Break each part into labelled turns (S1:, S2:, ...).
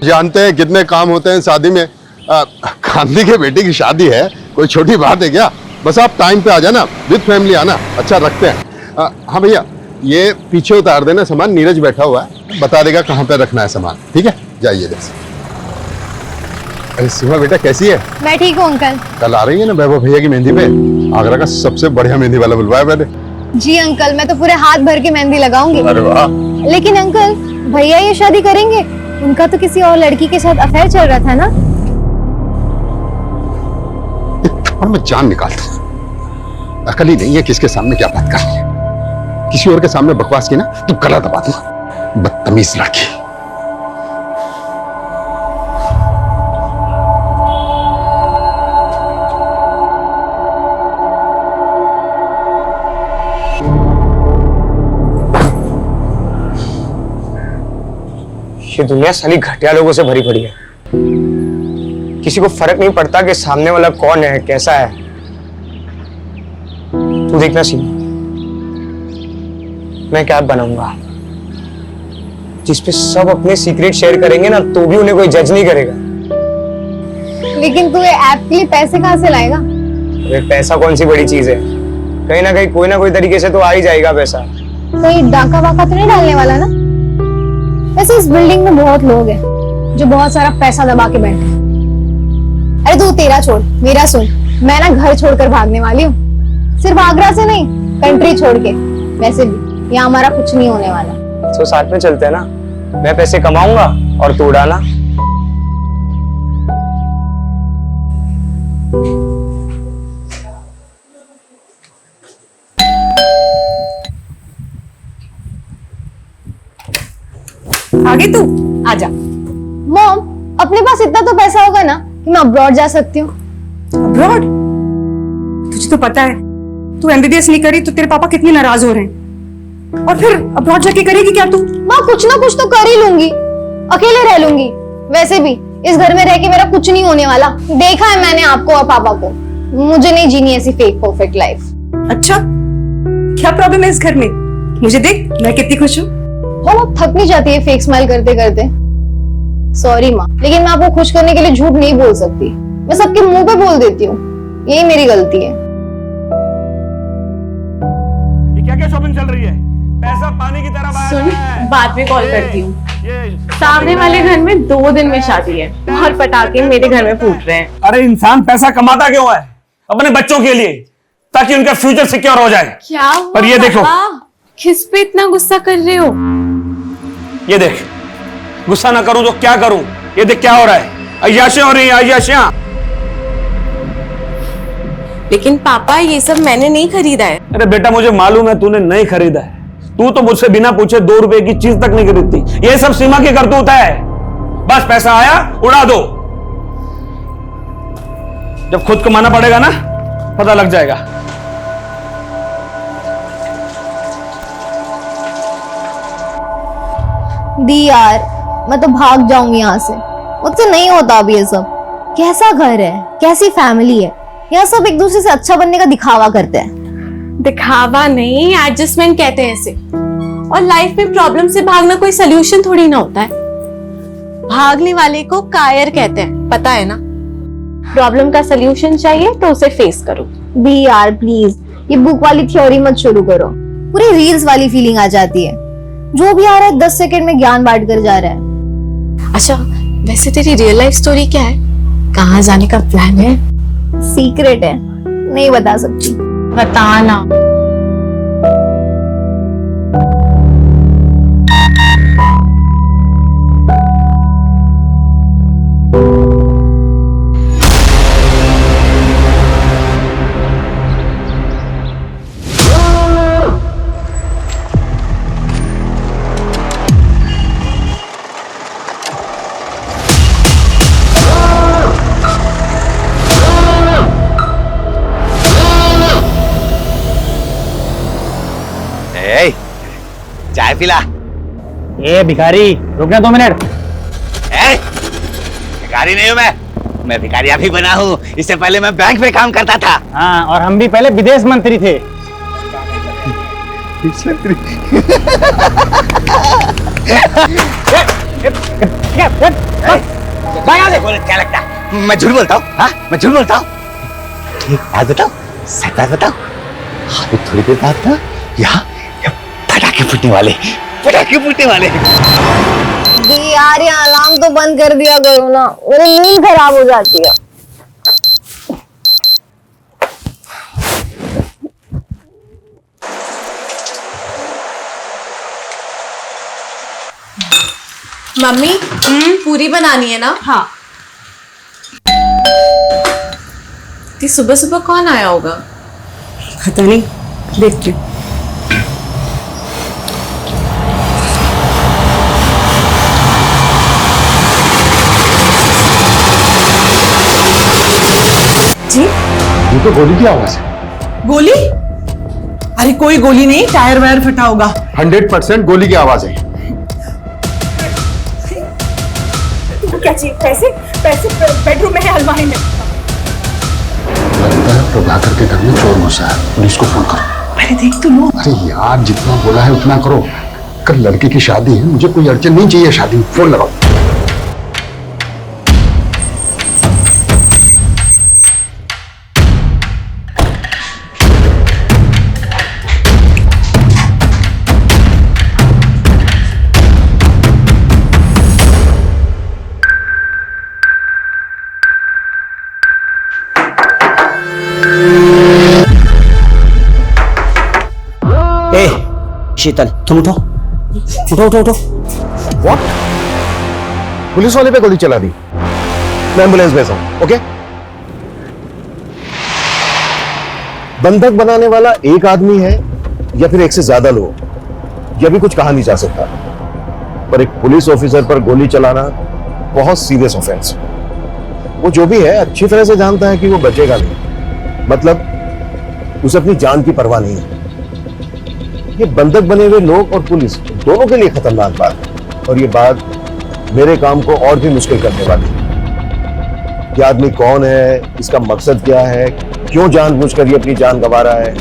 S1: जानते हैं कितने काम होते हैं शादी में। गांधी के बेटे की शादी है, कोई छोटी बात है क्या? बस आप टाइम पे आ जाना, विद फैमिली आना, अच्छा रखते हैं। हाँ भैया, ये पीछे उतार देना सामान, नीरज बैठा हुआ है, बता देगा कहाँ पे रखना है सामान। ठीक है, जाइए जैसे। अरे सीमा बेटा कैसी है?
S2: मैं ठीक हूँ अंकल।
S1: कल आ रही है ना वैभव भैया की मेहंदी पे? आगरा का सबसे बढ़िया मेहंदी वाला बुलवाया मैंने।
S2: जी अंकल, मैं तो पूरे हाथ भर के मेहंदी लगाऊंगी।
S1: अरे वाह।
S2: लेकिन अंकल, भैया ये शादी करेंगे? उनका तो किसी और लड़की के साथ अफेयर चल रहा था ना?
S1: और मैं जान निकालता हूँ, अकल ही नहीं है किसके सामने क्या बात करनी है। किसी और के सामने बकवास की ना तू गला दबा दूंगा, बदतमीज लड़की।
S3: ये दुनिया साली घटिया लोगों से भरी पड़ी है। किसी को फर्क नहीं पड़ता कि सामने वाला कौन है, कैसा है। तू देखना सीमा, मैं क्या बनाऊंगा जिसपे सब अपने सीक्रेट शेयर करेंगे ना, तो भी उन्हें कोई जज नहीं करेगा।
S2: लेकिन तू ये ऐप के लिए पैसे कहाँ से लाएगा?
S3: अरे पैसा कौन सी बड़ी चीज है, कहीं ना कोई तरीके से तो आ ही जाएगा पैसा।
S2: कोई डाका वाका तो नहीं डालने वाला ना? वैसे इस बिल्डिंग में बहुत लोग हैं जो बहुत सारा पैसा दबा के बैठे हैं। अरे तू तेरा छोड़, मेरा सुन। मैं ना घर छोड़कर भागने वाली हूँ, सिर्फ आगरा से नहीं, कंट्री छोड़ के। वैसे भी यहाँ हमारा कुछ नहीं होने वाला।
S3: तो साथ में चलते हैं ना, मैं पैसे कमाऊंगा और तू उड़ाना।
S4: आगे तू आजा।
S2: मॉम, अपने पास इतना तो पैसा होगा ना कि मैं अब्रॉड जा सकती हूँ।
S4: अब्रॉड? तुझे तो पता है तू एमबीबीएस नहीं करी तो तेरे पापा कितने नाराज हो रहे हैं। और फिर अब्रॉड जाके करेगी क्या तू?
S2: माँ, कुछ ना कुछ तो कर ही लूंगी, अकेले रह लूंगी। वैसे भी इस घर में रह के मेरा कुछ नहीं होने वाला। देखा है मैंने आपको और पापा को, मुझे नहीं जीनी ऐसी फेक परफेक्ट लाइफ।
S4: अच्छा, क्या प्रॉब्लम है इस घर में? मुझे देख, मैं कितनी खुश हूँ।
S2: हम थक नहीं जाती है फेक स्माइल करते करते? सॉरी माँ, लेकिन मैं आपको खुश करने के लिए झूठ नहीं बोल सकती। मैं सबके मुंह पे बोल देती हूँ, यही मेरी गलती है।
S5: ये क्या क्या शॉपिंग चल रही है? पैसा पानी की तरह बहा रहा है।
S6: बाद में कॉल करती हूँ। सामने वाले घर में 2 दिन में शादी है और पटाखे मेरे घर में फूट रहे हैं।
S5: अरे इंसान पैसा कमाता क्यों है? अपने बच्चों के लिए, ताकि उनका फ्यूचर सिक्योर हो जाए।
S6: क्या हुआ?
S5: पर ये देखो,
S6: किस पे इतना गुस्सा कर रहे हो?
S5: ये देख, गुस्सा ना करूं तो क्या करूं? ये देख क्या हो रहा है, अय्याशियां हो रही हैं, अय्याशियां।
S6: लेकिन पापा, ये सब मैंने नहीं खरीदा है।
S5: अरे बेटा, मुझे मालूम है तूने नहीं खरीदा है। तू तो मुझसे बिना पूछे 2 रुपए की चीज तक नहीं खरीदती। ये सब सीमा की करतूत है। बस पैसा आया उड़ा दो। जब खुद कमाना पड़ेगा ना, पता लग जाएगा।
S2: दी यार, मैं तो भाग जाऊंगी यहाँ से। मुझसे नहीं होता अभी ये सब। कैसा घर है, कैसी फैमिली है, यहाँ सब एक दूसरे से अच्छा बनने का दिखावा करते हैं।
S6: दिखावा नहीं, एडजस्टमेंट कहते हैं इसे। और लाइफ में प्रॉब्लम से भागना कोई सोल्यूशन थोड़ी ना होता है। भागने वाले को कायर कहते हैं, पता है ना? प्रॉब्लम का सोल्यूशन चाहिए तो उसे फेस करो।
S2: दी यार प्लीज, ये बुक वाली थ्योरी मत शुरू करो। पूरी रील्स वाली फीलिंग आ जाती है। जो भी आ रहा है 10 सेकंड में ज्ञान बांट कर जा रहा है।
S6: अच्छा, वैसे तेरी रियल लाइफ स्टोरी क्या है? कहाँ जाने का प्लान है?
S2: सीक्रेट है, नहीं बता सकती।
S6: बताना।
S7: चाय पिला।
S8: ए भिखारी, रुकना 2 मिनट।
S7: भिखारी नहीं हूँ मैं भिखारी अभी बना हूँ। इससे पहले मैं बैंक में काम करता था।
S8: हाँ, और हम भी पहले विदेश मंत्री थे।
S7: क्या लगता है मैं झूठ बोलता हूँ? हाँ, मैं झूठ बोलता हूँ? एक बात बताओ, सच बात बताओ। अभी थोड़ी देर बाद ना यहाँ पटाखे फूटने वाले, पटाखे फूटने वाले।
S2: यार ये अलार्म तो बंद कर दिया करो ना, मेरी नींद खराब हो जाती है।
S6: मम्मी पूरी बनानी है ना?
S4: हाँ।
S6: सुबह सुबह कौन आया होगा?
S4: पता नहीं, देखती हूँ। जी,
S1: ये तो गोली की आवाज है।
S9: गोली? अरे कोई गोली नहीं, टायर वायर फटा होगा।
S1: 100% गोली की आवाज है।
S4: क्या चाहिए? पैसे? पैसे बेडरूम में है, अलमारी में।
S1: लगता है प्रभाकर के घर में चोर घुसा है, पुलिस को फोन करो।
S9: अरे देख तो लो।
S1: अरे यार जितना बोला है उतना करो। कल लड़के की शादी है, मुझे कोई अड़चन नहीं चाहिए शादी में। फोन लगाओ।
S3: शीतल, तुम उठो उठो उठो उठो।
S1: व्हाट? पुलिस वाले पे गोली चला दी। मैं एम्बुलेंस भेजा हूं, ओके? बंधक बनाने वाला एक आदमी है या फिर एक से ज्यादा लोग, यह भी कुछ कहा नहीं जा सकता। पर एक पुलिस ऑफिसर पर गोली चलाना बहुत सीरियस ऑफेंस। वो जो भी है अच्छी तरह से जानता है कि वो बचेगा नहीं, मतलब उसे अपनी जान की परवाह नहीं है। ये बंधक बने हुए लोग और पुलिस दोनों के लिए खतरनाक बात है, और ये बात मेरे काम को और भी मुश्किल करने वाली है। ये आदमी कौन है, इसका मकसद क्या है, क्यों जानबूझकर ये अपनी जान गंवा रहा है,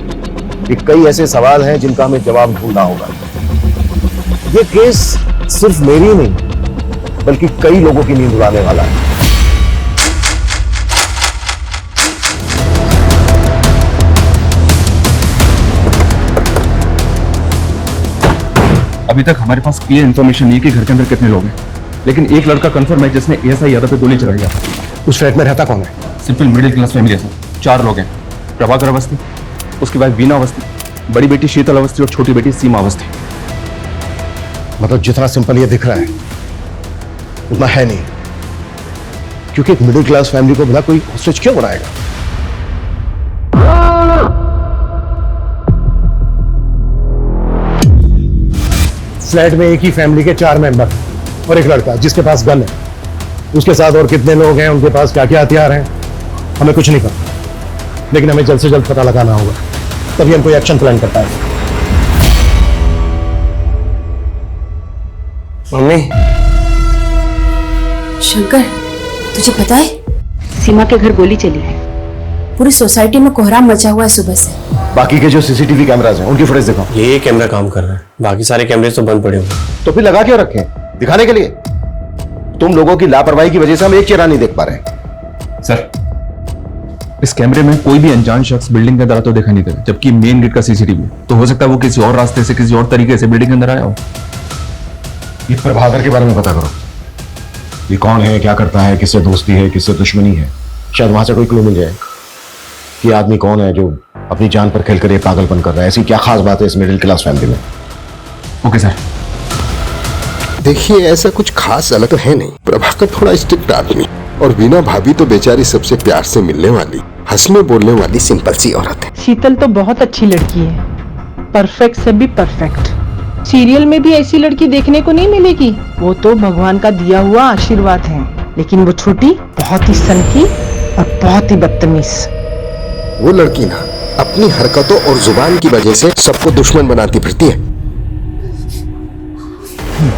S1: ये कई ऐसे सवाल हैं जिनका हमें जवाब ढूंढना होगा। ये केस सिर्फ मेरी नहीं बल्कि कई लोगों की नींद उड़ाने वाला है।
S10: अभी तक हमारे पास क्लियर इन्फॉर्मेशन नहीं है कि घर के अंदर कितने लोग हैं, लेकिन एक लड़का कंफर्म है जिसने एएसआई यादव पे गोली चलाई है।
S1: उस फ्लैट में रहता कौन है?
S10: सिंपल मिडिल क्लास फैमिली है सर। 4 लोग हैं। प्रभाकर अवस्थी, उसकी वाइफ बीना अवस्थी, बड़ी बेटी शीतल अवस्थी और छोटी बेटी सीमा अवस्थी।
S1: मतलब जितना सिंपल ये दिख रहा है उतना है नहीं, क्योंकि एक मिडिल क्लास फैमिली को भला कोई हॉस्टेज क्यों बनाएगा? फ्लैट में एक ही फैमिली के 4 मेंबर और एक लड़का जिसके पास गन है। उसके साथ और कितने लोग हैं, उनके पास क्या क्या हथियार हैं, हमें कुछ नहीं पता, लेकिन हमें जल्द से जल्द पता लगाना होगा, तभी हम कोई एक्शन प्लान कर पाएंगे।
S3: मम्मी,
S11: शंकर, तुझे पता है सीमा के घर गोली चली है। पूरी सोसाइटी में कोहराम मचा हुआ है सुबह से।
S1: बाकी के जो सीसीटीवी कैमरास हैं उनकी फुटेज दिखाओ।
S3: ये कैमरा काम कर रहा है, बाकी सारे कैमरे तो बंद पड़े हुए।
S1: तो फिर लगा क्यों रखे हैं? दिखाने के लिए? तुम लोगों की लापरवाही की वजह से हम एक चेहरा नहीं देख पा रहे।
S10: सर, इस कैमरे में कोई भी अनजान शख्स बिल्डिंग के अंदर आता तो देखा नहीं था, जबकि मेन गेट का सीसीटीवी तो हो सकता है वो किसी और रास्ते से, किसी और तरीके से बिल्डिंग के अंदर आया हो।
S1: ये प्रभाकर के बारे में पता करो। ये कौन है, क्या करता है, किससे दोस्ती है, किससे दुश्मनी है, शायद वहां से कोई क्लू मिल जाए कि आदमी कौन है जो अपनी जान पर खेलकर ये पागलपन कर रहा है। ऐसी क्या खास बात है इस मिडिल क्लास फैमिली में?
S10: Okay sir.
S12: देखिए, ऐसा कुछ खास अलग है नहीं। प्रभाकर थोड़ा स्ट्रिक्ट आदमी और वीना भाभी तो बेचारी सबसे प्यार से मिलने वाली, हंसने बोलने वाली सिंपल सी औरत है।
S9: शीतल तो बहुत अच्छी लड़की है, परफेक्ट से भी परफेक्ट। सीरियल में भी ऐसी लड़की देखने को नहीं मिलेगी। वो तो भगवान का दिया हुआ आशीर्वाद है, लेकिन वो छोटी बहुत ही सनकी और बहुत ही बदतमीज।
S12: वो लड़की ना अपनी हरकतों और जुबान की वजह से सबको दुश्मन बनाती फिरती है।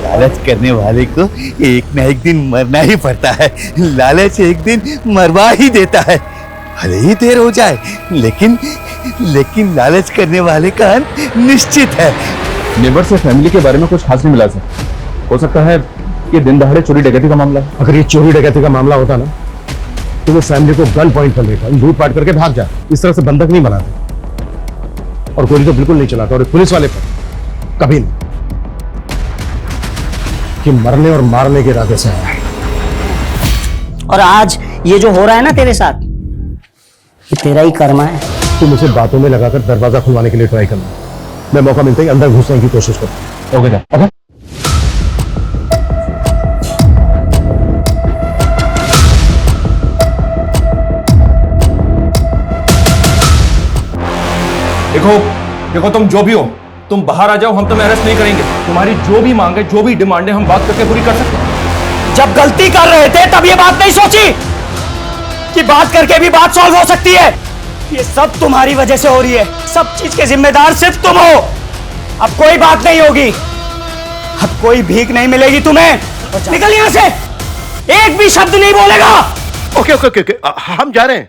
S7: लालच करने वाले को एक ना एक दिन मरना ही पड़ता है। लालच एक दिन मरवा ही देता है, भले ही देर हो जाए, लेकिन लालच करने वाले का अंत निश्चित है।
S10: नेबर से फैमिली के बारे में कुछ खास नहीं मिला सर। हो सकता है ये दिन दहाड़े चोरी डकैती का मामला है।
S13: अगर ये चोरी डकैती का मामला होता ना तो वो फैमिली को गन पॉइंट कर लेता, लूट पाट करके भाग जा। इस तरह से बंधक नहीं बनाते और गोली तो बिल्कुल नहीं चलाता। और पुलिस वाले पर कभी नहीं, कि मरने और मारने के इरादे से आया है।
S14: और आज ये जो हो रहा है ना तेरे साथ, ये तेरा ही कर्मा है।
S13: तू मुझे बातों में लगाकर दरवाजा खुलवाने के लिए ट्राई करना, मैं मौका मिलते ही अंदर घुसने की कोशिश करूँ। Okay okay.
S10: देखो देखो, तुम जो भी हो, तुम बाहर आ जाओ, हम तुम्हें अरेस्ट नहीं करेंगे। तुम्हारी जो भी मांग है, जो भी डिमांड है, हम बात करके पूरी कर सकते हैं।
S14: जब गलती कर रहे थे तब ये बात नहीं सोची कि बात करके भी बात सॉल्व हो सकती है। ये सब तुम्हारी वजह से हो रही है। सब चीज के जिम्मेदार सिर्फ तुम हो। अब कोई बात नहीं होगी, अब कोई भीख नहीं मिलेगी तुम्हें। निकल यहां से, एक भी शब्द नहीं बोलेगा।
S12: ओके ओके ओके ओके, हम जा रहे हैं।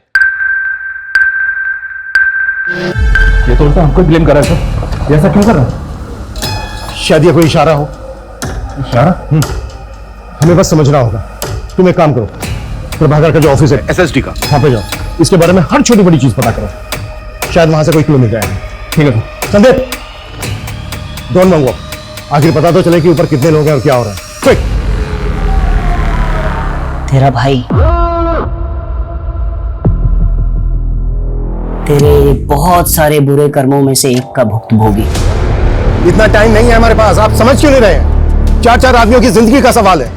S10: ये तो उल्टा हमको ब्लेम कर रहा है सर, ऐसा क्यों कर रहा है?
S13: शायद ये कोई इशारा हो।
S10: इशारा?
S13: हमें बस समझना होगा। तुम एक काम करो, प्रभाकर का जो ऑफिस है
S12: एसएसडी का,
S13: वहां पे जाओ, इसके बारे में हर छोटी बड़ी चीज पता करो। शायद वहां से कोई क्लू मिल जाएगा। ठीक है संदीप, डोंट मंगो, आखिर पता तो चले कि ऊपर कितने लोग हैं और क्या हो रहा है। क्विक।
S14: तेरा भाई तेरे बहुत सारे बुरे कर्मों में से एक का भुक्तभोगी।
S13: इतना टाइम नहीं है हमारे पास, आप समझ क्यों नहीं रहे हैं? 4-4 आदमियों की जिंदगी का सवाल है।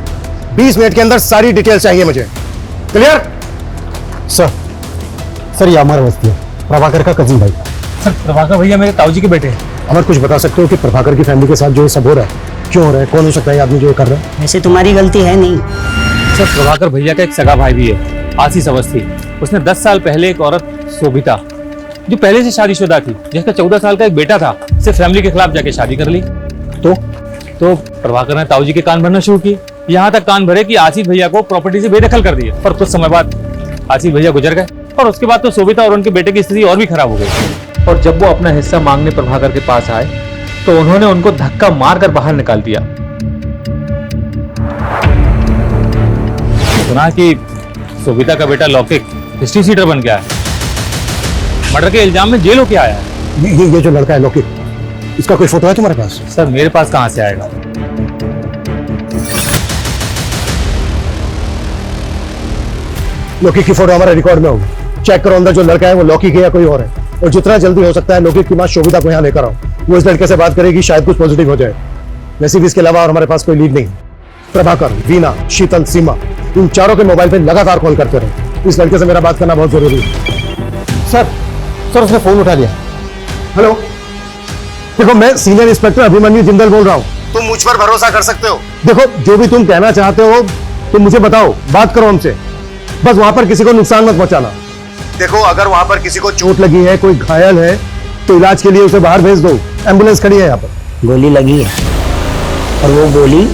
S13: 20 मिनट के अंदर सारी डिटेल चाहिए मुझे। क्लियर? सर ये अमर अवस्थी है, प्रभाकर का कजिन भाई।
S8: सर प्रभाकर भैया मेरे ताऊजी के बेटे हैं।
S13: अमर, कुछ बता सकते हो कि प्रभाकर की फैमिली के साथ जो ये सब हो रहा है क्यों हो रहा है? कौन हो सकता है आदमी जो ये कर रहा है?
S14: वैसे तुम्हारी गलती है नहीं।
S8: सर प्रभाकर भैया का एक सगा भाई भी है, आशीष अवस्थी। उसने 10 साल पहले एक औरत शोभिता, जो पहले से शादीशुदा थी, जिसका 14 साल का एक बेटा था, से फैमिली के खिलाफ जाके शादी कर ली। तो प्रभाकर ने ताऊजी के कान भरना शुरू किए। यहाँ तक कान भरे कि आशीष भैया को प्रॉपर्टी से बेदखल कर दिया। और कुछ समय बाद आशीष भैया गुजर गए और उसके बाद तो शोभिता और उनके बेटे की स्थिति और भी खराब हो गई। और जब वो अपना हिस्सा मांगने प्रभाकर के पास आए तो उन्होंने उनको धक्का मारकर बाहर निकाल दिया। सुना कि शोभिता का बेटा लौकिक हिस्ट्री सीटर बन गया है, मर्डर के इल्जाम में जेल होके आया है।
S13: ये जो लड़का है लौकिक, इसका कोई फोटो है तुम्हारे पास?
S8: सर मेरे पास कहां से आएगा?
S13: लौकिक की फोटो हमारे रिकॉर्ड में होगी। चेक करो अंदर जो लड़का है वो लौकिक है या कोई और है। और जितना जल्दी हो सकता है लौकिक की मां शोभिता को यहाँ लेकर आओ। वो इस लड़के से बात करेगी, शायद कुछ पॉजिटिव हो जाए। वैसे भी इसके अलावा और हमारे पास कोई लीड नहीं। प्रभाकर, वीना, शीतल, सीमा, इन चारों के मोबाइल पे लगातार कॉल करते रहो। इस लड़के से मेरा बात करना बहुत जरूरी है। सर उसने फोन उठा लिया। हेलो, देखो मैं सीनियर इंस्पेक्टर अभिमन्यु जिंदल बोल रहा हूँ। तुम मुझ पर भरोसा कर सकते हो। देखो जो भी तुम कहना चाहते हो तुम मुझे बताओ, बात करो हमसे। बस वहां पर किसी को नुकसान मत पहुंचाना। देखो अगर वहां पर किसी को चोट लगी है, कोई घायल है, तो इलाज के लिए उसे बाहर भेज दो। एम्बुलेंस खड़ी है यहाँ पर।
S14: गोली लगी है और वो गोली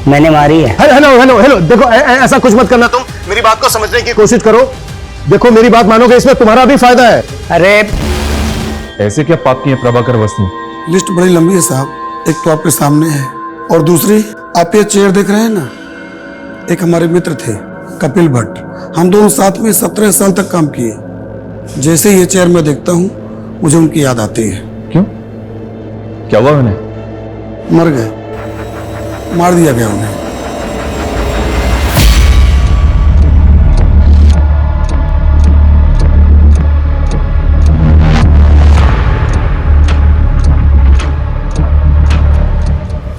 S14: मैंने मारी है।
S13: हेलो हेलो हेलो, देखो ऐसा कुछ मत करना। तुम मेरी बात को समझने की कोशिश करो। देखो मेरी बात मानोगे, इसमें तुम्हारा भी फायदा है।
S14: अरे
S10: ऐसे क्या पाप किए प्रभाकर अवस्थी?
S15: लिस्ट बड़ी लंबी है साहब। एक तो आपके सामने है और दूसरी आप ये चेयर देख रहे हैं ना, एक हमारे मित्र थे कपिल भट्ट। हम दोनों साथ में 17 साल तक काम किए। जैसे ये चेयर मैं देखता हूँ मुझे उनकी याद आती है।
S10: क्यों, क्या हुआ उन्हें?
S15: मर गए, मार दिया गया उन्हें।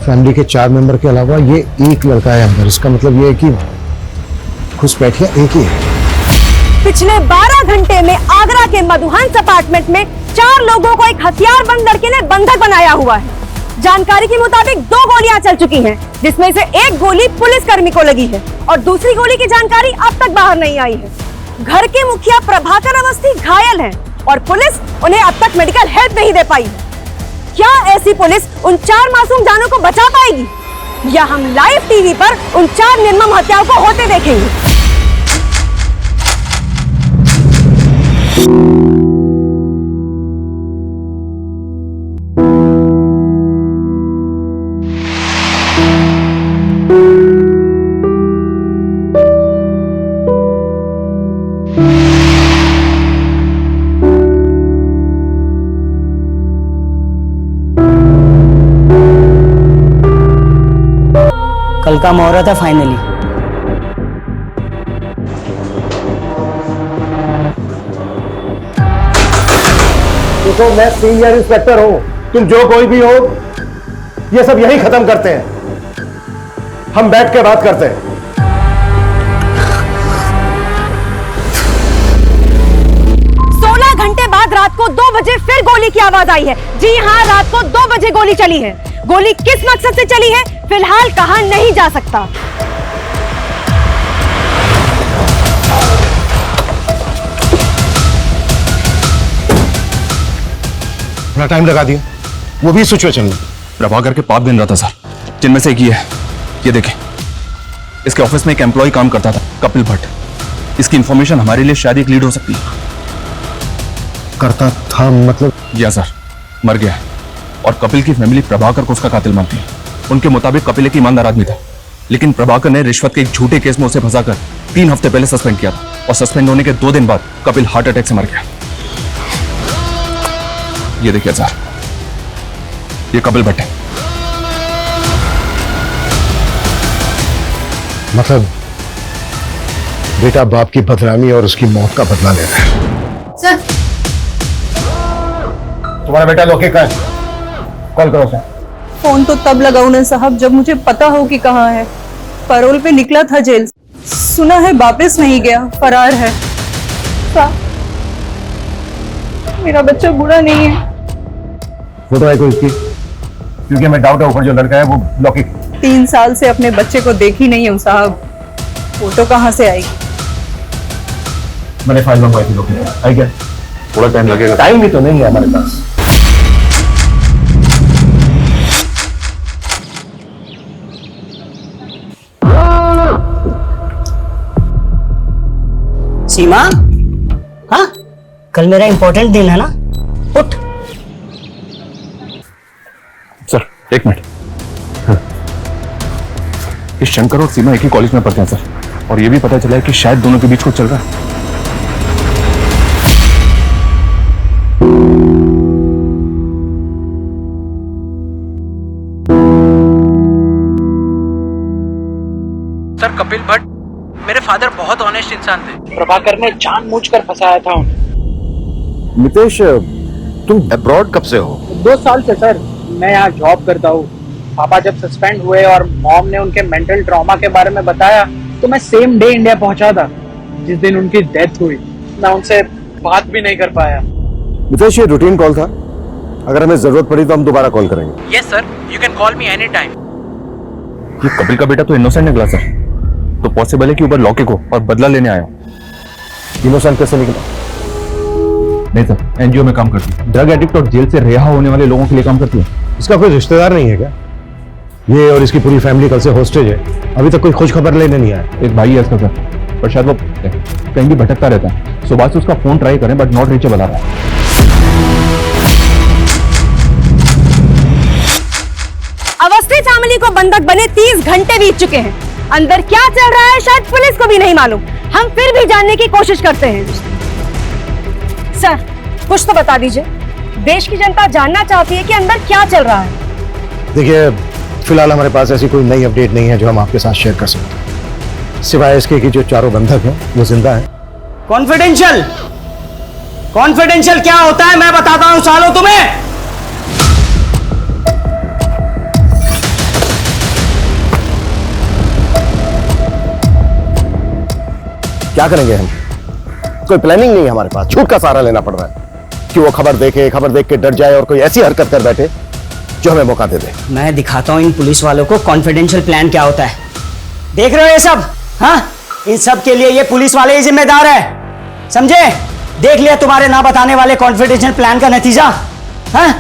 S13: फैमिली के 4 मेंबर के अलावा ये एक लड़का है अंदर। इसका मतलब ये है कि घुसपैठिया एक ही है।
S16: पिछले 12 घंटे में आगरा के मधुहंस अपार्टमेंट में 4 लोगों को एक हथियारबंद लड़के ने बंधक बनाया हुआ है। जानकारी के मुताबिक 2 गोलियां चल चुकी हैं, जिसमें से एक गोली पुलिसकर्मी को लगी है और दूसरी गोली की जानकारी अब तक बाहर नहीं आई है। घर के मुखिया प्रभाकर अवस्थी घायल हैं और पुलिस उन्हें अब तक मेडिकल हेल्प नहीं दे पाई है। क्या ऐसी पुलिस उन 4 मासूम जानों को बचा पाएगी, या हम लाइव टीवी पर उन 4 निर्मम हत्याओं को होते देखेंगे?
S14: कल का मुहूर्त है फाइनली।
S13: देखो मैं सीनियर इंस्पेक्टर हूं, तुम जो कोई भी हो, ये सब यही खत्म करते हैं। हम बैठ के बात करते हैं।
S16: 16 घंटे बाद रात को 2 बजे फिर गोली की आवाज आई है। जी हाँ, रात को 2 बजे गोली चली है। गोली किस मकसद से चली है फिलहाल कहा नहीं जा सकता।
S13: थोड़ा टाइम लगा दिया, वो भी सिचुएशन में।
S10: प्रभाकर के पाप गिन रहा था सर, जिनमें से एक ही है। ये देखें, इसके ऑफिस में एक एम्प्लॉय काम करता था, कपिल भट्ट। इसकी इंफॉर्मेशन हमारे लिए शायद एक लीड हो सकती है।
S13: करता था मतलब?
S10: या सर, मर गया है और कपिल की फैमिली प्रभाकर को उसका कातिल मानती है। उनके मुताबिक कपिल एक ईमानदार आदमी था, लेकिन प्रभाकर ने रिश्वत के एक झूठे केस में उसे फंसाकर 3 हफ्ते पहले सस्पेंड किया था और सस्पेंड होने के 2 दिन बाद कपिल हार्ट अटैक से मर गया। ये देखिए सर, ये कपिल भट्ट है।
S13: मतलब बेटा बाप की बदनामी और उसकी मौत का बदला ले रहा है।
S2: सर,
S13: तुम्हारा बेटा लोकी का है, कॉल करो सर।
S4: फोन तो तब लगाऊं ना साहब जब मुझे पता हो कि कहाँ है। पैरोल पे निकला था जेल से, सुना है वापस नहीं गया, फरार है। मेरा बच्चा बुरा नहीं है।
S13: फोटो है कोई इसकी? क्योंकि मैं डाउट है ऊपर जो लड़का है वो लौकी।
S4: 3 साल से अपने बच्चे को देखी नहीं हूँ साहब, फोटो कहाँ से आएगी?
S13: मैंने फाइल मंगवाई थी लौकी, आई क्या? थोड़ा टाइम लगेगा। टाइम भी तो नहीं है हमारे पास।
S14: सीमा, हाँ कल मेरा इंपॉर्टेंट दिन है ना, उठ।
S10: सर एक मिनट, इस शंकर और सीमा एक ही कॉलेज में पढ़ते हैं सर, और ये भी पता चला है कि शायद दोनों के बीच कुछ चल रहा है।
S17: सर कपिल भट्ट मेरे फादर बहुत ऑनेस्ट इंसान थे। प्रभाकर ने जानबूझकर फंसाया था उन्हें।
S13: नितेश, तुम अब्रॉड कब से हो?
S17: 2 साल से सर, मैं यहाँ जॉब करता हूँ। पापा जब सस्पेंड हुए और मॉम ने उनके मेंटल ट्रॉमा के बारे में बताया तो मैं सेम डे इंडिया पहुंचा था जिस दिन उनकी डेथ हुई। मैं उनसे बात भी नहीं कर पाया।
S13: नितेश, ये रूटीन कॉल था, अगर हमें जरूरत पड़ी तो हम दोबारा कॉल करेंगे।
S17: Yes sir, you can call me any time.
S10: ये कपिल का बेटा तो इनोसेंट निकला सर, तो पॉसिबल है कि ऊपर लौके को और बदला लेने आया।
S13: इनोसेंट कैसे निकला?
S10: नहीं सर, एनजीओ में काम करती है, ड्रग एडिक्ट और जेल से रिहा होने वाले लोगों के लिए काम करती है।
S13: इसका कोई रिश्तेदार नहीं है क्या? ये और इसकी पूरी फैमिली कल से हॉस्टेज है, अभी तक कोई खोज खबर लेने नहीं आया।
S10: एक भाई है इसका सर, पर शायद वो कहीं भी भटकता रहता है। सुबह से उसका फोन ट्राई करें बट नॉट रीचेबल आ रहा है।
S16: अवस्थी फैमिली को बंधक बने 30 घंटे बीत चुके हैं। अंदर क्या चल रहा है शायद पुलिस को भी नहीं मालूम। हम फिर भी जानने की कोशिश करते हैं। सर, कुछ तो बता दीजिए, देश की जनता जानना चाहती है कि अंदर क्या चल रहा है।
S13: देखिए, फिलहाल हमारे पास ऐसी कोई नई अपडेट नहीं है जो हम आपके साथ शेयर कर सकते, सिवाय इसके कि जो चारों बंधक हैं वो जिंदा हैं।
S14: कॉन्फिडेंशियल, कॉन्फिडेंशियल क्या होता है मैं बताता हूं सालों तुम्हें।
S13: क्या करेंगे हम? कोई प्लानिंग नहीं है हमारे पास, झूठ का सहारा लेना पड़ रहा है कि वो खबर देख के डर जाए और कोई ऐसी हरकत कर बैठे जो हमें मौका दे दे।
S14: मैं दिखाता हूं इन पुलिस वालों को कॉन्फिडेंशियल प्लान क्या होता है। देख रहे हो ये सब? हाँ, इन सब के लिए ये पुलिस वाले ही जिम्मेदार है, समझे? देख लिया तुम्हारे ना बताने वाले कॉन्फिडेंशियल प्लान का नतीजा। हाँ,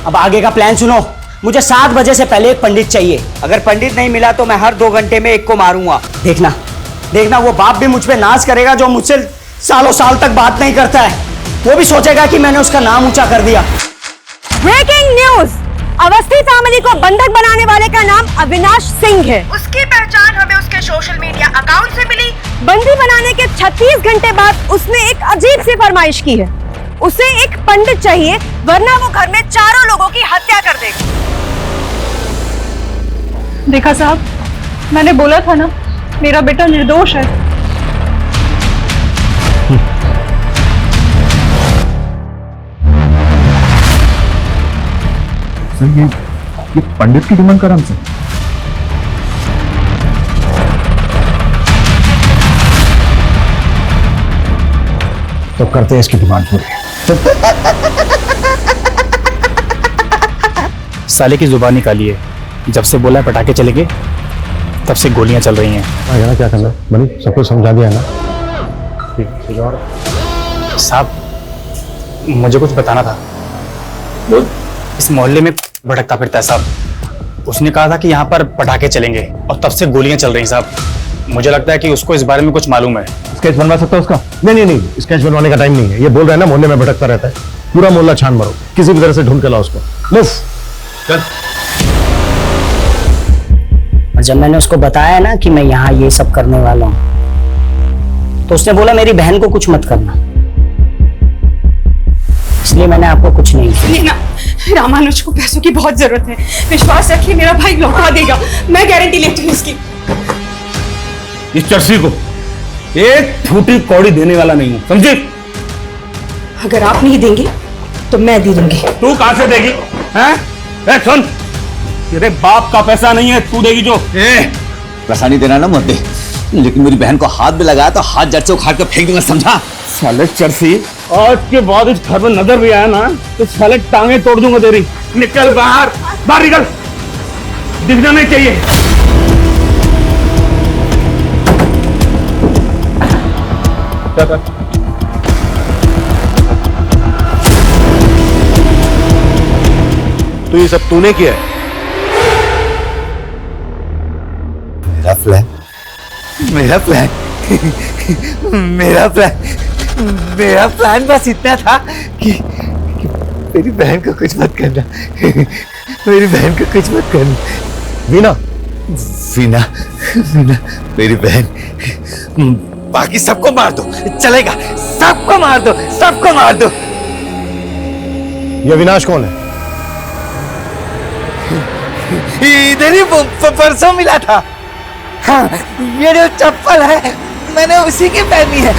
S14: अब आगे का प्लान सुनो। मुझे 7 बजे से पहले एक पंडित चाहिए। अगर पंडित नहीं मिला तो मैं हर 2 घंटे में एक को मारूंगा। देखना देखना, वो बाप भी मुझ पे नाज करेगा जो मुझसे सालों साल तक बात नहीं करता है। वो भी सोचेगा कि मैंने उसका नाम ऊंचा कर दिया।
S16: ब्रेकिंग न्यूज, अवस्थी फैमिली को बंधक बनाने वाले का नाम अविनाश सिंह है। उसकी पहचान हमें उसके सोशल मीडिया अकाउंट से मिली। बंदी बनाने के 36 घंटे बाद उसने एक अजीब सी फरमाइश की है। उसे एक पंडित चाहिए वरना वो घर में चारों लोगों की हत्या कर देगा।
S4: देखा साहब, मैंने बोला था ना, मेरा बेटा निर्दोष है।
S10: सर ये पंडित की डिमांड कर हमसे।
S13: तो करते हैं इसकी डिमांड पूरी।
S8: साले की जुबान निकाली है, जब से बोला है पटाखे चलेंगे तब से गोलियां चल रही हैं।
S13: हाँ यार, क्या करना है बनी, सब कुछ समझा दिया ना।
S8: साहब मुझे कुछ बताना था। इस मोहल्ले में भटकता फिरता है साहब। उसने कहा था कि यहाँ पर पटाखे चलेंगे और तब से गोलियां चल रही हैं साहब। मुझे लगता है कि उसको इस बारे में कुछ मालूम है।
S13: स्केच बनवा सकता है उसका? नहीं, स्केच बनवाने का टाइम नहीं है। ये बोल रहा है ना मोहल्ले में भटकता रहता है, पूरा मोहल्ला छान मारो, किसी भी तरह से ढूंढ के लाओ उसको। चल।
S14: और जब मैंने उसको बताया ना कि मैं यहाँ ये सब करने वाला हूँ, तो उसने बोला मेरी बहन को कुछ मत करना, इसलिए मैंने आपको कुछ नहीं किया।
S4: रामानुज को पैसों की बहुत जरूरत है, विश्वास रखिए मेरा भाई लौटा देगा, मैं गारंटी लेती हूँ इसकी।
S5: इस चर्सी को एक फूटी कौड़ी देने वाला नहीं हूं, समझे?
S4: अगर आप नहीं देंगे तो मैं दे दूंगी।
S5: तू कहां से देगी? हैं? सुन, तेरे बाप का पैसा नहीं है, तू देगी जो।
S7: पैसा नहीं देना ना मत दे, लेकिन मेरी बहन को हाथ में लगाया तो हाथ जड़ से उखाड़ के फेंक दूंगा, समझा?
S5: साले चर्सी, आज के बाद इस घर में नजर भी आया ना तो साले टांगे तोड़ दूंगा तेरी। निकल बाहर, बाहर निकल, दिखना नहीं चाहिए।
S13: तो ये सब तूने किया है?
S7: मेरा प्लान मेरा प्लान बस इतना था कि मेरी बहन को कुछ मत करना। मेरी बहन को कुछ मत करना।
S13: वीना
S7: मेरी बहन, बाकी सबको मार दो, चलेगा, सबको मार दो।
S13: ये अविनाश कौन है?
S7: इधर ही परसों मिला था। हाँ, ये जो चप्पल है मैंने उसी की पहनी है।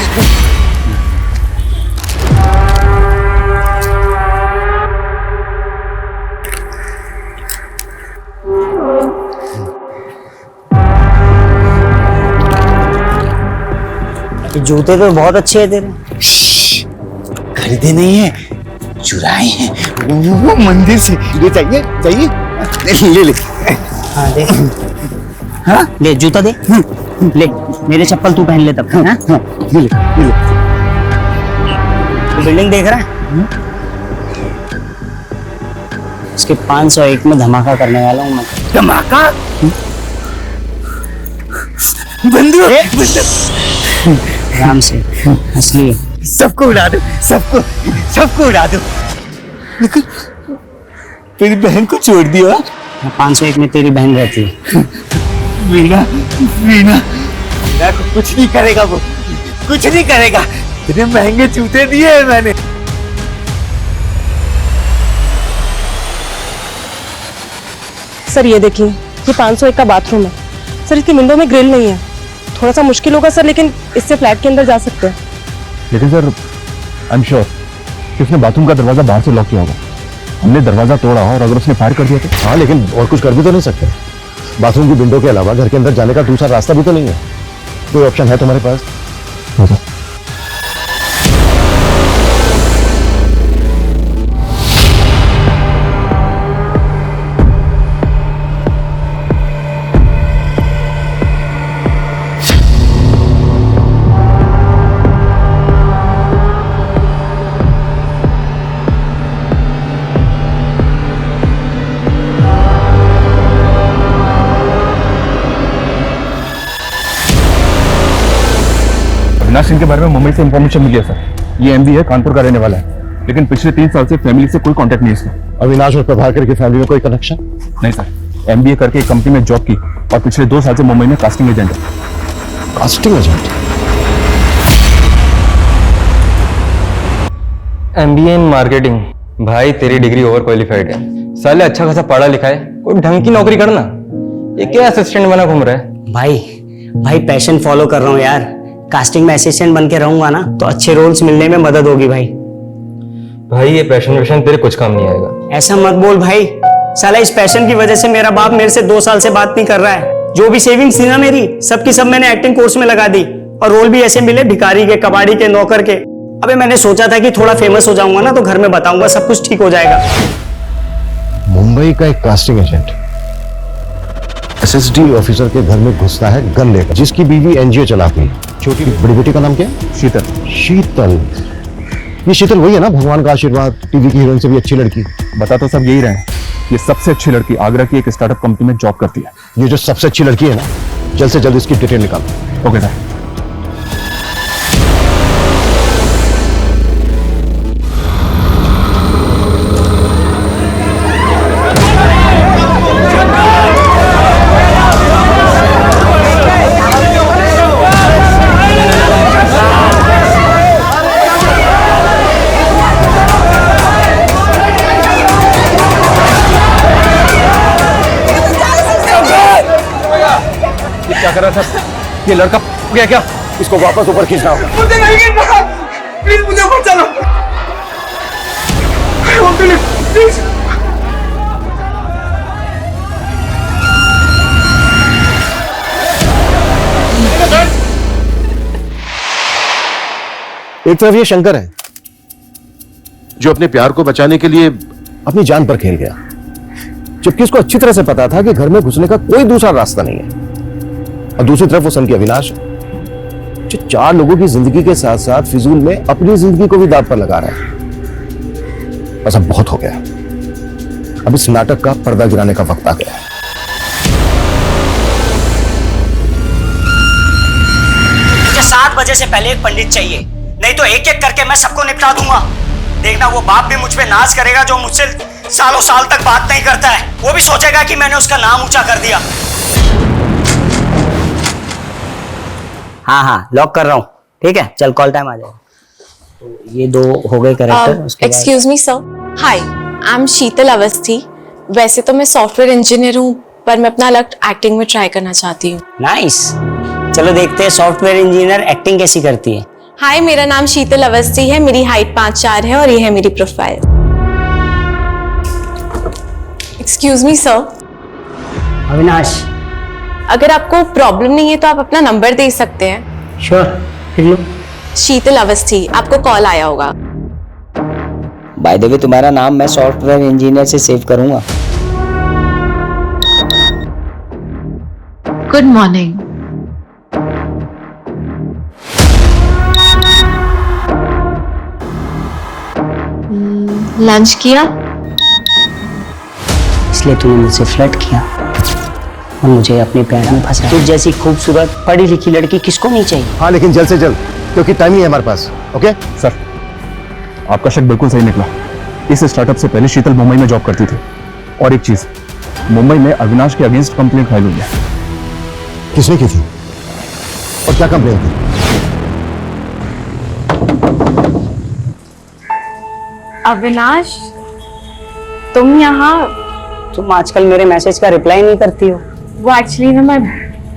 S14: जूते तो बहुत अच्छे हैं तेरे।
S7: खरीदे नहीं है, चुराए हैं, वो मंदिर से। ये चाहिए ले।
S14: हाँ दे। हाँ ले, जूता दे। ले मेरे चप्पल तू पहन ले तब। हाँ
S7: ले।
S14: तू बिल्डिंग देख रहा है? इसके 501 में धमाका करने वाला हूँ मैं।
S7: धमाका? बंदूक।
S14: आराम से हंस लिए।
S7: सबको उड़ा दो, सबको उड़ा दो। तेरी बहन को छोड़ दिया।
S14: 501 में तेरी बहन रहती है।
S7: वीना कुछ नहीं करेगा, वो कुछ नहीं करेगा। इतने महंगे जूते दिए हैं मैंने।
S9: सर ये देखिए, ये 501 का बाथरूम है सर। इसकी विंडो में ग्रिल नहीं है, थोड़ा सा मुश्किल होगा सर, लेकिन इससे फ्लैट के अंदर जा सकते हैं।
S10: लेकिन सर आई एम श्योर कि उसने बाथरूम का दरवाजा बाहर से लॉक किया होगा। हमने दरवाजा तोड़ा और अगर उसने फायर कर दिया तो?
S13: हाँ, लेकिन और कुछ कर भी तो नहीं सकते। बाथरूम की विंडो के अलावा घर के अंदर जाने का दूसरा रास्ता भी तो नहीं है। कोई ऑप्शन है तुम्हारे पास?
S10: अविनाश सिंह के बारे में मुंबई से इंफॉर्मेशन मिली है सर। ये एमबी है, कानपुर का रहने वाला है, लेकिन पिछले 3 साल से फैमिली से कोई कांटेक्ट नहीं है इसका।
S13: अविनाश और प्रभाकर की फैमिली में कोई कनेक्शन?
S10: नहीं सर, एमबीए करके एक कंपनी में जॉब की और पिछले 2 साल से मुंबई में कास्टिंग एजेंट है।
S13: Casting agent?
S18: MBA in marketing. भाई तेरी डिग्री ओवर क्वालिफाइड है, साले अच्छा खासा पढ़ा लिखा है, कोई ढंग की नौकरी करना। ये क्या असिस्टेंट बना घूम रहा है?
S14: भाई पैशन फॉलो कर रहा हूँ यार। कास्टिंग में असिस्टेंट बन के रहूंगा ना तो अच्छे रोल्स मिलने में मदद होगी भाई।
S18: भाई ये पैशन तेरे कुछ काम नहीं आएगा।
S14: ऐसा मत बोल भाई, साला इस पैशन की वजह से मेरा बाप मेरे से 2 साल से बात नहीं कर रहा है। जो भी सेविंग्स थी ना मेरी, सब की सब मैंने एक्टिंग कोर्स में लगा दी और रोल भी ऐसे मिले भिखारी के, कबाड़ी के, नौकर के। अबे मैंने सोचा था कि थोड़ा फेमस हो जाऊंगा ना तो घर में बताऊंगा, सब कुछ ठीक हो जाएगा।
S13: मुंबई का एक कास्टिंग एजेंट एसएसडी ऑफिसर के घर में घुसता है गन लेकर, जिसकी बीवी एनजीओ चलाती है। छोटी बड़ी बेटी का नाम क्या है? शीतल। शीतल, ये शीतल वही है ना, भगवान का आशीर्वाद, टीवी की हीरोइन से भी अच्छी लड़की।
S10: बता तो सब यही रहे हैं, ये सबसे अच्छी लड़की आगरा की एक स्टार्टअप कंपनी में जॉब करती है।
S13: ये जो सबसे अच्छी लड़की है ना, जल्द से जल्द इसकी डिटेल निकालो।
S10: Okay sir. क्या कर रहा था? ये लड़का गया क्या?
S13: इसको वापस ऊपर खींचना होगा।
S19: मुझे नहीं गिरना, प्लीज मुझे ऊपर चलो। प्लीज।
S13: एक तरफ ये शंकर है जो अपने प्यार को बचाने के लिए अपनी जान पर खेल गया, जबकि उसको अच्छी तरह से पता था कि घर में घुसने का कोई दूसरा रास्ता नहीं है। और दूसरी तरफ वो सन की अविनाश जो 4 लोगों की जिंदगी के साथ साथ फिजूल में अपनी जिंदगी को भी दांव पर लगा रहा है। बस अब बहुत हो गया, अब इस नाटक का पर्दा गिराने का वक्त आ गया है।
S14: मुझे 7 बजे से पहले एक पंडित चाहिए, नहीं तो एक एक करके मैं सबको निपटा दूंगा। देखना वो बाप भी मुझ पे नाज करेगा जो मुझसे सालों साल तक बात नहीं करता है। वो भी सोचेगा कि मैंने उसका नाम ऊंचा कर दिया। हाँ लॉक कर रहा हूँ, ठीक है चल कॉल टाइम आ जाएगा। तो ये 2 हो गए character.
S6: Excuse me sir, hi I am Sheetal Awasthi. वैसे तो मैं सॉफ्टवेयर इंजीनियर हूँ, पर मैं अपना अलग एक्टिंग में ट्राई करना चाहती हूँ।
S14: नाइस, चलो देखते हैं सॉफ्टवेयर इंजीनियर एक्टिंग कैसी करती है।
S6: हाय, मेरा नाम शीतल अवस्थी है, मेरी हाइट 5'4" है और ये है मेरी profile. Excuse me sir.
S14: Avinash,
S6: अगर आपको प्रॉब्लम नहीं है तो आप अपना नंबर दे सकते हैं।
S14: श्योर, फिर लो।
S6: शीतल अवस्थी, आपको कॉल आया होगा।
S14: बाय द वे तुम्हारा नाम मैं सॉफ्टवेयर इंजीनियर से सेव करूंगा।
S11: Good morning. लंच किया?
S14: इसलिए तूने मुझसे फ्लर्ट किया और मुझे अपने प्यार में फंसा। तुझ जैसी खूबसूरत पढ़ी लिखी लड़की किसको नहीं चाहिए?
S13: हाँ लेकिन जल्द से जल्द, क्योंकि टाइम ही है हमारे पास। ओके
S10: सर, आपका शक बिल्कुल सही निकला। इस स्टार्टअप से पहले शीतल मुंबई में जॉब करती थी। और एक चीज, मुंबई में अविनाश के अगेंस्ट कंप्लेंट फाइल हुई है।
S13: किसने की थी और क्या कंप्लेंट थी?
S6: अविनाश, तुम यहाँ?
S14: तुम आजकल मेरे मैसेज का रिप्लाई नहीं करती हो।
S6: वो एक्चुअली ना मैं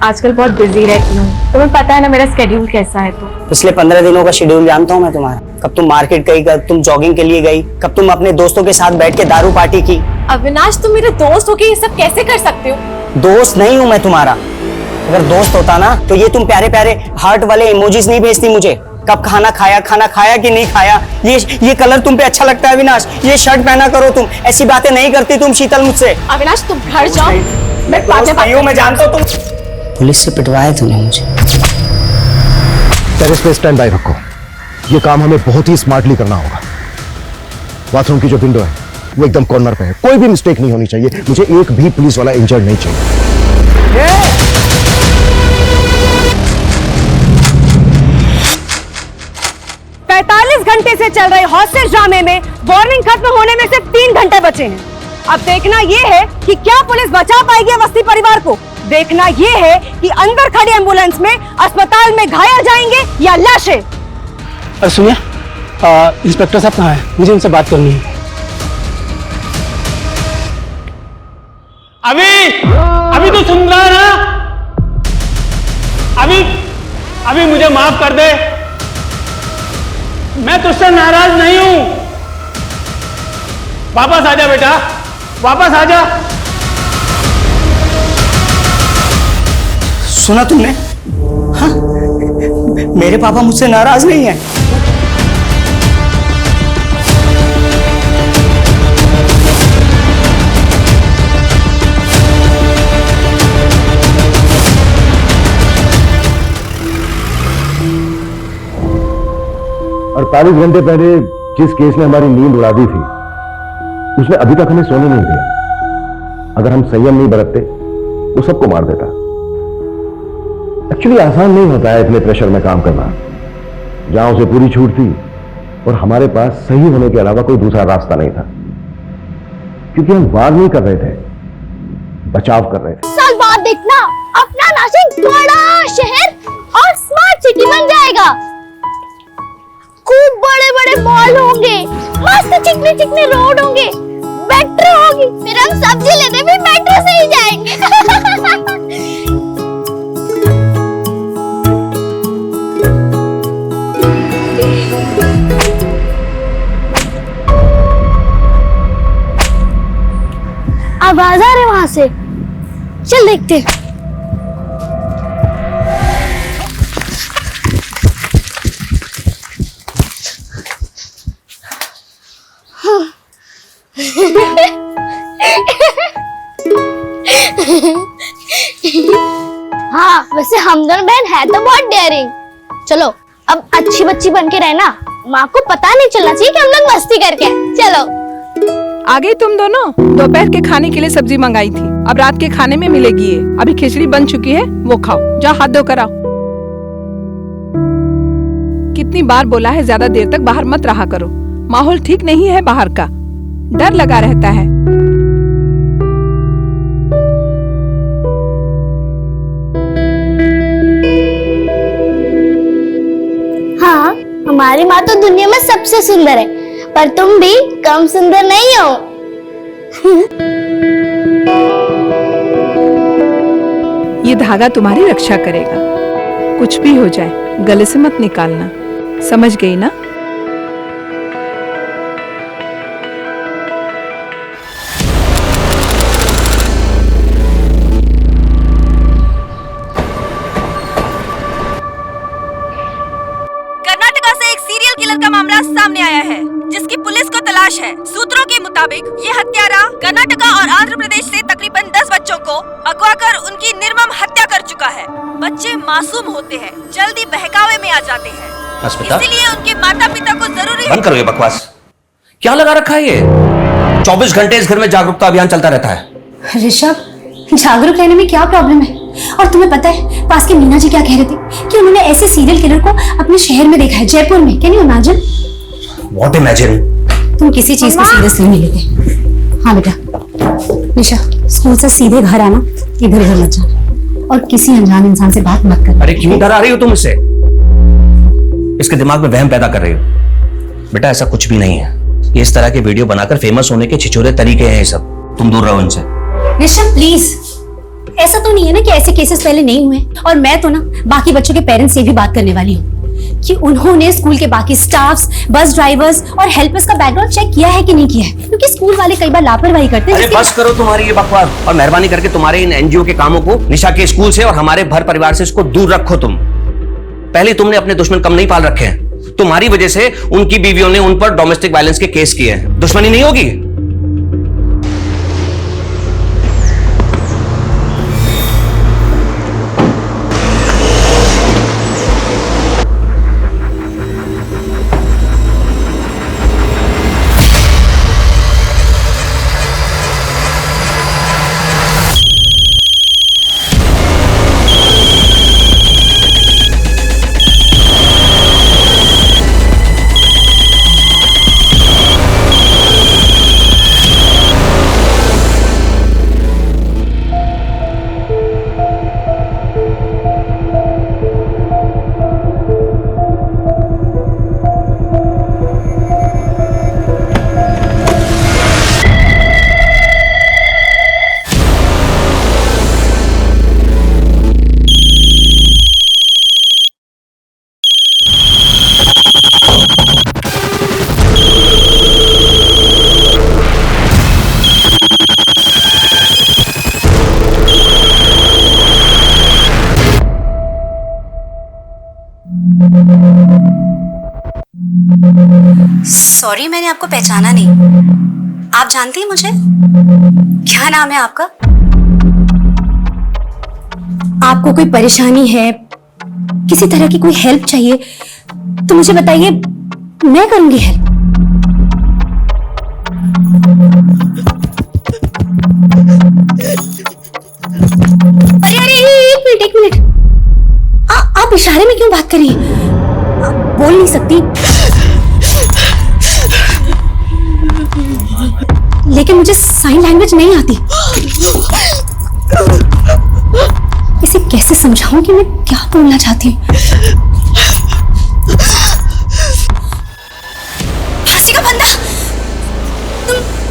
S6: आजकल बहुत बिजी रहती हूँ, तुम्हें पता है ना मेरा स्केड्यूल कैसा है। तो
S14: पिछले 15 दिनों का शेड्यूल जानता हूँ मैं तुम्हारा। कब तुम मार्केट गई, कब तुम जॉगिंग के लिए गई, कब तुम अपने दोस्तों के साथ बैठ के दारू पार्टी की।
S6: अविनाश, तुम मेरे दोस्त हो के ये सब कैसे कर सकते हो?
S14: दोस्त नहीं हूँ मैं तुम्हारा। अगर दोस्त होता ना तो ये तुम प्यारे प्यारे हार्ट वाले इमोजीज नहीं भेजती मुझे। कब खाना खाया कि नहीं खाया, ये कलर तुम पे अच्छा लगता है अविनाश, ये शर्ट पहना करो तुम, ऐसी बातें नहीं करती तुम शीतल मुझसे।
S6: अविनाश, तुम घर जाओ, मैं बातें
S14: मैं जानता हूँ तुम पुलिस से पिटवाया तूने मुझे।
S13: टेरेस पे स्टैंड बाय रखो, ये काम हमें बहुत ही स्मार्टली करना होगा। बाथरूम की जो विंडो है वो एकदम कॉर्नर पे है, कोई भी मिस्टेक नहीं होनी चाहिए। मुझे एक भी पुलिस वाला इंजर्ड नहीं चाहिए।
S16: 45 घंटे से चल रहे हॉस्टेज ड्रामे में वार्निंग खत्म होने में सिर्फ 3 घंटे बचे हैं। अब देखना ये है कि क्या पुलिस बचा पाएगी अवस्थी परिवार को। देखना ये है कि अंदर खड़ी एम्बुलेंस में अस्पताल में घायल जाएंगे या लाशें।
S17: और सुनिए, इंस्पेक्टर साहब कहाँ हैं? मुझे उनसे बात करनी है।
S5: अभी तो सुन रहा है ना? अभी अभी मुझे माफ कर दे, मैं तुझसे नाराज नहीं हूं। वापस आ जा बेटा, वापस आ जा।
S14: सुना तुमने? हाँ, मेरे पापा मुझसे नाराज नहीं है।
S13: और 48 घंटे पहले जिस केस ने हमारी नींद उड़ा दी थी, उसने अभी तक हमें सोने नहीं दिया। अगर हम संयम नहीं बरतते, वो सबको मार देता। एक्चुअली आसान नहीं होता है इतने प्रेशर में काम करना। जहां उसे पूरी छूट थी और हमारे पास सही होने के अलावा कोई दूसरा रास्ता नहीं था, क्योंकि हम वार नहीं कर रहे थे, बचाव कर रहे थे।
S2: साल बाद देखना, अपना नासिक बड़ा शहर और स्मार्ट सिटी बन जाएगा। खूब बड़े बड़े मॉल होंगे, मस्त चिकने चिकने रोड होंगे, मेट्रो होगी, फिर हम सब्जी लेने भी मेट्रो से ही जाएंगे। आवाज आ रही वहां से, चल देखते हैं। हाँ, वैसे हम दोनों बहन है तो बहुत डेयरिंग। चलो अब अच्छी बच्ची बन के रहना, माँ को पता नहीं चलना चाहिए कि हम लोग मस्ती करके आए। चलो।
S9: आ गई तुम दोनों? दोपहर के खाने के लिए सब्जी मंगाई थी, अब रात के खाने में मिलेगी ये। अभी खिचड़ी बन चुकी है, वो खाओ। जाओ हाथ धो कर आओ। कितनी बार बोला है ज्यादा देर तक बाहर मत रहा करो, माहौल ठीक नहीं है बाहर का, डर लगा रहता है।
S2: हाँ, हमारी माँ तो दुनिया में सबसे सुंदर है, पर तुम भी कम सुंदर नहीं हो।
S9: ये धागा तुम्हारी रक्षा करेगा, कुछ भी हो जाए गले से मत निकालना, समझ गई ना?
S16: कर्नाटका से एक सीरियल किलर का मामला सामने आया है, जिसकी पुलिस को तलाश है। सूत्रों के मुताबिक ये हत्यारा कर्नाटका और आंध्र प्रदेश से तकरीबन 10 बच्चों को अगवा कर उनकी निर्मम हत्या कर चुका है। बच्चे मासूम होते हैं, जल्दी बहकावे में आ जाते हैं, इसीलिए उनके माता पिता को जरूरी
S7: बंद करो ये बकवास। क्या लगा रखा है ये? 24 घंटे इस घर में जागरूकता अभियान चलता रहता है।
S11: ऋषभ, जागरूक रहने में क्या प्रॉब्लम है? और तुम्हें पता है पास के मीना जी क्या कह रहे थे कि उन्होंने ऐसे सीरियल किलर को अपने शहर में देखा है, जयपुर में। Can you imagine?
S7: What imagine?
S11: तुम किसी चीज को सीरियसली नहीं लेते। हाँ बेटा, निशा स्कूल से सीधे घर आना, इधर उधर मत जाना, और किसी अनजान इंसान से बात मत करना।
S7: अरे क्यों डरा रही हो तुम इससे? इसके दिमाग में वहम पैदा कर रही हो। बेटा ऐसा कुछ भी नहीं है, ये इस तरह के वीडियो बनाकर फेमस होने के छिछोरे तरीके हैं ये सब। तुम दूर रहो इनसे।
S11: ऋषभ प्लीज, ऐसा तो नहीं है ना कि ऐसे केसेस पहले नहीं हुए। और मैं तो ना बाकी बच्चों के पेरेंट्स से भी बात करने वाली हूँ कि उन्होंने स्कूल के बाकी स्टाफ्स, बस ड्राइवर्स और हेल्पर्स का बैकग्राउंड चेक किया है कि नहीं किया है, क्योंकि स्कूल वाले कई बार लापरवाही करते हैं।
S7: अरे बस करो तुम्हारी ये बकवास, और मेहरबानी करके तुम्हारे इन एनजीओ के कामों को निशा के स्कूल से और हमारे भर परिवार से इसको दूर रखो। तुम पहले तुमने अपने दुश्मन कम नहीं पाल रखे हैं, तुम्हारी वजह से उनकी बीवियों ने उन पर डोमेस्टिक वायलेंस के केस किए हैं। दुश्मनी नहीं होगी?
S11: आपको पहचाना नहीं। आप जानती हैं मुझे? क्या नाम है आपका? आपको कोई परेशानी है, किसी तरह की कोई हेल्प चाहिए तो मुझे बताइए, मैं करूंगी हेल्प। अरे एक मिनट, आप इशारे में क्यों बात कर रही हैं? आप बोल नहीं सकती, लेकिन मुझे साइन लैंग्वेज नहीं आती। इसे कैसे समझाऊं कि मैं क्या बोलना चाहती हूँ? फांसी का फंदा,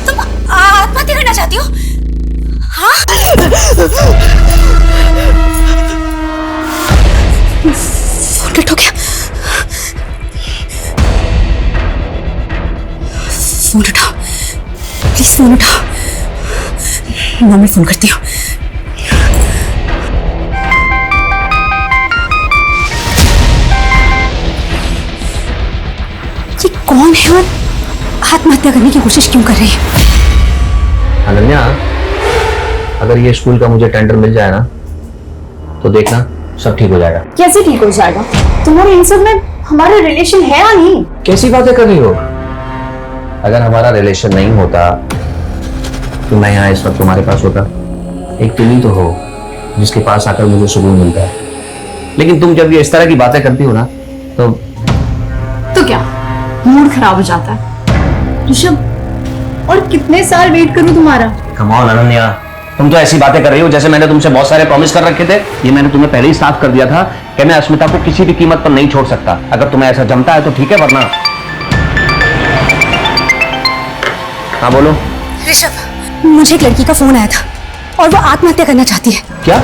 S11: तुम आत्महत्या करना चाहती हो? हाँ? फोन कट हो गया। फोन उठाओ प्लीज, फोन उठाओ। मैं फोन करती हूँ। ये कौन है और आत्महत्या करने की कोशिश क्यों कर रही है?
S20: अनन्या, अगर ये स्कूल का मुझे टेंडर मिल जाए ना तो देखना सब ठीक हो जाएगा।
S2: कैसे ठीक हो जाएगा? तुम्हारे इन सब में हमारा रिलेशन है या नहीं?
S20: कैसी बातें कर रही हो? अगर हमारा रिलेशन नहीं होता तो मैं यहाँ इस वक्त तुम्हारे पास होता। एक तुम ही तो हो जिसके पास आकर मुझे सुकून मिलता है, लेकिन तुम जब ये इस तरह की बातें करती हो ना
S2: तो क्या मूड खराब हो जाता है? ऋषभ, और कितने साल वेट करूं तुम्हारा?
S20: कम ऑन अनन्या, तुम तो ऐसी बातें कर रही हो जैसे मैंने तुमसे बहुत सारे प्रॉमिस कर रखे थे। ये मैंने तुम्हें पहले ही साफ कर दिया था कि मैं अस्मिता को किसी भी कीमत पर नहीं छोड़ सकता। अगर तुम्हें ऐसा जमता है तो ठीक है, वरना। हाँ बोलो।
S11: ऋषभ, मुझे एक लड़की का फोन आया था और वो आत्महत्या करना चाहती है।
S20: क्या?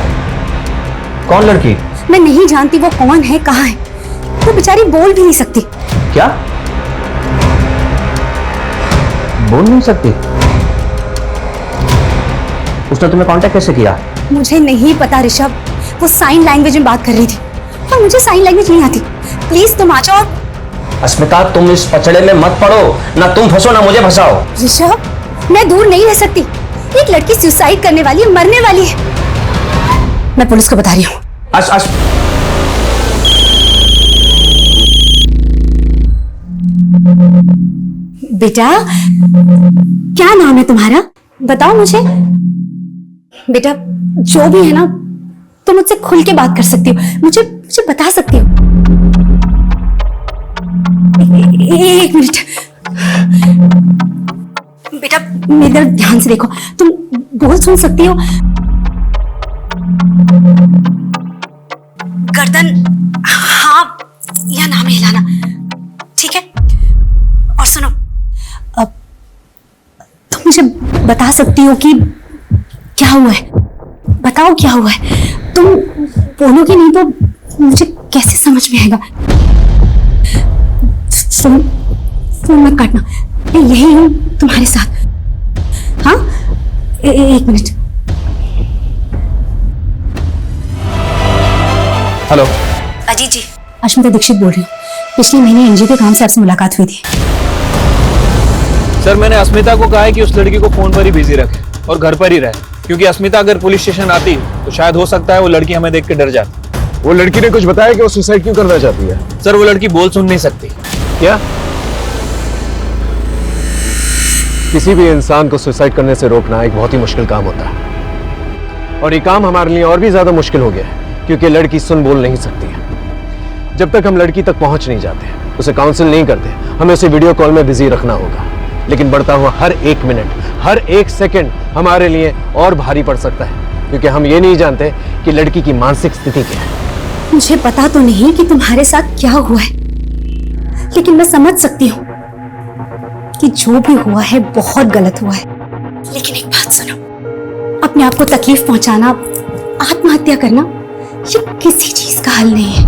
S20: कौन लड़की?
S11: मैं नहीं जानती वो कौन है, कहाँ है। वो बेचारी बोल भी नहीं सकती।
S20: क्या? बोल नहीं सकती? उसने तुम्हें कांटेक्ट कैसे किया?
S11: मुझे नहीं पता ऋषभ, वो साइन लैंग्वेज में बात कर रही थी और मुझे साइन लैंग्वेज नहीं आती। प्लीज तुम आ जाओ।
S20: अस्मिता, तुम इस पचड़े में मत पड़ो, ना तुम फंसो ना मुझे फंसाओ।
S11: ऋषभ, मैं दूर नहीं रह सकती। एक लड़की सुसाइड करने वाली है, मरने वाली है। मैं पुलिस को बता रही हूँ। बेटा, क्या नाम है तुम्हारा? बताओ मुझे। बेटा, जो भी है ना, तुम मुझसे खुल के बात कर सकती हो, मुझे बता सकती हो। एक मिनट बेटा, मेरी तरफ ध्यान से देखो। तुम बोल सुन सकती हो? गर्दन हाँ या ना में हिलाना, ठीक है? और सुनो, अब तुम मुझे बता सकती हो कि क्या हुआ है? बताओ क्या हुआ है? तुम बोलोगे नहीं तो मुझे कैसे समझ में आएगा? फोन मत काटना, मैं यही हूं तुम्हारे साथ। हाँ, एक मिनट।
S10: हेलो।
S11: अजीत जी, अश्मिता दीक्षित बोल रही हूँ। पिछले महीने एनजीओ के काम से आपसे मुलाकात हुई थी।
S8: सर, मैंने अस्मिता को कहा है कि उस लड़की को फोन पर ही बिजी रखे और घर पर ही रहे, क्योंकि अस्मिता अगर पुलिस स्टेशन आती तो शायद हो सकता है वो लड़की हमें देख के डर जाती।
S10: वो लड़की ने कुछ बताया कि वो सुसाइड क्यों करना चाहती है?
S8: सर, वो लड़की बोल सुन नहीं सकती।
S10: क्या? किसी भी इंसान को सुसाइड करने से रोकना एक बहुत ही मुश्किल काम होता है, और ये काम हमारे लिए और भी ज्यादा मुश्किल हो गया है क्योंकि लड़की सुन बोल नहीं सकती है। जब तक हम लड़की तक पहुंच नहीं जाते, उसे काउंसिल नहीं करते, हमें उसे वीडियो कॉल में बिजी रखना होगा। लेकिन बढ़ता हुआ हर एक मिनट, हर एक सेकंड हमारे लिए और भारी पड़ सकता है, क्योंकि हम ये नहीं जानते कि लड़की की मानसिक स्थिति क्या है।
S11: मुझे पता तो नहीं कि तुम्हारे साथ क्या हुआ है, लेकिन मैं समझ सकती हूँ कि जो भी हुआ है बहुत गलत हुआ है। लेकिन एक बात सुनो, अपने आप को तकलीफ पहुंचाना, आत्महत्या करना, ये किसी चीज का हल नहीं है।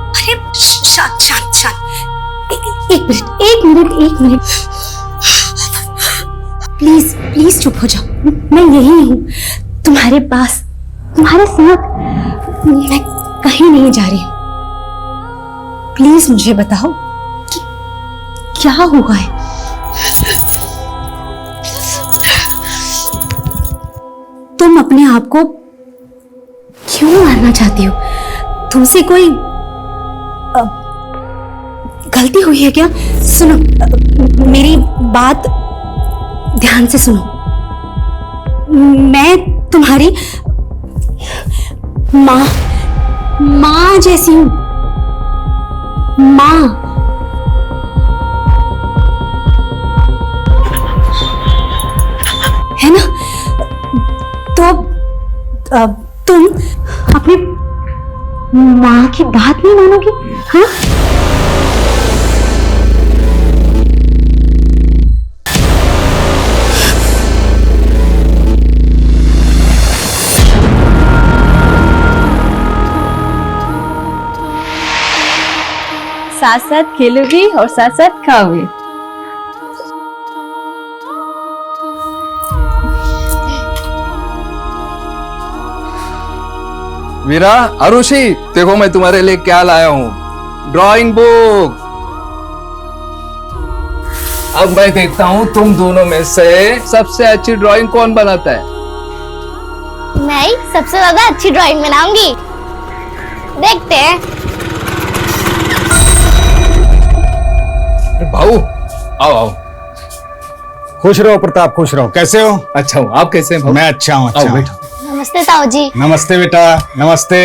S11: अरे शांत शांत शांत, एक मिनट प्लीज प्लीज चुप हो जाओ। मैं यही हूँ तुम्हारे पास, तुम्हारे साथ। मैं कहीं नहीं जा रही हूँ। प्लीज मुझे बताओ कि क्या हुआ है। तुम अपने आप को क्यों मारना चाहती हो? तुमसे कोई गलती हुई है क्या? सुनो, मेरी बात ध्यान से सुनो। मैं तुम्हारी माँ जैसी हूं। माँ, है ना? तो तुम अपनी माँ की बात नहीं मानोगी? हाँ?
S21: साथ साथ खेलोगी और साथ साथ खाओगी।
S10: वीरा, अरुषि, देखो मैं तुम्हारे लिए क्या लाया हूँ, ड्राइंग बुक। अब मैं देखता हूँ तुम दोनों में से सबसे अच्छी ड्राइंग कौन बनाता है।
S22: मैं ही सबसे ज्यादा अच्छी ड्राइंग बनाऊंगी, देखते हैं।
S10: भाऊ, आओ आओ।
S13: खुश रहो प्रताप, खुश रहो। कैसे हो?
S10: अच्छा हूँ, आप कैसे हैं?
S13: मैं अच्छा हूँ। अच्छा हूँ।
S22: नमस्ते ताऊ जी।
S13: नमस्ते बेटा, नमस्ते।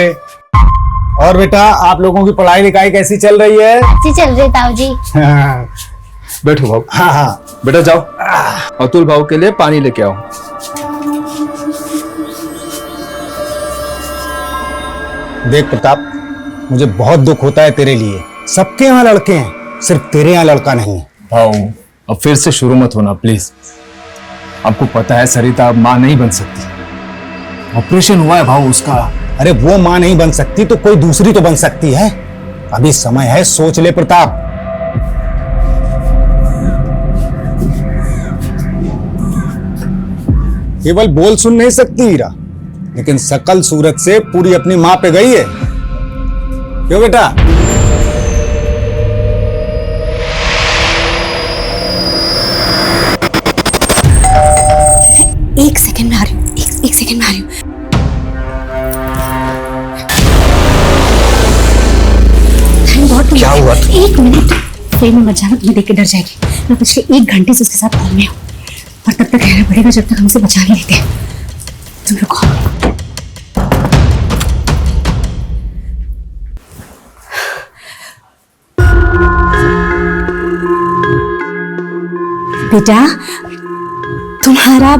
S13: और बेटा, आप लोगों की पढ़ाई लिखाई कैसी चल रही है?
S22: अच्छी चल रही ताऊ जी।
S10: बैठो भाऊ।
S13: हाँ हाँ
S10: बेटा जाओ, अतुल भाऊ के लिए पानी लेके आओ।
S13: देख प्रताप, मुझे बहुत दुख होता है तेरे लिए। सबके यहाँ लड़के हैं, सिर्फ तेरे यहाँ लड़का नहीं।
S10: भाऊ, अब फिर से शुरू मत होना प्लीज। आपको पता है सरिता अब माँ नहीं बन सकती, ऑपरेशन हुआ है भाऊ उसका।
S13: अरे वो माँ नहीं बन सकती तो कोई दूसरी तो बन सकती है। अभी समय है, सोच ले प्रताप। केवल बोल सुन नहीं सकती हीरा, लेकिन सकल सूरत से पूरी अपनी माँ पे गई है। क्यों बेटा?
S11: एक सेकंड में आ रही हूँ, एक सेकंड में आ रही हूँ।
S7: क्या हुआ?
S11: एक मिनट, फिल्म में मत जाना, तुम्हें देख के डर जाएगी। मैं पिछले 1 घंटे से उसके साथ कॉल में हूँ, और तब तक रहना पड़ेगा जब तक हमसे बचा नहीं लेते। तुम रुको। बेटा, तुम्हारा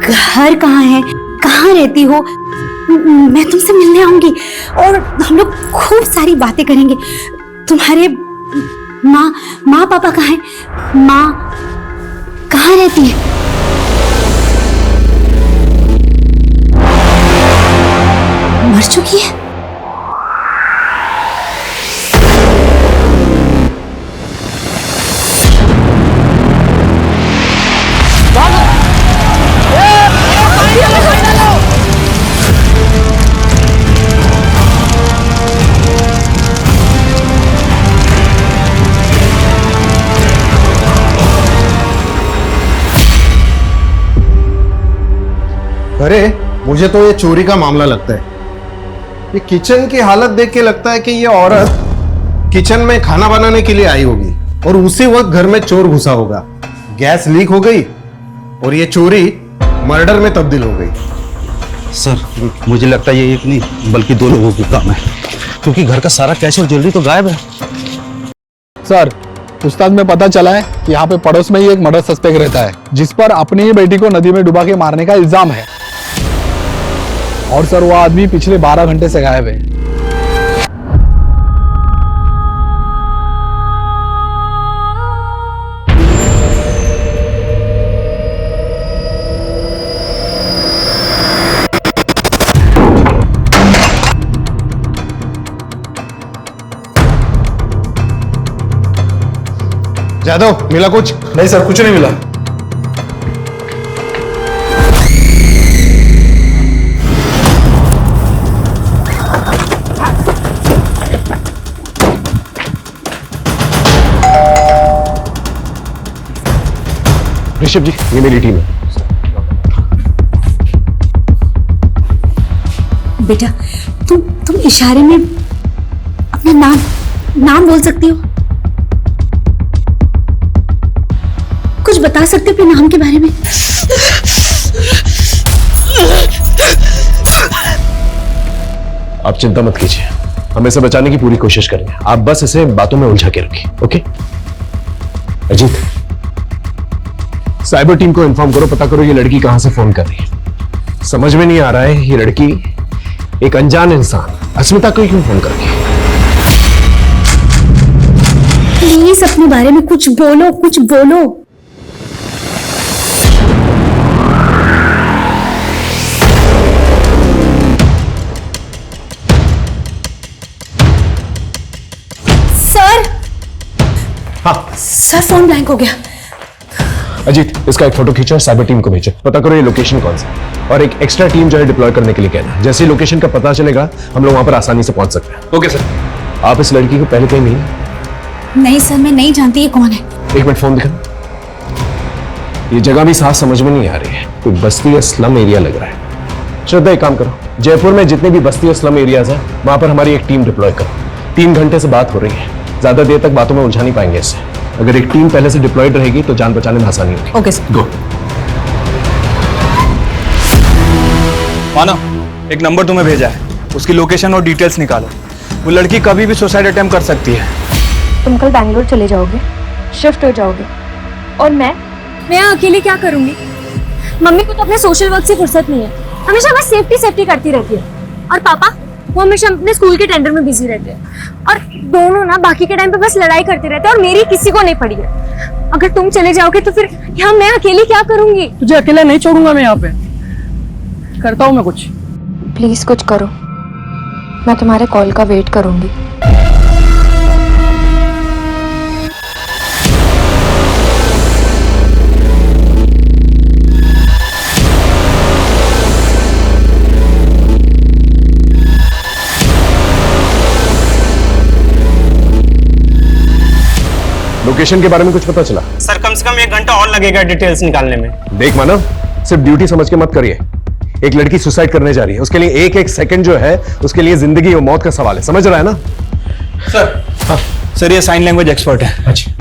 S11: घर कहाँ है? कहाँ रहती हो? मैं तुमसे मिलने आऊंगी और हम लोग खूब सारी बातें करेंगे। तुम्हारे माँ पापा कहाँ हैं? माँ कहाँ रहती है? मर चुकी है?
S23: अरे मुझे तो ये चोरी का मामला लगता है। ये किचन की हालत देख के लगता है कि ये औरत किचन में खाना बनाने के लिए आई होगी और उसी वक्त घर में चोर घुसा होगा। गैस लीक हो गई और ये चोरी मर्डर में तब्दील हो गई।
S24: सर, मुझे लगता है ये एक नहीं बल्कि 2 लोगों की काम है, क्योंकि घर का सारा कैश और ज्वेलरी तो गायब है।
S25: सर, पूछताछ में पता चला है कि यहाँ पे पड़ोस में ही एक मर्डर सस्पेक्ट रहता है, जिस पर अपनी ही बेटी को नदी में डुबा के मारने का इल्जाम है। और सर, वो आदमी पिछले 12 घंटे से गायब है।
S23: जादव, मिला कुछ?
S13: नहीं सर, कुछ नहीं मिला। ऋषभ जी, ये मेरी टीम है।
S11: बेटा तुम इशारे में अपना नाम बोल सकती हो? कुछ बता सकते हो अपने नाम के बारे में?
S13: आप चिंता मत कीजिए, हम इसे बचाने की पूरी कोशिश करेंगे। आप बस इसे बातों में उलझा के रखिए। ओके अजीत, साइबर टीम को इन्फॉर्म करो, पता करो ये लड़की कहां से फोन कर रही है। समझ में नहीं आ रहा है ये लड़की एक अनजान इंसान अस्मिता को क्यों फोन कर रही है।
S11: प्लीज अपने बारे में कुछ बोलो। सर फोन ब्लैंक हो गया।
S13: अजीत, इसका एक फोटो खींचो और साइबर टीम को भेजो, पता करो ये लोकेशन कौन सा, और एक एक्स्ट्रा टीम जो है डिप्लॉय करने के लिए कहना। जैसे ही लोकेशन का पता चलेगा हम लोग वहां पर आसानी से पहुंच सकते हैं।
S10: Okay sir.
S13: आप इस लड़की को पहले कहीं मिली?
S11: नहीं सर, मैं नहीं जानती ये कौन है।
S13: एक मिनट फोन दिखा। ये जगह भी साफ समझ में नहीं आ रही है, कोई बस्ती या स्लम एरिया लग रहा है। श्रद्धा, एक काम करो, जयपुर में जितने भी बस्ती और स्लम एरियाज है वहां पर हमारी एक टीम डिप्लॉय करो। 3 घंटे से बात हो रही है, ज्यादा देर तक बातों में उलझा नहीं पाएंगे इससे। अगर एक टीम पहले से डिप्लॉयड रहेगी तो जान बचाने में आसानी होगी।
S11: Okay sir.
S13: गो।
S17: मानव, एक नंबर तुम्हें भेजा है, उसकी लोकेशन और डिटेल्स निकालो। वो लड़की कभी भी सुसाइड अटेम्प्ट कर सकती है।
S16: तुम कल बैंगलोर चले जाओगे, शिफ्ट हो जाओगे, और मैं यहाँ अकेले क्या करूंगी? मम्मी को तो अपने सोशल वर्क से फुर्सत नहीं है, हमेशा बस सेफ्टी करती रहती है। और पापा, वो हमेशा अपने स्कूल के टेंडर में बिजी रहते हैं, और दोनों ना बाकी के टाइम पे बस लड़ाई करते रहते हैं, और मेरी किसी को नहीं पड़ी है। अगर तुम चले जाओगे तो फिर यहाँ मैं अकेली क्या करूंगी?
S17: तुझे अकेला नहीं छोड़ूंगा मैं, यहाँ पे करता हूँ मैं कुछ।
S16: प्लीज कुछ करो, मैं तुम्हारे कॉल का वेट करूंगी।
S13: लोकेशन के बारे में कुछ पता चला?
S17: सर कम से कम 1 घंटा और लगेगा डिटेल्स निकालने में।
S13: देख मानव, सिर्फ ड्यूटी समझ के मत करिए। एक लड़की सुसाइड करने जा रही है, उसके लिए एक सेकंड जो है उसके लिए जिंदगी और मौत का सवाल है, समझ रहा है ना?
S17: सर हाँ सर, ये साइन लैंग्वेज एक्सपर्ट है।
S13: अच्छा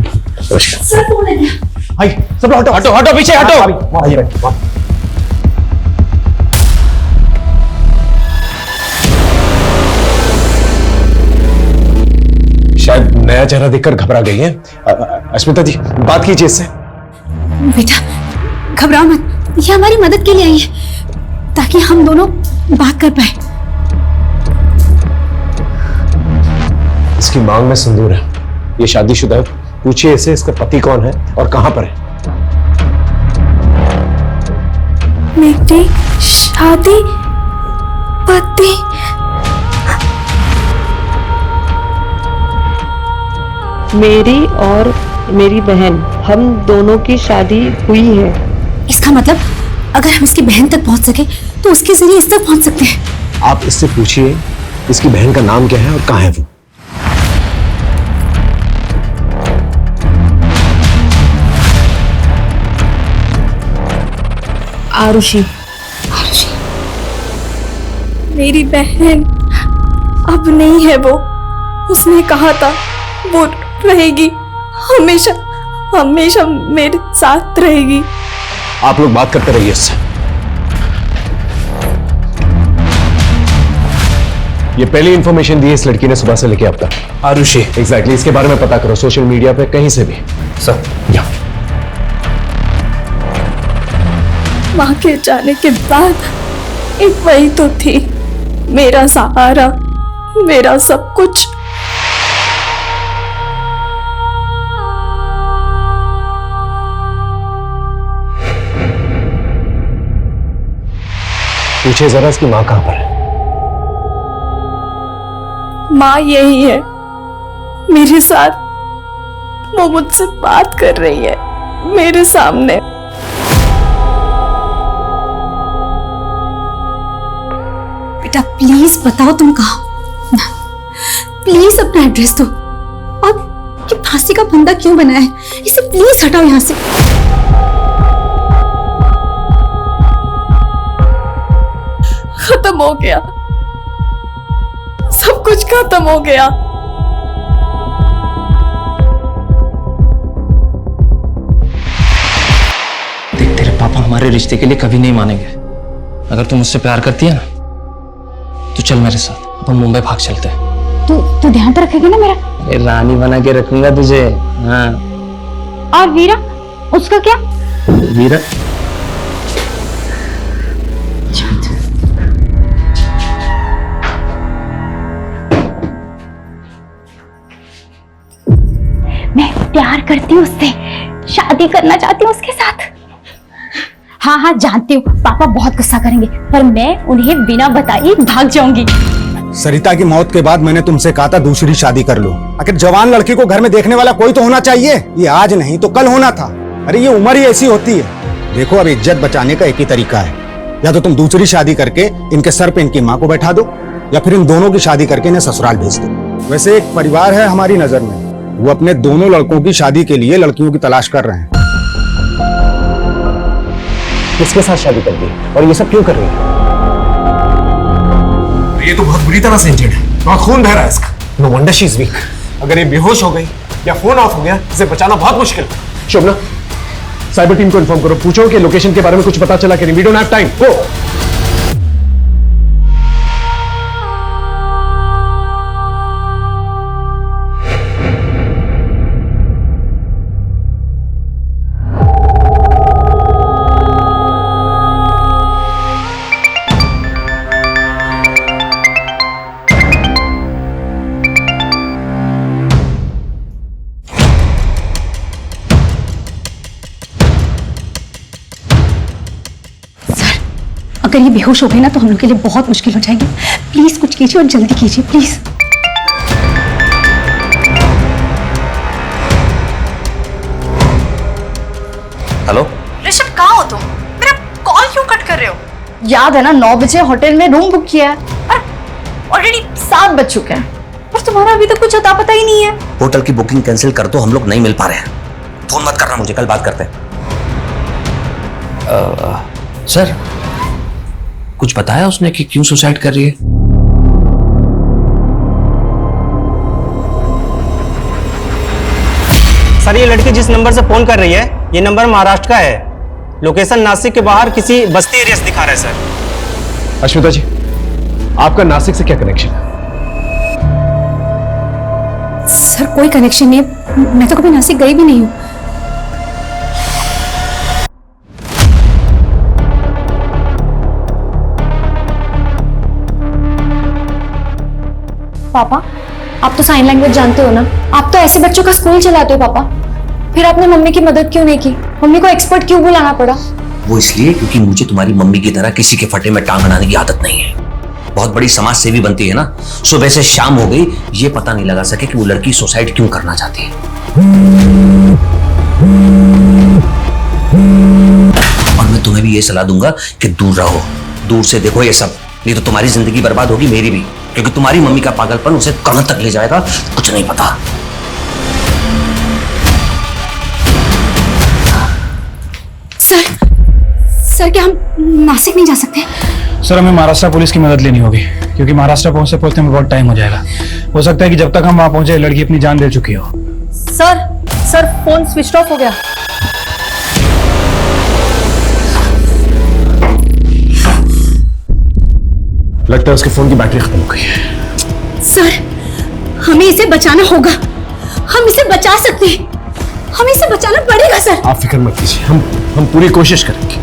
S11: सर फोन आ गया।
S13: हाय, सब हटो
S17: हटो हटो, पीछे हटो।
S13: शायद नया चेहरा देखकर घबरा गई है। अस्मिता जी, बात कीजिए इससे।
S11: बेटा घबराओ मत, ये हमारी मदद के लिए आई है ताकि हम दोनों बात कर पाए।
S13: इसकी मांग में सिंदूर है, ये शादीशुदा है। पूछिए इसे इसका पति कौन है और कहां पर है।
S16: मेरी शादी पति?
S9: मेरी और मेरी बहन, हम दोनों की शादी हुई है।
S11: इसका मतलब अगर हम इसकी बहन तक पहुंच सके तो उसके जरिए इस तक पहुंच सकते हैं।
S13: आप इससे पूछिए इसकी बहन का नाम क्या है और कहां है वो।
S16: आरुषि। मेरी बहन अब नहीं है वो। उसने कहा था वो रहेगी, हमेशा हमेशा मेरे साथ रहेगी।
S13: आप लोग बात करते रहिए इससे। ये पहली इंफॉर्मेशन दी है इस लड़की ने सुबह से लेके अब तक।
S17: आरुषि।
S13: एग्जैक्टली, इसके बारे में पता करो सोशल मीडिया पे कहीं से भी।
S17: सर
S13: या
S16: माँ के जाने के बाद एक वही तो थी, मेरा सहारा, मेरा सब कुछ।
S13: पूछिए जरा इसकी माँ कहां पर है।
S16: माँ यही है मेरे साथ, वो मुझसे बात कर रही है मेरे सामने।
S11: बेटा प्लीज बताओ तुम कहाँ, प्लीज अपना एड्रेस दो। और ये फांसी का फंदा क्यों बनाया है, इसे प्लीज हटाओ यहाँ से।
S6: खत्म हो गया, सब कुछ खत्म हो गया।
S20: देख, तेरे पापा हमारे रिश्ते के लिए कभी नहीं मानेंगे। अगर तू मुझसे प्यार करती है ना तो चल मेरे साथ, अपन मुंबई भाग चलते हैं।
S11: तू ध्यान तो रखेगी ना मेरा?
S20: अरे रानी बना के रखूंगा तुझे। हाँ।
S11: और वीरा, उसका क्या?
S20: वीरा
S11: मैं प्यार करती हूँ उससे, शादी करना चाहती हूँ उसके साथ। हाँ हाँ जानती हूँ पापा बहुत गुस्सा करेंगे, पर मैं उन्हें बिना बताए भाग जाऊंगी।
S24: सरिता की मौत के बाद मैंने तुमसे कहा था दूसरी शादी कर लो। आखिर जवान लड़की को घर में देखने वाला कोई तो होना चाहिए। ये आज नहीं तो कल होना था। अरे ये उम्र ही ऐसी होती है। देखो, अब इज्जत बचाने का एक ही तरीका है, या तो तुम दूसरी शादी करके इनके सर पे इनकी माँ को बैठा दो, या फिर इन दोनों की शादी करके इन्हें ससुराल भेज दो। वैसे एक परिवार है हमारी नजर में, वो अपने दोनों लड़कों की शादी के लिए लड़कियों की तलाश कर रहे हैं। किसके साथ शादी कर दी और ये सब क्यों कर रही है?
S23: ये तो बहुत बुरी तरह से इंजर्ड है, बहुत खून बह रहा है इसका। No wonder she is weak. अगर ये बेहोश हो गई या फोन ऑफ हो गया, इसे बचाना बहुत मुश्किल है। शोभना, साइबर टीम को इन्फॉर्म करो, पूछो कि लोकेशन के बारे में कुछ पता चला कि नहीं। वी डोंट हैव टाइम, गो।
S11: अगर ये बेहोश हो गई ना तो हम लोग के लिए बहुत मुश्किल हो जाएगी। प्लीज कुछ कीजिए और जल्दी कीजिए प्लीज।
S20: हेलो
S6: ऋषभ, कहाँ हो तुम? मेरा कॉल क्यों कट कर रहे हो?
S2: याद है ना 9 बजे होटल में रूम बुक किया है, ऑलरेडी 7 बज चुके हैं और तुम्हारा अभी तक कुछ अता पता ही नहीं है।
S20: होटल की बुकिंग कैंसिल कर दो, हम लोग नहीं मिल पा रहे हैं। फोन मत करना मुझे, कल बात करते हैं। सर, कुछ बताया उसने कि क्यों सुसाइड कर रही है?
S14: सर, ये लड़की जिस नंबर से फोन कर रही है, ये नंबर महाराष्ट्र का है। लोकेशन नासिक के बाहर किसी बस्ती एरिया से दिखा रहा है सर।
S23: अश्विता जी, आपका नासिक से क्या कनेक्शन है?
S11: सर कोई कनेक्शन नहीं है, मैं तो कभी नासिक गई भी नहीं हूँ।
S2: पापा, आप तो साइन लैंग्वेज जानते हो ना, आप तो ऐसे बच्चों का स्कूल चलाते हो पापा। फिर आपने मम्मी की मदद क्यों नहीं की? मम्मी को एक्सपर्ट क्यों बुलाना पड़ा?
S20: वो इसलिए क्योंकि मुझे तुम्हारी मम्मी की तरह किसी के फटे में टांग अड़ाने की आदत नहीं है। बहुत बड़ी समाज सेवी बनती है ना, सुबह से शाम हो गई, ये पता नहीं लगा सके कि वो लड़की सुसाइड क्यों करना चाहती है। और मैं तुम्हें भी ये सलाह दूंगा कि दूर रहो, दूर से देखो ये सब, नहीं तो तुम्हारी जिंदगी बर्बाद होगी, मेरी भी। क्योंकि तुम्हारी मम्मी का पागलपन उसे कहां तक ले जाएगा कुछ नहीं पता।
S11: सर क्या हम नासिक नहीं जा सकते?
S17: सर, हमें महाराष्ट्र पुलिस की मदद लेनी होगी, क्योंकि महाराष्ट्र पहुंचते में बहुत टाइम हो जाएगा। हो सकता है कि जब तक हम वहां पहुंचे लड़की अपनी जान दे चुकी हो।
S2: सर फोन स्विच ऑफ हो गया।
S23: लगता है उसके फोन की बैटरी खत्म हो गई है।
S11: सर हमें इसे बचाना होगा, हम इसे बचा सकते हैं, हमें इसे बचाना पड़ेगा सर।
S23: आप फिक्र मत कीजिए, हम पूरी कोशिश करेंगे।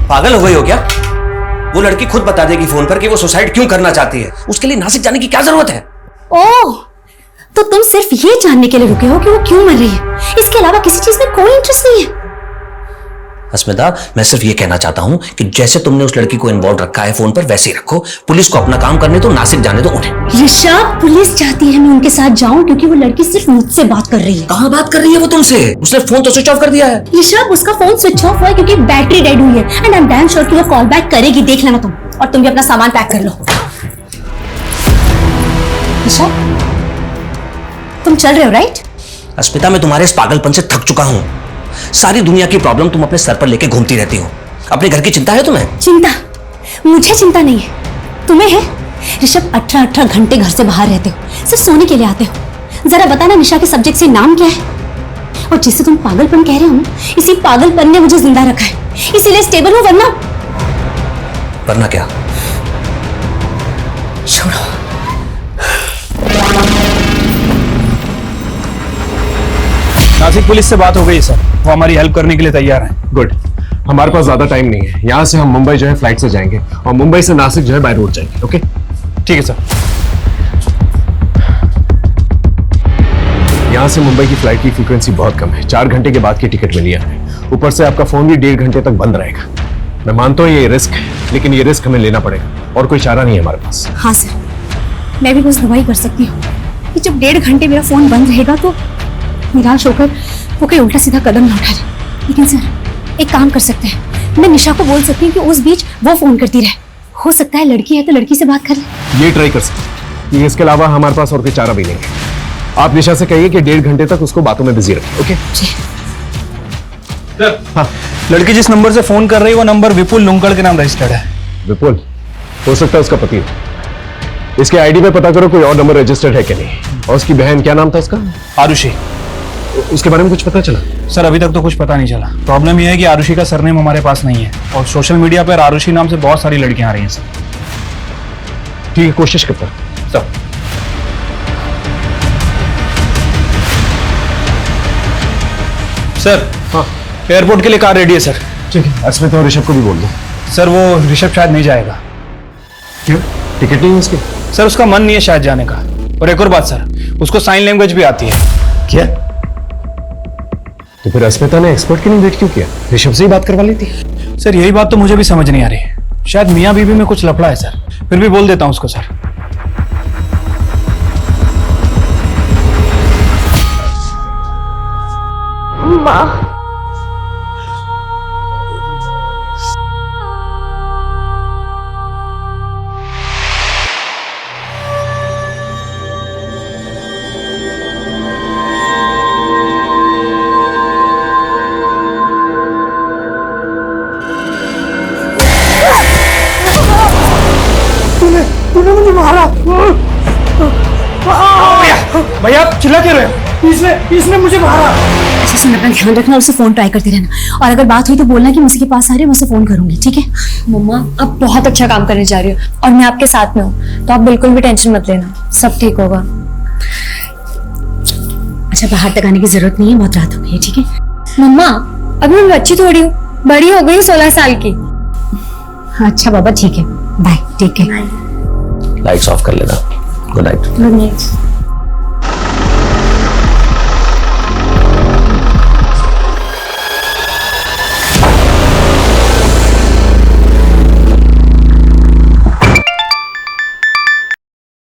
S20: पागल हो गई हो क्या? वो लड़की खुद बता देगी फोन पर कि वो सुसाइड क्यों करना चाहती है। उसके लिए नासिक जाने की क्या जरूरत है?
S11: ओह, तो तुम सिर्फ ये जानने के लिए रुके हो कि वो क्यों मर रही है, इसके अलावा किसी चीज में कोई इंटरेस्ट नहीं है?
S20: अस्मिता, मैं सिर्फ ये कहना चाहता हूँ कि जैसे तुमने उस लड़की को इन्वॉल्व रखा है फोन पर, वैसे ही रखो। पुलिस को अपना काम करने दो, नासिक जाने दो उन्हें।
S11: ऋषभ, पुलिस चाहती है मैं उनके साथ जाऊं क्योंकि वो लड़की सिर्फ मुझसे बात कर रही है।
S20: कहाँ बात कर रही है वो तुमसे? उसने फोन तो स्विच ऑफ कर दिया है।
S11: ऋषभ, उसका फोन स्विच ऑफ हुआ है क्योंकि बैटरी डेड हुई है and I am damn sure कि वो कॉल बैक करेगी। देख लेना तुम, और तुम भी अपना सामान पैक कर लो। ऋषभ, तुम चल रहे हो राइट?
S20: अस्मिता, मैं तुम्हारे इस पागलपन से थक चुका हूँ। सारी दुनिया की प्रॉब्लम तुम अपने सर पर लेके घूमती रहती हो। अपने घर की चिंता है तुम्हें?
S11: चिंता? मुझे चिंता नहीं है, तुम्हें है। ऋषभ, 18 घंटे घर से बाहर रहते हो, सिर्फ सोने के लिए आते हो। जरा बताना निशा के सब्जेक्ट से नाम क्या है? और जिसे तुम पागलपन कह रहे हो ना, इसी पागलपन ने मुझे जिंदा रखा है, इसीलिए स्टेबल हूं।
S20: वरना क्या?
S11: छोड़ो।
S25: नासिक पुलिस से बात हो गई सर, वो हमारी हेल्प करने के लिए तैयार है।
S23: गुड। हमारे पास ज्यादा टाइम नहीं है। यहाँ से हम मुंबई जो है फ्लाइट से जाएंगे और मुंबई से नासिक जो है बाय रोड जाएंगे। ओके,
S25: ठीक है सर।
S23: यहाँ से मुंबई की फ्लाइट की फ्रीक्वेंसी बहुत कम है। 4 घंटे के बाद की टिकट मिली है। ऊपर से आपका फोन भी 1.5 घंटे तक बंद रहेगा। मैं मानता हूँ ये रिस्क है, लेकिन ये रिस्क हमें लेना पड़ेगा और कोई चारा नहीं है हमारे पास।
S11: हाँ सर, मैं भी बस दवाई कर सकती हूँ कि जब 1.5 घंटे मेरा फोन बंद रहेगा तो निराश होकर वो कोई उल्टा सीधा कदम ना उठा ले। लेकिन सर, एक काम कर सकते हैं, मैं निशा को बोल सकती हूँ कि उस बीच वो फोन करती रहे। हो सकता है लड़की है तो लड़की से बात कर ले।
S23: ये ट्राई कर सकते हैं। इसके अलावा हमारे पास और कोई चारा भी नहीं है। आप निशा से कहिए कि 1.5 घंटे तक उसको बातों में बिजी रखें। ओके
S25: हाँ, लड़की जिस नंबर से फोन कर रही है वो नंबर विपुल लुंकड़ के नाम रजिस्टर्ड है।
S23: विपुल हो सकता है उसका पति हो। इसके आईडी पे पता करो कोई और नंबर रजिस्टर्ड है कि नहीं। और उसकी बहन, क्या नाम था उसका?
S25: आरुषि।
S23: उसके बारे में कुछ पता चला?
S25: सर, अभी तक तो कुछ पता नहीं चला। प्रॉब्लम यह है कि आरुषि का सरनेम हमारे पास नहीं है और सोशल मीडिया पर आरुषि नाम से बहुत सारी लड़कियां आ रही हैं सर।
S23: ठीक है, कोशिश करता हूं।
S25: सर, सर
S23: हाँ,
S25: एयरपोर्ट के लिए कार रेडी है सर।
S23: ठीक है, अस्मिता और ऋषभ को भी बोल दो।
S25: सर, वो ऋषभ शायद नहीं जाएगा।
S23: क्यों? टिकट नहीं है उसकी?
S25: सर, उसका मन नहीं है शायद जाने का। और एक और बात सर, उसको साइन लैंग्वेज भी आती है।
S23: क्या? तो फिर अस्मिता ने एक्सपर्ट के लिए वेट क्यों किया? ऋषभ से ही बात करवा ली थी।
S25: सर, यही बात तो मुझे भी समझ नहीं आ रही। शायद मियाँ बीवी में कुछ लफड़ा है सर। फिर भी बोल देता हूँ उसको सर।
S16: माँ,
S19: तूने मुझे मारा।
S17: भैया आप चिल्ला क्यों रहे हो? इसने मुझे मारा।
S11: अच्छा सुन, अपना ध्यान रखना और उसे फोन ट्राई करती रहना, और अगर बात हुई तो बोलना कि मुझे के पास आ रही है, मैं उसे फोन करूंगी। ठीक है?
S2: मम्मा, आप बहुत अच्छा काम करने जा रही हो और मैं आपके साथ में हूँ, तो आप बिल्कुल भी टेंशन मत लेना, सब ठीक होगा।
S11: अच्छा, बाहर तक आने की जरूरत नहीं है, बहुत रात हो गई है। ठीक है?
S2: मम्मा, अभी मैं बच्ची थोड़ी हूँ, बड़ी हो गई 16 साल की।
S11: अच्छा बाबा, ठीक है, bye, take care.
S20: Lights off कर लेना। Good night.
S2: Good night.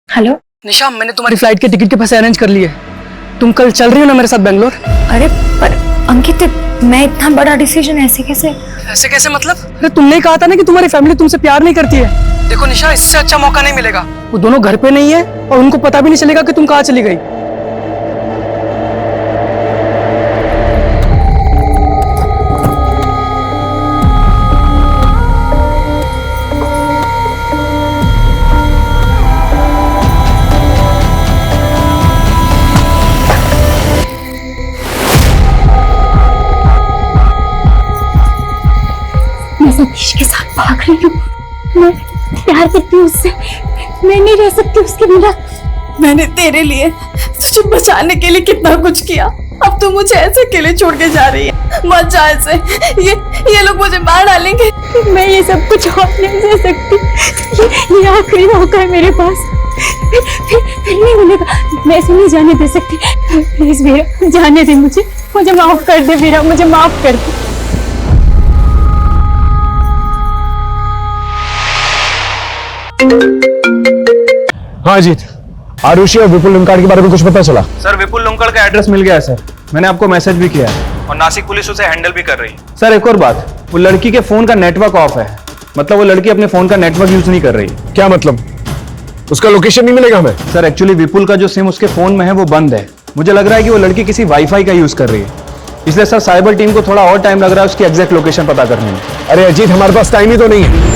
S1: Hello
S17: Nisha, मैंने तुम्हारी फ्लाइट के टिकट के पैसे अरेंज कर लिए। तुम कल चल रही हो ना मेरे साथ बेंगलोर?
S2: अरे पर अंकित, मैं इतना बड़ा डिसीजन ऐसे कैसे?
S17: ऐसे कैसे मतलब? अरे तुमने ही कहा था ना कि तुम्हारी फैमिली तुमसे प्यार नहीं करती है। देखो निशा, इससे अच्छा मौका नहीं मिलेगा। वो दोनों घर पे नहीं है और उनको पता भी नहीं चलेगा कि तुम कहाँ चली गई।
S11: सतीश के साथ भाग रही हूँ। मैं प्यार करती हूँ उससे, मैं नहीं रह सकती उसके बिना।
S6: मैंने तेरे लिए, तुझे बचाने के लिए कितना कुछ किया, अब तू मुझे ऐसे अकेले छोड़ के जा रही है। मत जा ऐसे। ये लोग मुझे मार डालेंगे। मैं ये सब कुछ और नहीं सह सकती। ये आखिरी मौका है मेरे पास। फिर नहीं मिलेगा। मैं इसे नहीं जाने दे सकती। प्लीज वीरा जाने दे मुझे। मुझे माफ कर दे वीरा, मुझे माफ कर दे।
S23: हाँ अजीत, आरुषि और विपुल लुंकाड़ के बारे में कुछ पता चला?
S17: सर विपुल लुंकड़ का एड्रेस मिल गया है सर, मैंने आपको मैसेज भी किया है और नासिक पुलिस उसे हैंडल भी कर रही है। सर एक और बात, वो लड़की के फोन का नेटवर्क ऑफ है, मतलब वो लड़की अपने फोन का नेटवर्क यूज नहीं कर रही।
S23: क्या मतलब? उसका लोकेशन नहीं मिलेगा हमें?
S17: सर एक्चुअली विपुल का जो सिम उसके फोन में है वो बंद है। मुझे लग रहा है कि वो लड़की किसी वाईफाई का यूज कर रही है, इसलिए सर साइबर टीम को थोड़ा और टाइम लग रहा है उसकी एग्जैक्ट लोकेशन पता करने में।
S23: अरे अजीत, हमारे पास टाइम ही तो नहीं है।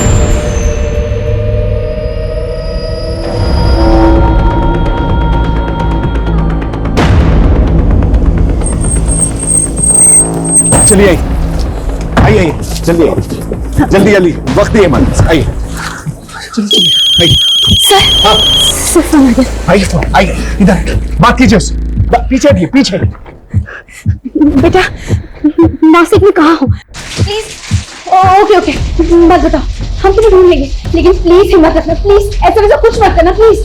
S23: चलिए आइए आइए, जल्दी आइए, जल्दी जल्दी, वक्त ही है मन, आइए आइए।
S2: सर
S23: हाँ
S2: सर फोन आ गया।
S23: आइए आइए, इधर बात कीजिए उससे। पीछे हटिए, पीछे।
S2: बेटा नासिक में कहाँ हो? प्लीज। ओके ओके, मत बताओ, हम तुम्हें ढूंढ लेंगे, लेकिन प्लीज हिम्मत रखना, प्लीज ऐसा वैसा कुछ मत करना प्लीज।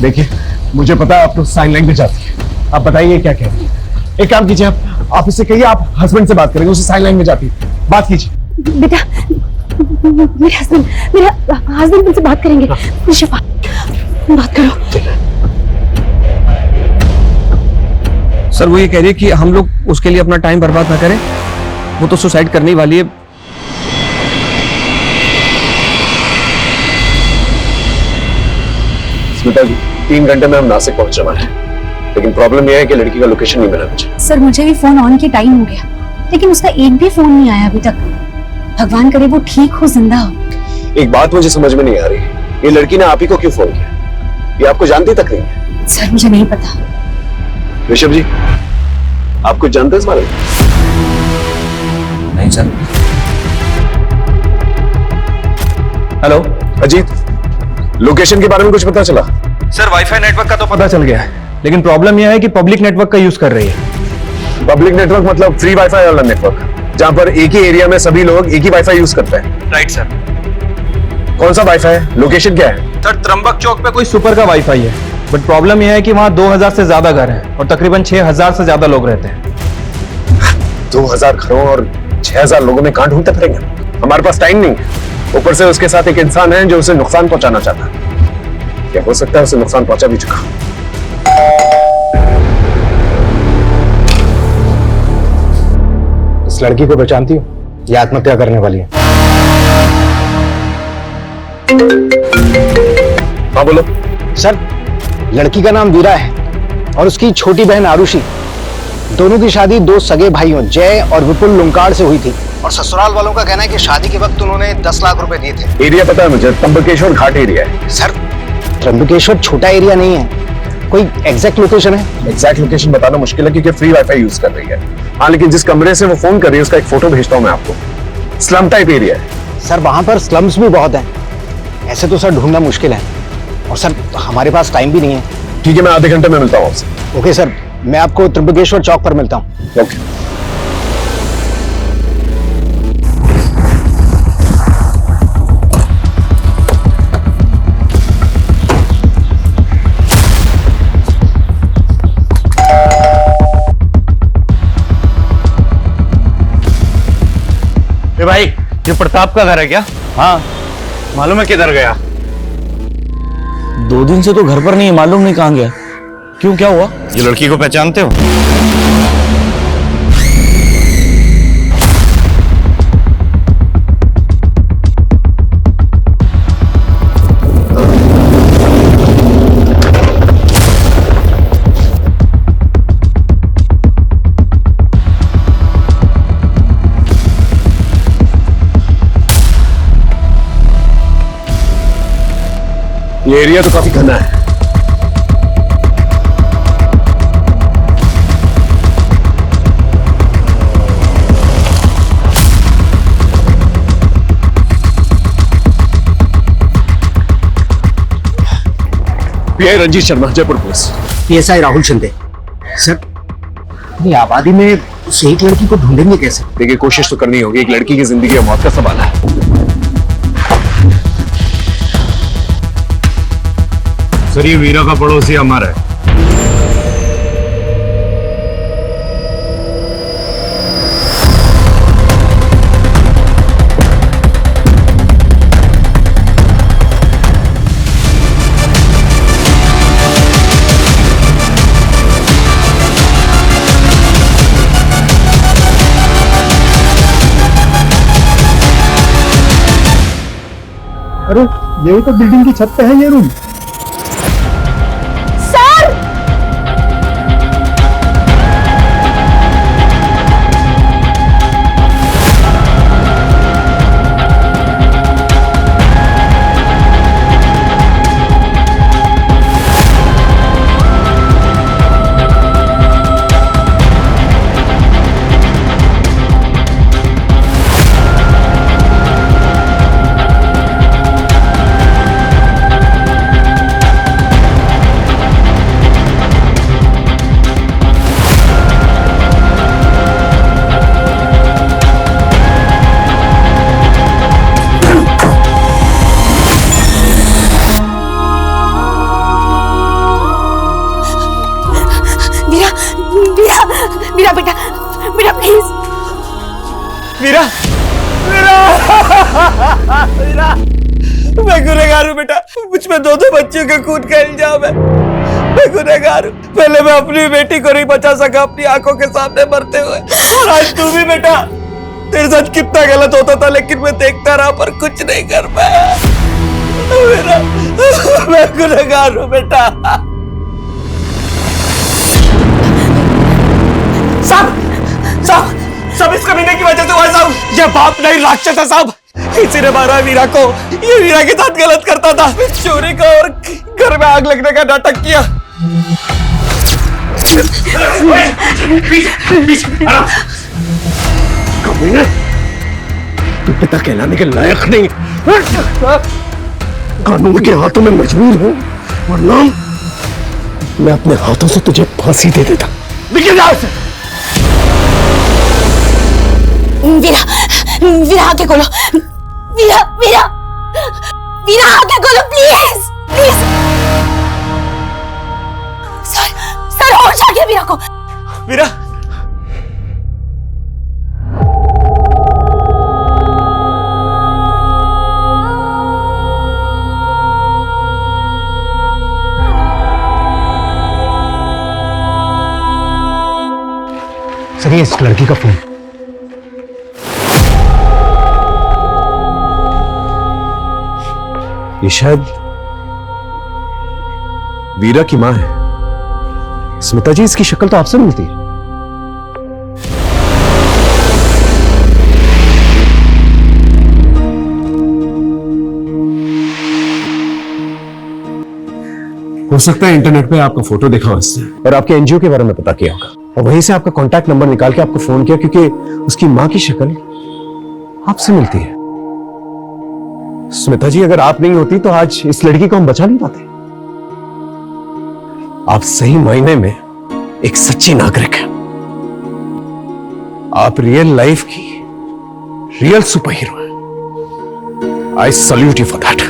S23: देखिए मुझे पता है आप तो साइन लैंग्वेज आती है, आप बताइए क्या कह रही है। एक काम कीजिए, आप इससे कहिए आप हस्बैंड से बात करेंगे, उसे साइन लैंग्वेज आती है, बात कीजिए।
S2: बेटा मेरे हस्बैंड तुमसे बात करेंगे। मुझे बात करो।
S10: सर वो ये कह रही है कि हम लोग उसके लिए अपना टाइम बर्बाद ना करें, वो तो सुसाइड करने वाली है।
S13: स्मिता जी, 3 घंटे में हम नासिक पहुंचने वाले हैं, लेकिन प्रॉब्लम यह है कि लड़की का लोकेशन नहीं मिला मुझे।
S11: सर मुझे भी फोन ऑन के टाइम हो गया, लेकिन उसका एक भी फोन नहीं आया अभी तक। भगवान करे वो ठीक हो, जिंदा हो।
S13: एक बात मुझे समझ में नहीं आ रही, ये लड़की ने आप ही को क्यों फोन किया? ये आपको जानती तक नहीं है।
S11: सर मुझे नहीं पता।
S13: ऋषभ जी, आप कुछ जानते हैं इस बारे में?
S20: नहीं सर।
S23: हेलो
S13: अजीत, लोकेशन के बारे में कुछ पता चला?
S17: सर वाईफाई नेटवर्क का तो पता चल गया है, लेकिन प्रॉब्लम यह है कि पब्लिक नेटवर्क का यूज कर रही है।
S13: पब्लिक नेटवर्क मतलब फ्री वाईफाई वाला नेटवर्क, जहां पर एक ही एरिया में सभी लोग एक ही वाईफाई यूज करते हैं।
S17: Right sir.
S13: कौन सा वाईफाई है? लोकेशन क्या है?
S17: सर त्र्यंबक चौक पे कोई सुपर का वाईफाई है, बट प्रॉब्लम यह है कि वहाँ 2000 से ज्यादा घर हैं और तकरीबन 6000 से ज्यादा लोग रहते हैं।
S13: 2000 घरों और 6000 लोगों में कहां ढूंढते फिरेंगे? हमारे पास टाइम नहीं है, ऊपर से उसके साथ एक इंसान है जो उसे नुकसान पहुंचाना चाहता है। क्या हो सकता है उसे नुकसान पहुंचा भी चुका।
S24: इस लड़की को पहचानती हो? ये आत्महत्या करने वाली है।
S13: हाँ बोलो।
S24: सर लड़की का नाम वीरा है और उसकी छोटी बहन आरुषि। दोनों की शादी 2 सगे भाइयों जय और विपुल लुंकाड़ से हुई थी और ससुराल वालों का कहना है कि शादी के वक्त उन्होंने 10 लाख रुपए दिए थे।
S13: एरिया पता है मुझे, त्र्यंबकेश्वर घाट एरिया है।
S24: सर त्र्यंबकेश्वर छोटा एरिया नहीं है, कोई एग्जैक्ट लोकेशन है?
S13: एग्जैक्ट लोकेशन बताना मुश्किल है क्योंकि फ्री वाईफाई यूज कर रही है। हाँ लेकिन जिस कमरे से वो फोन कर रही है उसका एक फोटो भेजता हूँ मैं आपको। स्लम टाइप एरिया है।
S24: सर वहां पर स्लम्स भी बहुत हैं, ऐसे तो सर ढूंढना मुश्किल है और सर हमारे पास टाइम भी नहीं है।
S13: ठीक है, मैं आधे घंटे में मिलता हूँ आपसे।
S24: ओके सर, मैं आपको त्र्यंबकेश्वर चौक पर मिलता हूँ।
S13: ओके।
S5: भाई ये प्रताप का घर है क्या? हाँ मालूम है किधर गया?
S20: 2 दिन से तो घर पर नहीं है, मालूम नहीं कहाँ गया। क्यों, क्या हुआ?
S5: ये लड़की को पहचानते हो?
S13: ये एरिया तो काफी घना है। PI Ranjit Sharma, Jaipur police.
S24: PSI Rahul Shinde. Sir ये आबादी में
S23: उस एक लड़की को ढूंढेंगे कैसे?
S10: देखिए, कोशिश तो करनी होगी। एक लड़की की जिंदगी और मौत का सवाल है।
S5: सर, ये वीरा का पड़ोसी अमर है।
S13: अरे यही तो बिल्डिंग की छत पे है ये रूम।
S16: वीरा बेटा, बेटा प्लीज।
S14: वीरा, वीरा, वीरा, मैं गुनहगार हूँ बेटा। मुझ में दो बच्चों के खून का इल्जाम है। मैं गुनहगार हूँ। पहले मैं अपनी बेटी को नहीं बचा सका अपनी आंखों के सामने मरते हुए, और आज तू भी बेटा। तेरे साथ कितना गलत होता था, लेकिन मैं देखता रहा पर कुछ नहीं कर पाया। मेरा मैं गुनहगार हूँ बेटा। सब इस कमीने की वजह से हुआ साहब। ये बाप नहीं, राक्षस है साहब। इसी ने मारा वीरा को। ये वीरा के साथ गलत करता था, चोरी का और घर में आग लगने का नाटक किया।
S13: कमीने, तू पिता कहलाने के लायक नहीं। कानून के हाथों में मजबूर हूं, वरना मैं अपने हाथों से तुझे फांसी दे देता। निकल जाओ से।
S16: वीरा, वीरा आके खोलो। वीरा, वीरा, वीरा आके खोलो प्लीज, प्लीज। सर होश आ गया वीरा को।
S14: वीरा,
S13: सर, ये इस लड़की का फोन।
S23: ये शायद वीरा की मां है।
S13: स्मिता जी, इसकी शक्ल तो आपसे मिलती है।
S23: हो सकता है इंटरनेट पे आपका फोटो देखा हो इसने,
S13: और आपके एनजीओ के बारे में पता किया होगा, और वहीं से आपका कांटेक्ट नंबर निकाल के आपको फोन किया, क्योंकि उसकी मां की शक्ल आपसे मिलती है। स्मिता जी, अगर आप नहीं होती तो आज इस लड़की को हम बचा नहीं पाते। आप सही मायने में एक सच्ची नागरिक हैं। आप रियल लाइफ की रियल सुपर हीरो हैं। I salute you for that.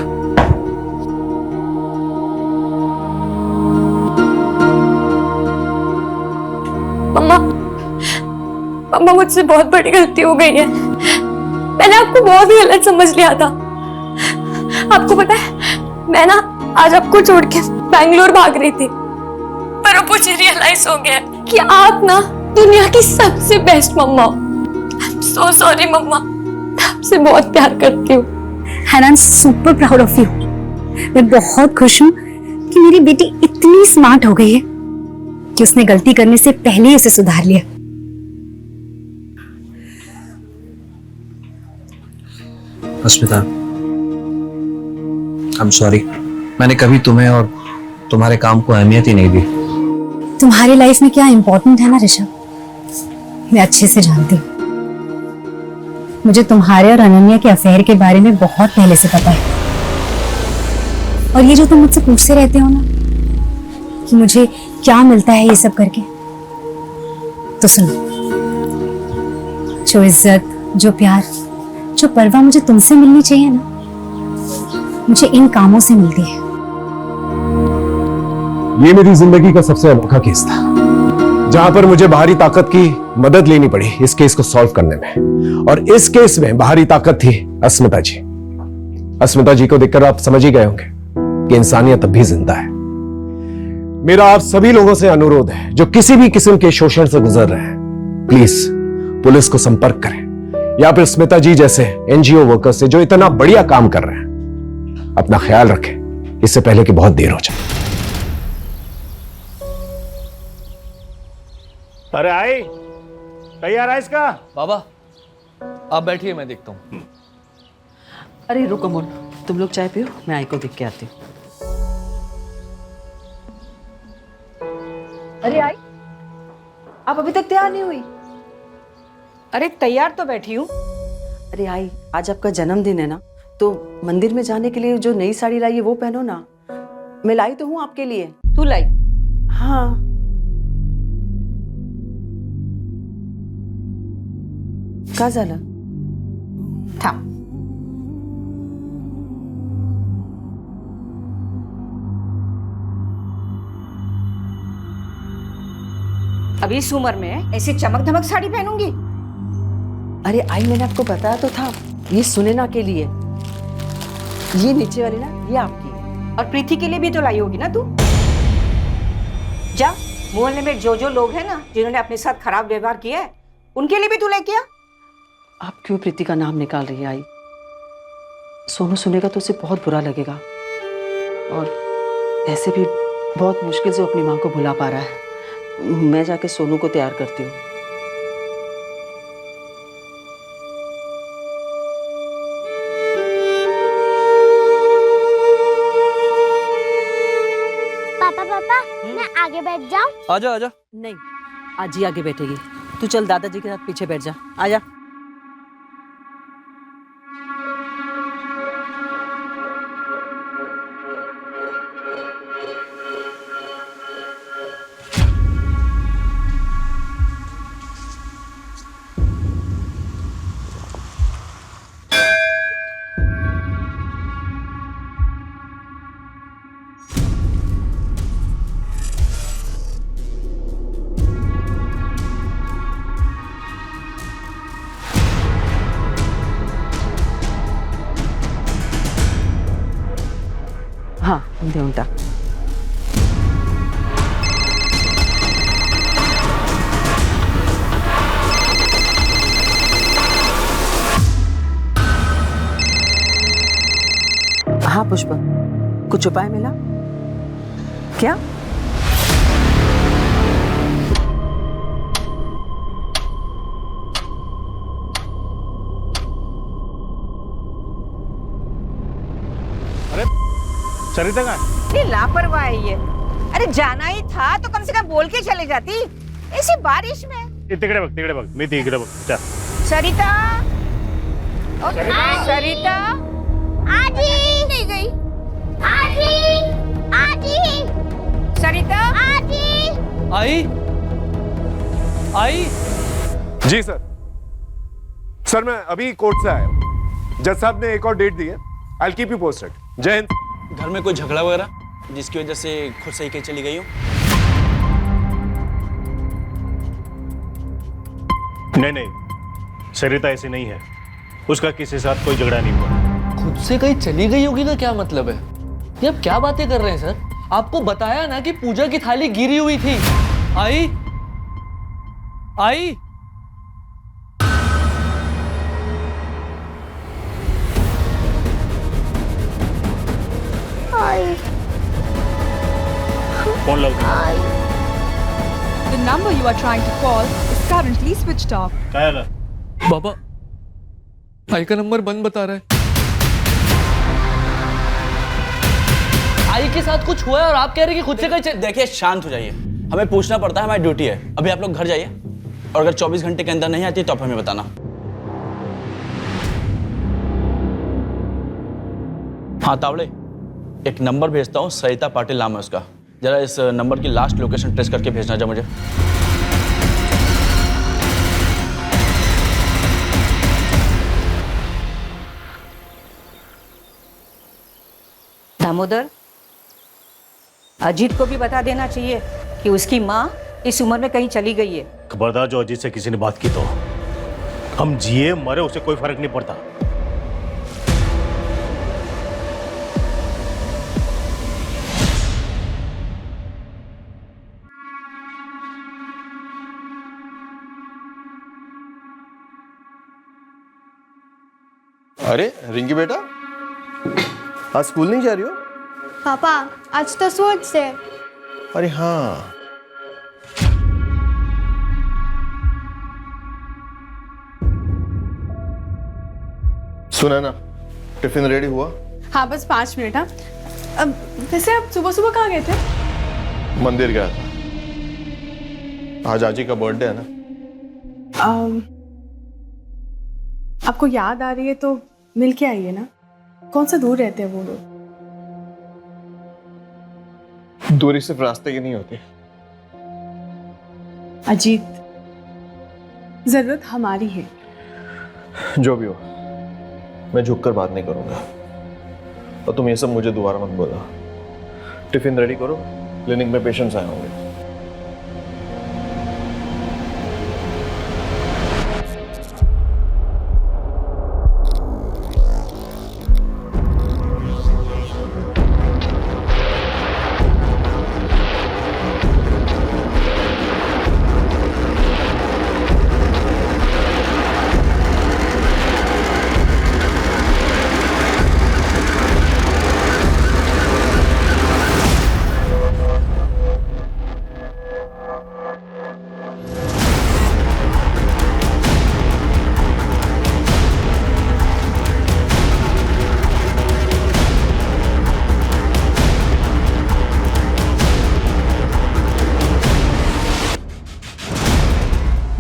S3: मम्मा, मम्मा मुझसे बहुत बड़ी गलती हो गई है। मैंने आपको बहुत ही गलत समझ लिया था। आपको पता है, मैं ना आज आपको छोड़ के बैंगलोर भाग रही थी, पर अब मुझे रियलाइज हो गया कि आप ना दुनिया की सबसे बेस्ट मम्मा हो। आई एम सो सॉरी मम्मा, आपसे बहुत प्यार करती हूँ।
S11: And I am super proud of you. मैं बहुत खुश हूँ कि मेरी बेटी इतनी स्मार्ट हो गई है कि उसने गलती करने से पहले ही उसे सुधार लिया।
S20: अस्मिता, आई एम सॉरी। मैंने कभी तुम्हें और तुम्हारे काम को अहमियत ही नहीं दी।
S11: तुम्हारी लाइफ में क्या इंपॉर्टेंट है ना ऋषभ, मैं अच्छे से जानती हूँ। मुझे तुम्हारे और अनन्या के अफेयर के बारे में बहुत पहले से पता है। और ये जो तुम मुझसे पूछते रहते हो ना कि मुझे क्या मिलता है ये सब करके, तो सुनो, जो इज्जत, जो प्यार, जो परवाह मुझे तुमसे मिलनी चाहिए ना, मुझे इन कामों से मिलती है।
S13: ये मेरी जिंदगी का सबसे अनोखा केस था, जहां पर मुझे बाहरी ताकत की मदद लेनी पड़ी इस केस को सॉल्व करने में। और इस केस में बाहरी ताकत थी अस्मिता जी। अस्मिता जी को देखकर आप समझ ही गए होंगे कि इंसानियत अब भी जिंदा है। मेरा आप सभी लोगों से अनुरोध है जो किसी भी किस्म के शोषण से गुजर रहे हैं, प्लीज पुलिस को संपर्क करें या फिर स्मिता जी जैसे एनजीओ वर्कर्स से जो इतना बढ़िया काम कर रहे हैं। अपना ख्याल रखें इससे पहले कि बहुत देर हो जाए।
S5: अरे आई, तैयार है इसका?
S4: बाबा आप बैठिए, मैं देखता हूँ।
S8: अरे रुको मोन, तुम लोग चाय पियो, मैं आई को देख के आती हूँ। अरे आई, आप अभी तक तैयार नहीं हुई?
S16: अरे तैयार तो बैठी हूँ।
S8: अरे आई, आज आपका जन्मदिन है ना, तो मंदिर में जाने के लिए जो नई साड़ी लाई है वो पहनो ना। मैं लाई तो हूँ आपके लिए।
S16: तू लाई?
S8: हाँ। का झालं?
S16: थांब। अभी इस उम्र में ऐसी चमक धमक साड़ी पहनूंगी?
S8: अरे आई, मैंने आपको बताया तो था, ये सुनैना के लिए। ये नीचे वाली ना, ये आपकी है।
S16: और प्रीति के लिए भी तो लाई होगी ना तू? जा, मोहल्ले में जो लोग हैं ना जिन्होंने अपने साथ खराब व्यवहार किया है, उनके लिए भी तू लेके आ।
S8: आप क्यों प्रीति का नाम निकाल रही है आई? सोनू सुनेगा तो उसे बहुत बुरा लगेगा, और ऐसे भी बहुत मुश्किल से अपनी माँ को भुला पा रहा है। मैं जाके सोनू को तैयार करती हूँ।
S22: पापा, मैं आगे बैठ जाऊं?
S4: आजा आजा।
S8: नहीं, आज ही आगे बैठेगी। तू चल दादाजी के साथ पीछे बैठ जा। आजा। हाँ, देऊन टाक। हाँ पुष्पा, कुछ उपाय मिला क्या?
S5: सरिता का
S16: ये लापरवाह है ये। अरे जाना ही था तो कम से कम बोल के चले जाती, ऐसी बारिश में।
S5: तिकडे बघ, मी तिकडे बघ। चल
S16: सरिता, सरिता आजी नहीं गई। आजी सरिता आजी।
S4: आई
S23: जी सर, मैं अभी कोर्ट से आया हूँ। जज साहब ने एक और डेट दी है। I will keep you posted. जय हिंद।
S4: घर में कोई झगड़ा वगैरह जिसकी वजह से खुद सही के चली गई हो?
S5: नहीं, सरिता ऐसी नहीं है। उसका किसी के साथ कोई झगड़ा नहीं हुआ।
S4: खुद से कहीं चली गई होगी का क्या मतलब है? ये आप क्या बातें कर रहे हैं सर? आपको बताया ना कि पूजा की थाली गिरी हुई थी। आई
S5: फोन लो।
S12: The number you are trying to call is currently switched off.
S5: क्या है?
S4: बाबा, आई का नंबर बंद बता रहा है। आई के साथ कुछ हुआ है और आप कह रहे हैं कि खुद से कहीं। देखिए शांत हो जाइए, हमें पूछना पड़ता है, हमारी ड्यूटी है। अभी आप लोग घर जाइए और अगर 24 घंटे के अंदर नहीं आती तो आप हमें बताना। हाँ तावड़े, एक नंबर भेजता हूँ, सरिता पाटिल नाम है उसका। जरा इस नंबर की लास्ट लोकेशन ट्रेस करके भेजना जा मुझे।
S7: दामोदर, अजीत को भी बता देना चाहिए कि उसकी माँ इस उम्र में कहीं चली गई है।
S9: खबरदार जो अजीत से किसी ने बात की तो हम जिए मरे उसे कोई फर्क नहीं पड़ता।
S23: अरे रिंकी बेटा, आज स्कूल नहीं जा रही हो?
S2: पापा आज तो स्पोर्ट्स है।
S23: अरे हाँ, सुना ना, टिफिन रेडी हुआ?
S6: हाँ बस 5 मिनट। हाँ अब वैसे आप सुबह सुबह कहाँ गए थे?
S23: मंदिर गया था, आज आजी का बर्थडे है ना।
S6: आपको याद आ रही है तो मिल के आइए ना। कौन सा दूर रहते हैं वो लोग?
S23: दूरी सिर्फ रास्ते की नहीं होती।
S6: अजीत, जरूरत हमारी है।
S23: जो भी हो, मैं झुककर बात नहीं करूंगा। और तुम ये सब मुझे दोबारा मत बोला। टिफिन रेडी करो, क्लिनिक में पेशेंट्स आए होंगे।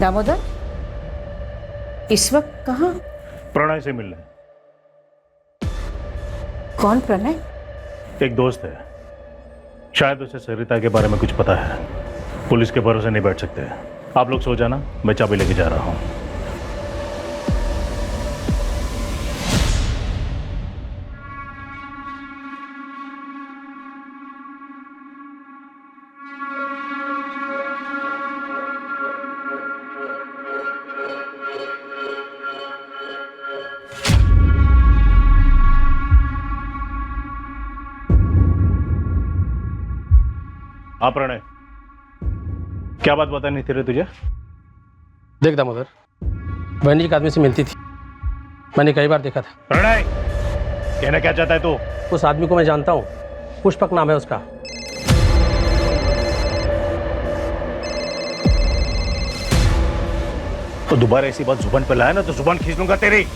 S7: दामोदर, इस वक्त कहाँ?
S9: प्रणय से मिलने।
S7: कौन प्रणय?
S9: एक दोस्त है, शायद उसे सरिता के बारे में कुछ पता है। पुलिस के भरोसे नहीं बैठ सकते। आप लोग सो जाना, मैं चाबी लेके जा रहा हूँ। हाँ प्रणय, क्या बात बतानी थी रे तुझे?
S15: देख दामोदर, बहन जी एक आदमी से मिलती थी, मैंने कई बार देखा था।
S9: प्रणय, कहना क्या चाहता है तू?
S15: उस आदमी को मैं जानता हूँ, पुष्पक नाम है उसका।
S9: तो दोबारा ऐसी बात जुबान पे लाया ना तो जुबान खींच लूंगा तेरी।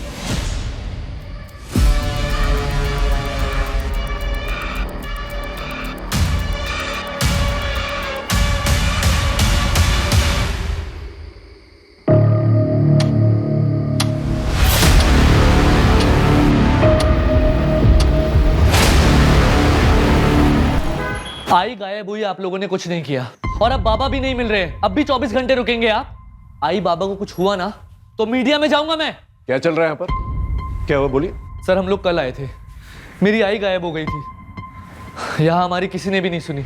S4: आई गायब हुई, आप लोगों ने कुछ नहीं किया, और अब बाबा भी नहीं मिल रहे। अब भी 24 घंटे रुकेंगे आप? आई बाबा को कुछ हुआ ना तो मीडिया में जाऊंगा मैं।
S23: क्या चल रहा है यहाँ पर? क्या हुआ, बोलिए।
S4: सर हम लोग कल आए थे, मेरी आई गायब हो गई थी। यहाँ हमारी किसी ने भी नहीं सुनी,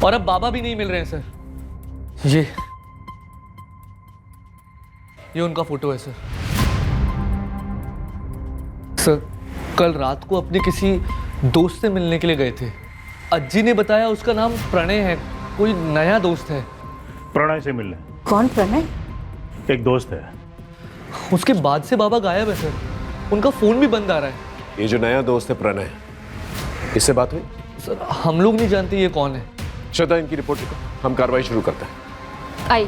S4: और अब बाबा भी नहीं मिल रहे हैं सर। ये उनका फोटो है सर। सर कल रात को अपने किसी दोस्त से मिलने के लिए गए थे। अज्जी ने बताया उसका नाम प्रणय है, कोई नया दोस्त है।
S9: प्रणय से मिलने?
S7: कौन प्रणय?
S9: एक दोस्त है।
S4: उसके बाद से बाबा गायब है सर, उनका फोन भी बंद आ रहा है।
S23: ये जो नया दोस्त है प्रणय, इससे बात हुई?
S4: सर हम लोग नहीं जानते ये कौन है।
S23: श्रद्धा, इनकी रिपोर्ट लिखो, हम कार्रवाई शुरू करते हैं।
S3: आई।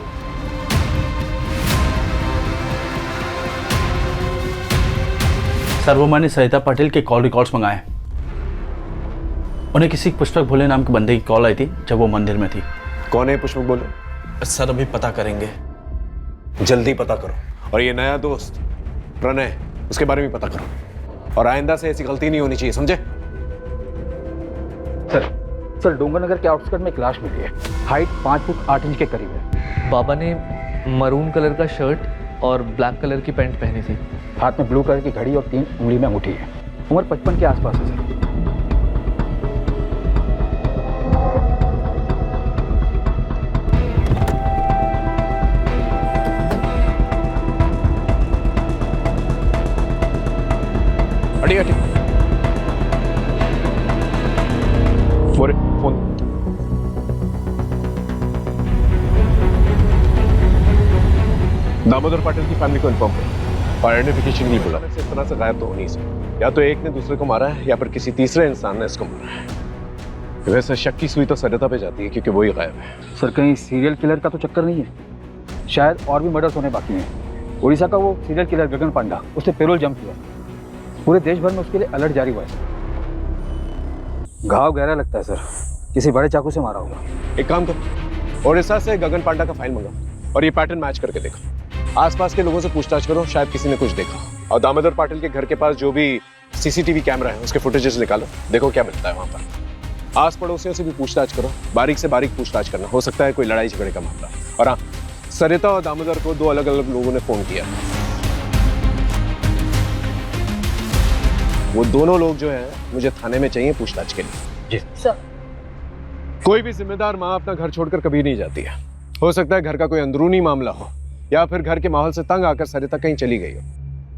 S4: सर वो मैंने सरिता पाटिल के कॉल रिकॉर्ड्स मंगाए। उन्हें किसी पुष्पक भोले नाम के बंदे की कॉल आई थी जब वो मंदिर में थी।
S23: कौन है पुष्पक भोले?
S4: सर अभी पता करेंगे।
S23: जल्दी पता करो। और ये नया दोस्त प्रणय, उसके बारे में पता करो, और आइंदा से ऐसी गलती नहीं होनी चाहिए, समझे?
S15: सर डोंगर नगर के आउटस्कर्ट में एक लाश मिली है, हाइट 5 फुट 8 इंच के करीब है।
S4: बाबा ने मरून कलर का शर्ट और ब्लैक कलर की पैंट पहनी थी।
S15: हाथ में ब्लू कलर की घड़ी और 3 उंगली में अंगूठी है। उम्र 55 के आसपास है सर।
S23: ठीक है ठीक है। फोन दामोदर पाटिल की फैमिली को इन्फॉर्म करो और आइडेंटिफिकेशन के लिए बुला। इस तरह से गायब तो हो नहीं सकता, या तो एक ने दूसरे को मारा है या फिर किसी तीसरे इंसान ने इसको मारा है। वैसे शक की सुई तो सरिता पे जाती है क्योंकि वही गायब है।
S1: सर कहीं सीरियल किलर का तो चक्कर नहीं है? शायद और भी मर्डर्स होने बाकी हैं। उड़ीसा का वो सीरियल किलर गगन पांडा, उसने पेरोल जम किया। पूरे देश भर में उसके लिए अलर्ट जारी हुआ है। घाव गहरा लगता है सर, किसी बड़े चाकू से मारा होगा।
S23: एक काम करो, उड़ीसा से गगन पांडा का फाइल मंगाओ और ये पैटर्न मैच करके देखो। आसपास के लोगों से पूछताछ करो, शायद किसी ने कुछ देखा। और दामोदर पाटिल के घर के पास जो भी सीसीटीवी कैमरा है उसके फुटेजेस निकालो, देखो क्या मिलता है वहां पर। आस पड़ोसियों से भी पूछताछ करो, बारीक से बारीक पूछताछ करना, हो सकता है कोई लड़ाई झगड़े का मामला। और हाँ, सरिता और दामोदर को 2 अलग अलग लोगों ने फोन किया। वो दोनों लोग जो हैं मुझे थाने में चाहिए पूछताछ के लिए।
S1: जी
S23: सर। कोई भी जिम्मेदार माँ अपना घर छोड़कर कभी नहीं जाती है। हो सकता है घर का कोई अंदरूनी मामला हो या फिर घर के माहौल से तंग आकर सरिता कहीं चली गई हो।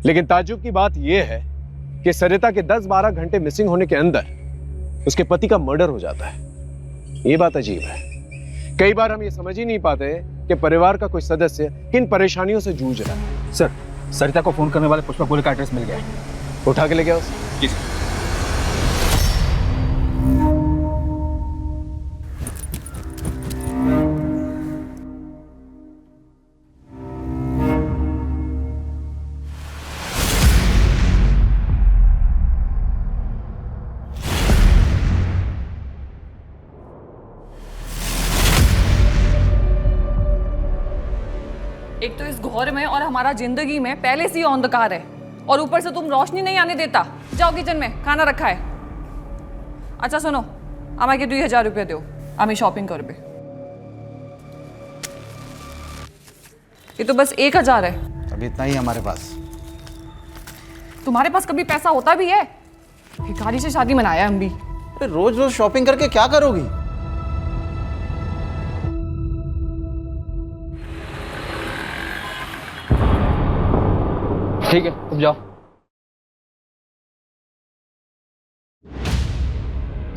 S23: लेकिन ताज्जुब की बात यह है कि सरिता के 10-12 घंटे मिसिंग होने के अंदर उसके पति का मर्डर हो जाता है। ये बात अजीब है। कई बार हम ये समझ ही नहीं पाते कि परिवार का कोई सदस्य किन परेशानियों से जूझ रहा है।
S1: सर, सरिता को फोन करने वाले पुष्पा पुल का एड्रेस मिल गया है।
S23: उठा के ले गया उसे?
S1: जी सर।
S12: एक तो इस घोर में और हमारा जिंदगी में पहले से ही अंधकार है और ऊपर से तुम रोशनी नहीं आने देता। जाओ किचन में, खाना रखा है। अच्छा सुनो, আমাকে 2000 रुपये दो, আমি शॉपिंग करबे। ये तो बस 1000 है।
S24: अभी इतना ही हमारे पास।
S12: तुम्हारे पास कभी पैसा होता भी है? भिखारी से शादी मनाया हम भी।
S24: रोज रोज शॉपिंग करके क्या करोगी?
S1: ठीक है, तुम जाओ।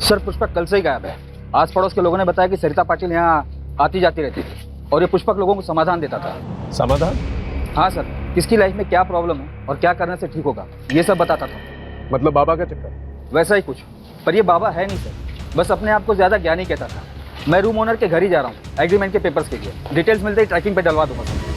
S1: सर, पुष्पक कल से ही गायब है। आस पड़ोस के लोगों ने बताया कि सरिता पाटिल यहाँ आती जाती रहती थी और ये पुष्पक लोगों को समाधान देता था।
S23: समाधान?
S1: हाँ सर, किसकी लाइफ में क्या प्रॉब्लम है और क्या करने से ठीक होगा ये सब बताता था।
S23: मतलब बाबा का चक्कर?
S1: वैसा ही कुछ, पर ये बाबा है नहीं सर, बस अपने आप को ज्यादा ज्ञानी कहता था। मैं रूम ओनर के घर ही जा रहा हूँ एग्रीमेंट के पेपर्स के लिए। डिटेल्स मिलते ही ट्रैकिंग पे डलवा दूंगा सर।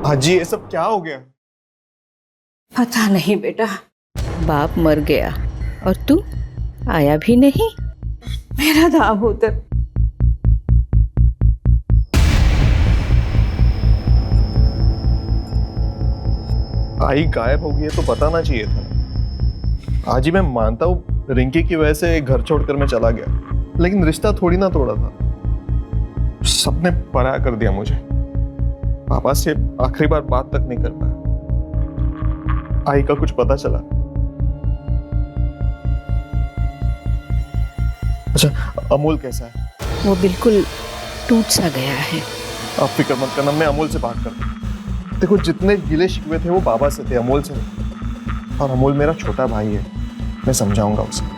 S23: हाजी, ये सब क्या हो गया?
S7: पता नहीं बेटा, बाप मर गया और तू आया भी नहीं। मेरा दामोदर।
S23: आई गायब हो गई है तो बताना चाहिए था। आज ही मैं मानता हूँ रिंकी की वजह से घर छोड़कर मैं चला गया, लेकिन रिश्ता थोड़ी ना तोड़ा था। सबने पराया कर दिया मुझे। पापा से आखिरी बार बात तक नहीं कर पाया। आई का कुछ पता चला? अच्छा, अमूल कैसा है?
S7: वो बिल्कुल टूट सा गया है।
S23: आप फिक्र मत करना, मैं अमूल से बात करता हूँ। देखो, जितने गिले शिकवे थे वो बाबा से थे, अमूल से नहीं। और अमूल मेरा छोटा भाई है, मैं समझाऊंगा उसे।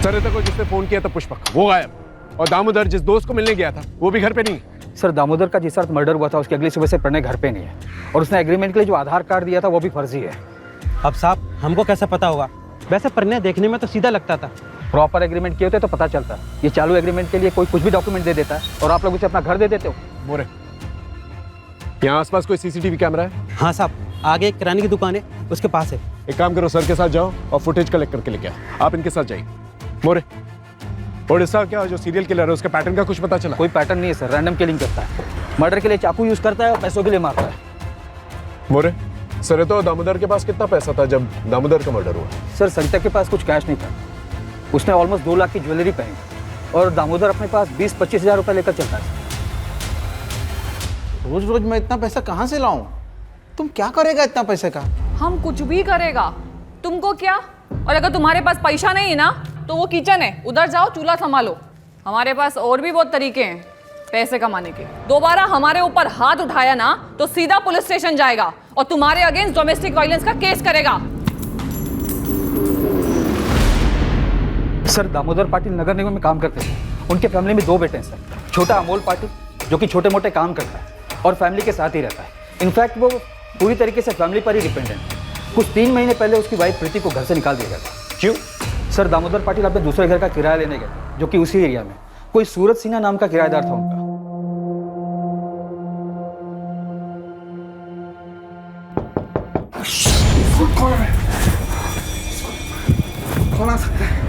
S23: सरिता को जिसने फोन किया था पुष्पक, वो गायब। और दामोदर जिस दोस्त को मिलने गया था वो भी घर पे नहीं।
S1: सर, दामोदर का जिस रात मर्डर हुआ था उसकी अगली सुबह से प्रणय घर पे नहीं है और उसने एग्रीमेंट के लिए जो आधार कार्ड दिया था वो भी फर्जी है।
S15: अब साहब हमको कैसे पता होगा? वैसे परिणय देखने में तो सीधा लगता था।
S1: प्रॉपर एग्रीमेंट किए होते तो पता चलता। ये चालू एग्रीमेंट के लिए कोई कुछ भी डॉक्यूमेंट दे देता है और आप लोग उसे अपना घर दे देते हो।
S23: मोरे, यहाँ आसपास कोई सीसीटीवी कैमरा है?
S15: हाँ साहब, आगे एक किराने की दुकान है, उसके पास है।
S23: एक काम करो, सर के साथ जाओ और फुटेज कलेक्ट करके लेके आओ। आप इनके साथ जाइए। मोरे, और इसका क्या जो सीरियल किलर है उसके पैटर्न का कुछ पता चला?
S1: कोई पैटर्न नहीं है सर, रैंडम किलिंग करता है। मर्डर के लिए चाकू यूज करता है और पैसों के लिए मारता है।
S23: मोरे, सर तो दामोदर के पास कितना पैसा था जब दामोदर का मर्डर हुआ?
S1: सर सरिता के पास कुछ कैश नहीं था। उसने ऑलमोस्ट 2 लाख की ज्वेलरी पहनी और दामोदर अपने पास 20-25 हज़ार रुपये लेकर चलता है।
S17: रोज रोज मैं इतना पैसा कहाँ से लाऊं? तुम क्या करेगा इतना पैसे का?
S12: हम कुछ भी करेगा, तुमको क्या? और अगर तुम्हारे पास पैसा नहीं है ना तो वो किचन है, उधर जाओ चूल्हा संभालो। हमारे पास और भी बहुत तरीके हैं पैसे कमाने के। दोबारा हमारे ऊपर हाथ उठाया ना तो सीधा पुलिस स्टेशन जाएगा और तुम्हारे अगेंस्ट डोमेस्टिक वायलेंस का केस करेगा।
S1: सर दामोदर पाटिल नगर निगम में काम करते थे। उनके फैमिली में 2 बेटे हैं सर। छोटा अमोल पाटिल जो कि छोटे मोटे काम करता है और फैमिली के साथ ही रहता है। इनफैक्ट वो पूरी तरीके से फैमिली पर ही डिपेंडेंट है। कुछ 3 महीने पहले उसकी वाइफ प्रीति को घर से निकाल दिया गया था।
S23: क्यों?
S1: सर दामोदर पाटिल अपने दूसरे घर का किराया लेने गए जो कि उसी एरिया में कोई सूरज सिन्हा नाम का किराएदार था उनका।
S17: कौन आ सकता है?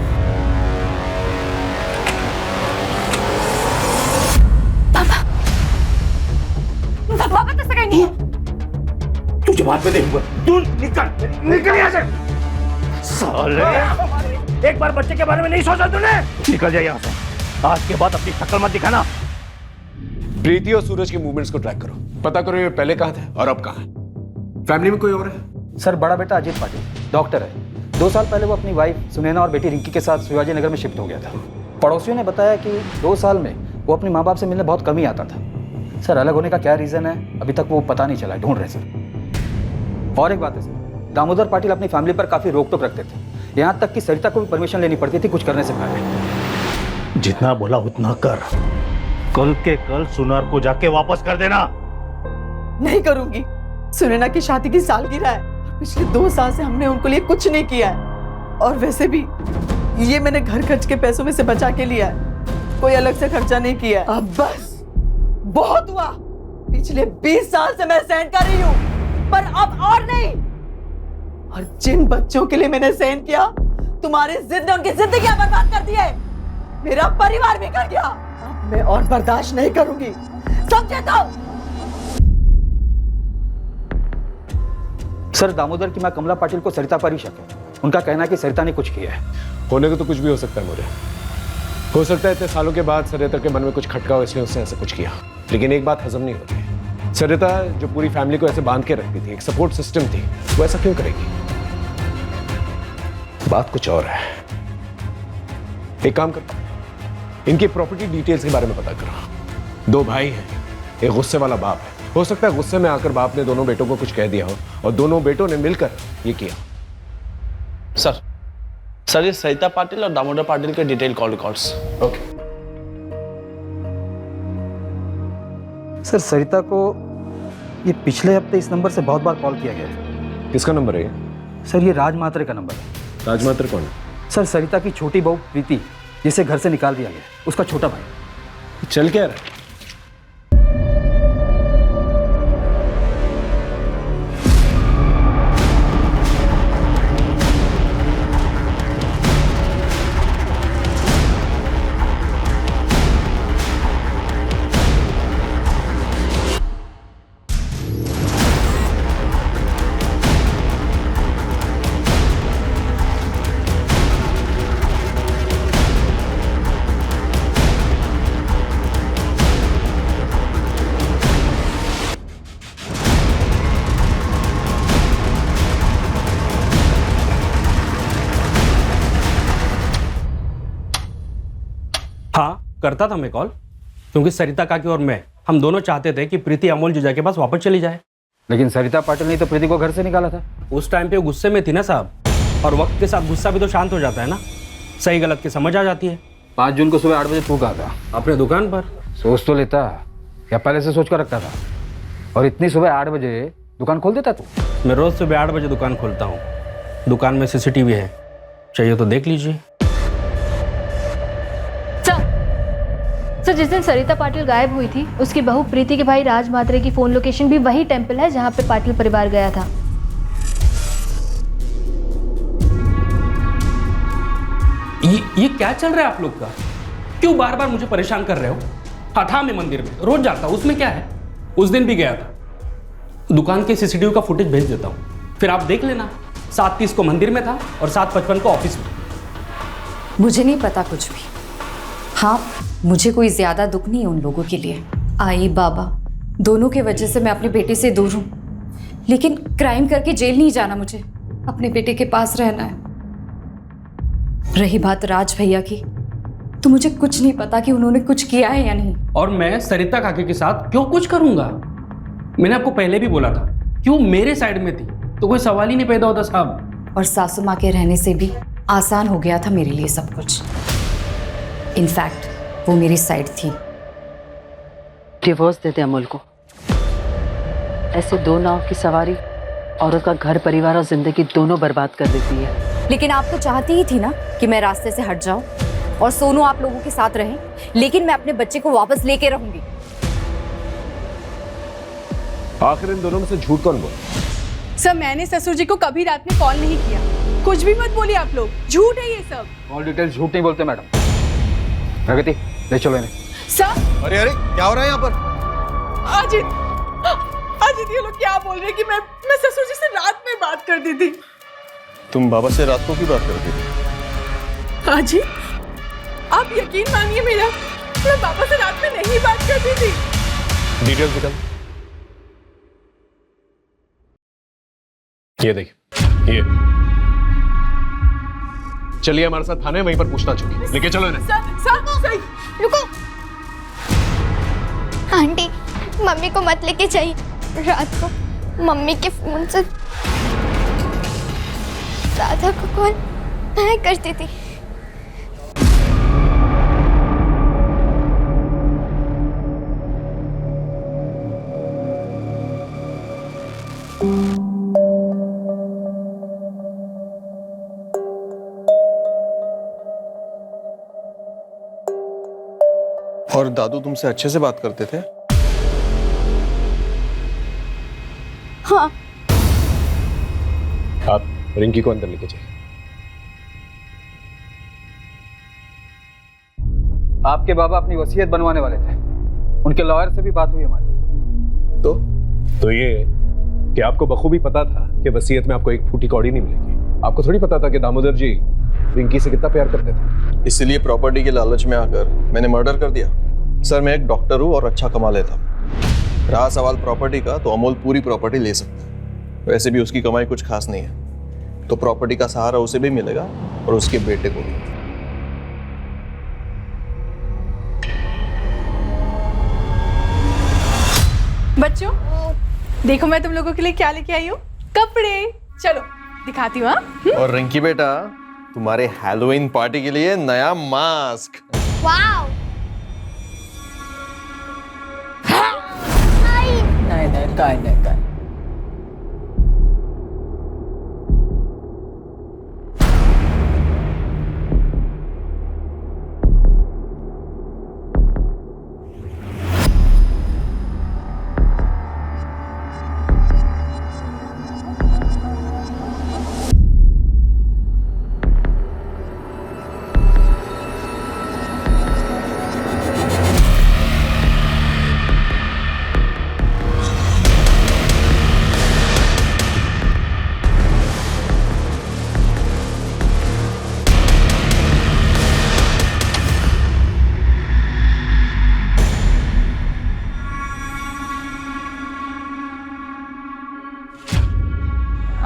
S12: पापा तो सगाई नहीं है।
S5: तुझे बाद में देखूंगा। तू निकल यहाँ से। साले, एक बार बच्चे के बारे में नहीं सोचा तूने? निकल जा यहाँ से। आज के बाद अपनी शक्ल मत दिखाना।
S23: प्रीति और सूरज के मूवमेंट्स को ट्रैक करो, पता करो ये पहले कहाँ थे और अब कहाँ है। फैमिली में कोई और है?
S1: सर बड़ा बेटा अजीत पाटिल डॉक्टर है। 2 साल पहले वो अपनी वाइफ सुनैना और बेटी रिंकी के साथ शिवाजी नगर में शिफ्ट हो गया था। पड़ोसियों ने बताया कि 2 साल में वो अपने माँ बाप से मिलने बहुत कम ही आता था। सर अलग होने का क्या रीज़न है अभी तक वो पता नहीं चला, ढूंढ रहे सर। और एक बात है सर, दामोदर पाटिल अपनी फैमिली पर काफ़ी रोक टोक रखते थे। यहाँ तक कि सरिता को भी परमिशन लेनी पड़ती थी कुछ करने से पहले।
S9: जितना बोला उतना कर। कल के कल सुनार को जाके वापस कर देना।
S8: नहीं करूंगी। सुनैना की शादी की सालगिरह है। पिछले 2 साल से हमने उनको लिए कुछ नहीं किया है और वैसे भी ये मैंने घर खर्च के पैसों में से बचा के लिया है, कोई अलग से खर्चा नहीं किया है। अब बस बहुत हुआ। पिछले 20 साल से मैं सहन कर रही हूँ पर अब और नहीं। और जिन बच्चों के लिए मैंने सहन किया तुम्हारी जिद ने उनकी जिंदगियां बर्बाद कर दी है, मेरा परिवार भी कर गया। अब मैं और बर्दाश्त नहीं करूंगी, समझे तो?
S1: सर दामोदर की मां कमला पाटिल को सरिता पर ही शक है। उनका कहना है कि सरिता ने कुछ किया है।
S23: होने को तो कुछ भी हो सकता है मोरे। हो सकता है इतने सालों के बाद सरिता के मन में कुछ खटका हो इसलिए उसने ऐसा कुछ किया। लेकिन एक बात हजम नहीं होती, सरिता जो पूरी फैमिली को ऐसे बांध के रखती थी, एक सपोर्ट सिस्टम थी, वो ऐसा क्यों करेगी? बात कुछ और है। एक काम करो, इनकी प्रॉपर्टी डिटेल्स के बारे में पता करो। 2 भाई हैं, एक गुस्से वाला बाप है। हो सकता है गुस्से में आकर बाप ने दोनों बेटों को कुछ कह दिया हो और दोनों बेटों ने मिलकर ये किया।
S4: सर ये सरिता पाटिल और दामोदर पाटिल के detail call records.
S23: Okay.
S1: Sir Sarita को ये पिछले हफ्ते इस नंबर से बहुत बार कॉल किया गया है।
S23: किसका नंबर है ये?
S1: सर ये राज मात्रे का नंबर है।
S23: राज मात्रे कौन है?
S1: सर सरिता की छोटी बहू प्रीति जिसे घर से निकाल दिया गया, उसका छोटा भाई।
S23: चल क्या रहा है?
S15: हाँ करता था मैं कॉल, क्योंकि सरिता काकी और मैं हम दोनों चाहते थे कि प्रीति अमोल जीजा के पास वापस चली जाए।
S1: लेकिन सरिता पाटिल ने तो प्रीति को घर से निकाला था।
S15: उस टाइम पे वो गुस्से में थी ना साहब, और वक्त के साथ गुस्सा भी तो शांत हो जाता है ना, सही गलत की समझ आ जाती है।
S1: 5 जून को सुबह 8 बजे तू कहा था?
S15: अपने दुकान पर।
S1: सोच तो लेता या पहले से सोच कर रखता था? और इतनी सुबह 8 बजे दुकान खोल देता तू?
S15: मैं रोज सुबह 8 बजे दुकान खोलता हूँ, दुकान में सीसीटीवी है, चाहिए तो देख लीजिए।
S2: सर जिस दिन सरिता पाटिल गायब हुई थी, उसकी बहू प्रीति के भाई राज मात्रे की फोन लोकेशन भी वही टेंपल है जहां पे पाटिल परिवार गया था।
S15: ये क्या चल रहा है आप लोग का? क्यों बार बार मुझे परेशान कर रहे हो? हाँ था, मैं मंदिर में रोज जाता हूँ, उसमें क्या है? उस दिन भी गया था। दुकान के सीसीटीवी का फुटेज भेज देता हूँ, फिर आप देख लेना। 7:30 को मंदिर में था और 7:55 को ऑफिस में।
S10: मुझे नहीं पता कुछ भी। हाँ, मुझे कोई ज्यादा दुख नहीं है उन लोगों के लिए। आई बाबा दोनों के वजह से मैं अपने बेटे से दूर हूँ, लेकिन क्राइम करके जेल नहीं जाना, मुझे अपने बेटे के पास रहना है। रही बात राज भैया की, तो मुझे कुछ नहीं पता कि उन्होंने कुछ किया है या नहीं।
S15: और मैं सरिता काकी के साथ क्यों कुछ करूंगा? मैंने आपको पहले भी बोला था, क्यों मेरे साइड में थी तो कोई सवाल ही नहीं पैदा होता साहब।
S10: और सासू माँ के रहने से भी आसान हो गया था मेरे लिए सब कुछ। इनफैक्ट वो मेरी साइड थी।
S8: डिवोर्स दे दे अमोल को। ऐसे दो नाव की सवारी औरत का घर परिवार और जिंदगी दोनों बर्बाद कर देती है।
S10: लेकिन आप तो चाहती ही थी ना कि मैं रास्ते से हट जाऊं और सोनू आप लोगों के साथ रहे, लेकिन मैं अपने बच्चे को वापस लेके रहूंगी।
S23: आखिर इन दोनों में से झूठ कौन बोला?
S6: सर मैंने ससुर जी को कभी रात में कॉल नहीं किया। कुछ भी मत बोलिए आप लोग, झूठ है ये सब।
S1: ऑल डिटेल्स झूठ नहीं बोलते मैडम। प्रगति ले चलो इन्हें।
S6: सर
S23: अरे अरे क्या हो रहा है यहाँ पर?
S6: अजित ये लोग क्या बोल रहे हैं कि मैं ससुर जी से रात में बात कर दी थी।
S23: तुम बाबा से रात को क्यों बात करती थी?
S6: अजित आप यकीन मानिए मेरा, मैं पापा से रात में नहीं बात करती थी।
S23: डिटेल्स निकल। ये देख, ये चलिए हमारे साथ थाने, वहीं पर पूछताछ होगी। लेके चलो इन्हें।
S6: सर
S2: रुको। आंटी मम्मी को मत लेके जाइए। रात को मम्मी के फोन से दादा को कॉल मैं करती थी।
S23: और दादू तुमसे अच्छे से बात करते थे?
S6: हाँ।
S23: आप रिंकी को अंदर लेके जाइए।
S1: आपके बाबा अपनी वसीयत बनवाने वाले थे, उनके लॉयर से भी बात हुई हमारी।
S23: तो ये कि आपको बखूबी पता था कि वसीयत में आपको एक फूटी कौड़ी नहीं मिलेगी। आपको थोड़ी पता था कि दामोदर जी रिंकी से कितना प्यार करते थे। इसलिए प्रॉपर्टी के लालच में आकर मैंने मर्डर कर दिया। सर मैं एक डॉक्टर हूँ और अच्छा कमा लेता हूँ। रहा सवाल प्रॉपर्टी का, तो अमोल पूरी प्रॉपर्टी ले सकता है। वैसे भी उसकी कमाई कुछ खास नहीं है, तो प्रॉपर्टी का सहारा उसे भी मिलेगा और उसके बेटे को भी।
S6: बच्चों देखो मैं तुम लोगों के लिए क्या लेके आई हूँ, कपड़े। चलो दिखाती हूँ।
S23: और रिंकी बेटा तुम्हारे हैलोवीन पार्टी के लिए नया मास्क।
S2: वाव।
S8: नहीं।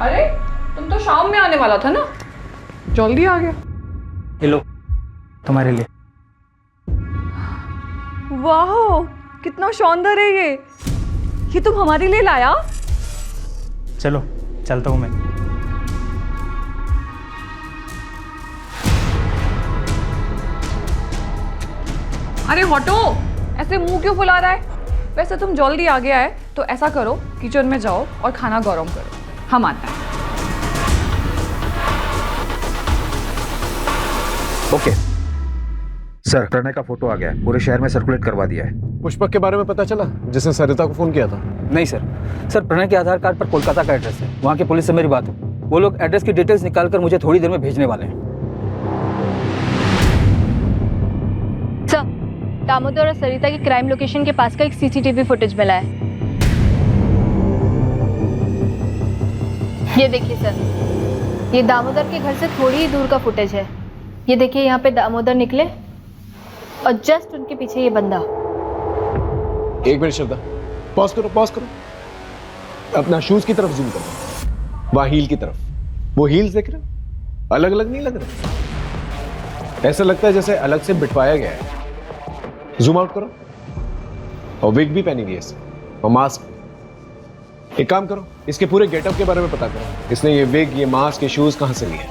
S12: अरे तुम तो शाम में आने वाला था ना, जल्दी आ गया।
S1: ये लो तुम्हारे लिए।
S12: वाह कितना शानदार है ये तुम हमारे लिए लाया?
S1: चलो चलता हूँ मैं।
S12: अरे हटो, ऐसे मुंह क्यों फुला रहा है? वैसे तुम जल्दी आ गया है तो ऐसा करो, किचन में जाओ और खाना गरम करो, हम आते हैं।
S1: ओके सर, प्रणय का फोटो आ गया है, पूरे शहर में सर्कुलेट करवा दिया है।
S23: पुष्पक के बारे में पता चला, जिसने सरिता को फोन किया था?
S1: नहीं सर, प्रणय के आधार कार्ड पर कोलकाता का एड्रेस है। वहाँ की पुलिस से मेरी बात हुई, वो लोग एड्रेस की डिटेल्स निकालकर मुझे थोड़ी देर में भेजने वाले हैं।
S2: सर, दामोदर और सरिता की क्राइम लोकेशन के पास का एक सीसीटीवी फुटेज मिला है। ये देखिए सर, ये दामोदर के घर से थोड़ी ही दूर का फुटेज है। ये देखिए, यहाँ पे दामोदर निकले और जस्ट उनके पीछे ये बंदा।
S23: एक मिनट श्रद्धा, पॉज करो। अपना शूज की तरफ जूम करो, वहां हील की तरफ। वो हील्स देख रहे हो? अलग अलग नहीं लग रहे, ऐसा लगता है जैसे अलग से बिठवाया गया है। जूम आउट करो। और विग भी पहनी हुई है इसने, और मास्क। एक काम करो, इसके पूरे गेटअप के बारे में पता करो। इसने ये विग, ये मास्क, ये शूज कहां से लिए?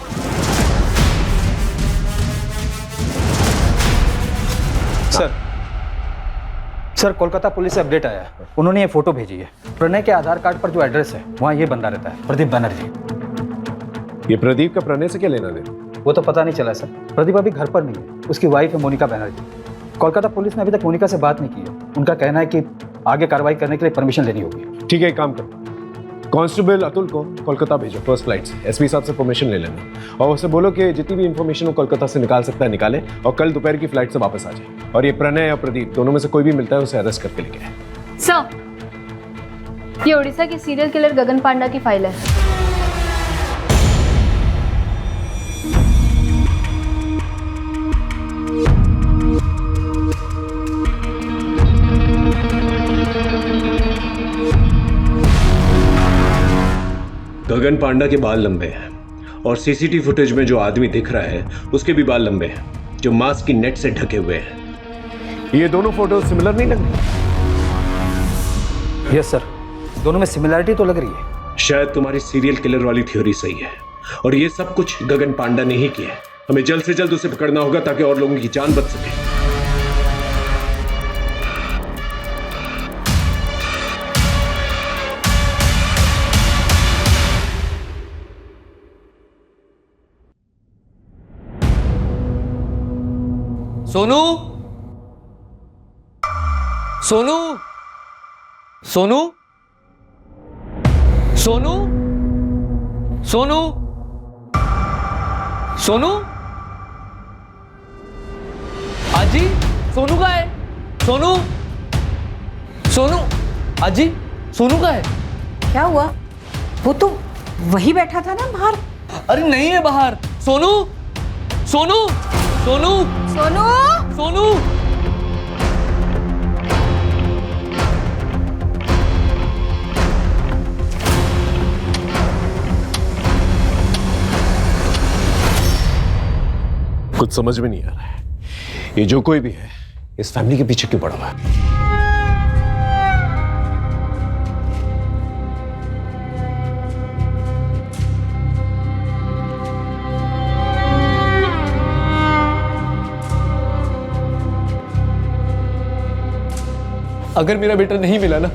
S1: सर, कोलकाता पुलिस से अपडेट आया है, उन्होंने ये फोटो भेजी है। प्रणय के आधार कार्ड पर जो एड्रेस है वहाँ ये बंदा रहता है, प्रदीप बनर्जी।
S23: ये प्रदीप का प्रणय से क्या लेना देना?
S1: वो तो पता नहीं चला सर, प्रदीप अभी घर पर नहीं है, उसकी वाइफ है मोनिका बनर्जी। कोलकाता पुलिस ने अभी तक मोनिका से बात नहीं की है। उनका कहना है कि आगे कार्रवाई करने के लिए परमिशन लेनी होगी।
S23: ठीक है, एक काम करो, कांस्टेबल अतुल को कोलकाता भेजो फर्स्ट फ्लाइट से। एसपी साहब से परमिशन ले लेना और उससे बोलो कि जितनी भी इंफॉर्मेशन वो कोलकाता से निकाल सकता है निकाले, और कल दोपहर की फ्लाइट से वापस आ जाए। और ये प्रणय या प्रदीप दोनों में से कोई भी मिलता है उसे अरेस्ट करके लेके आए।
S2: सर, ये उड़ीसा की सीरियल किलर गगन पांडा की फाइल है।
S14: गगन पांडा के बाल लंबे हैं और सीसीटीवी फुटेज में जो आदमी दिख रहा है उसके भी बाल लंबे हैं, जो मास्क की नेट से ढके हुए हैं।
S23: ये दोनों फोटो सिमिलर नहीं लग रही?
S1: यस सर, दोनों में सिमिलरिटी तो लग रही है।
S14: शायद तुम्हारी सीरियल किलर वाली थ्योरी सही है और ये सब कुछ गगन पांडा ने ही किया है। हमें जल्द से जल्द उसे पकड़ना होगा ताकि और लोगों की जान बच सके।
S15: सोनू, सोनू, सोनू, सोनू, सोनू, सोनू, आजी, सोनू का है? सोनू, सोनू, आजी, सोनू का है?
S7: क्या हुआ? वो तो वही बैठा था ना बाहर।
S15: अरे नहीं है बाहर। सोनू, सोनू, सोनू,
S7: सोनू,
S15: सोनू,
S23: कुछ समझ में नहीं आ रहा है, ये जो कोई भी है इस फैमिली के पीछे क्यों पड़ा हुआ है?
S15: अगर मेरा बेटा नहीं मिला ना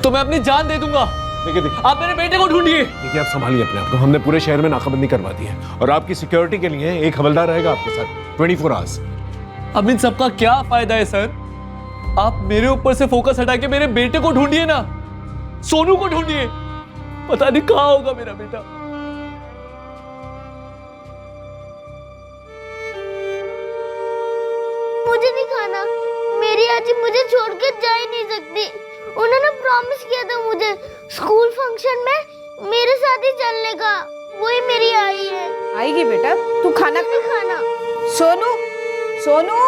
S15: तो मैं अपनी जान दे दूंगा।
S23: देखिए
S15: आप मेरे बेटे को ढूंढिए।
S23: देखिए, आप संभालिए अपने आप को। हमने पूरे शहर में नाकाबंदी करवा दी है और आपकी सिक्योरिटी के लिए एक हवलदार रहेगा आपके साथ 24 आवर्स।
S15: अब इन सबका क्या फायदा है सर? आप मेरे ऊपर से फोकस हटा के मेरे बेटे को ढूंढिए ना, सोनू को ढूंढिए। पता नहीं कहां होगा मेरा बेटा।
S22: मुझे नहीं खाना, मेरी आजी मुझे छोड़कर जा ही नहीं सकती। उन्होंने प्रॉमिस किया था मुझे स्कूल फंक्शन में मेरे साथ ही चलने का। वही मेरी आई है।
S7: आएगी बेटा, तू खाना
S22: नहीं खाना।
S7: सोनू, सोनू,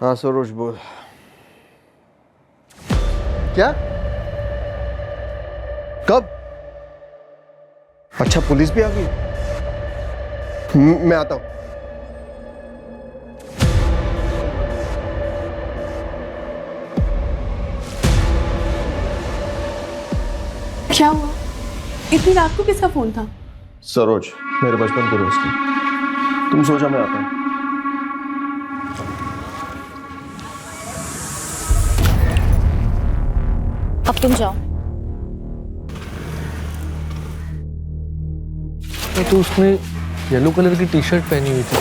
S23: हाँ सरोज बोल। क्या? कब? अच्छा, पुलिस भी आ गई? मैं आता हूं।
S6: क्या हुआ? इतनी रात को किसका फोन था?
S23: सरोज, मेरे बचपन के दोस्त हैं। तुम सोचा मैं आता हूं।
S2: अब तुम जाओ।
S18: तो उसने येलो कलर की टी शर्ट पहनी हुई थी।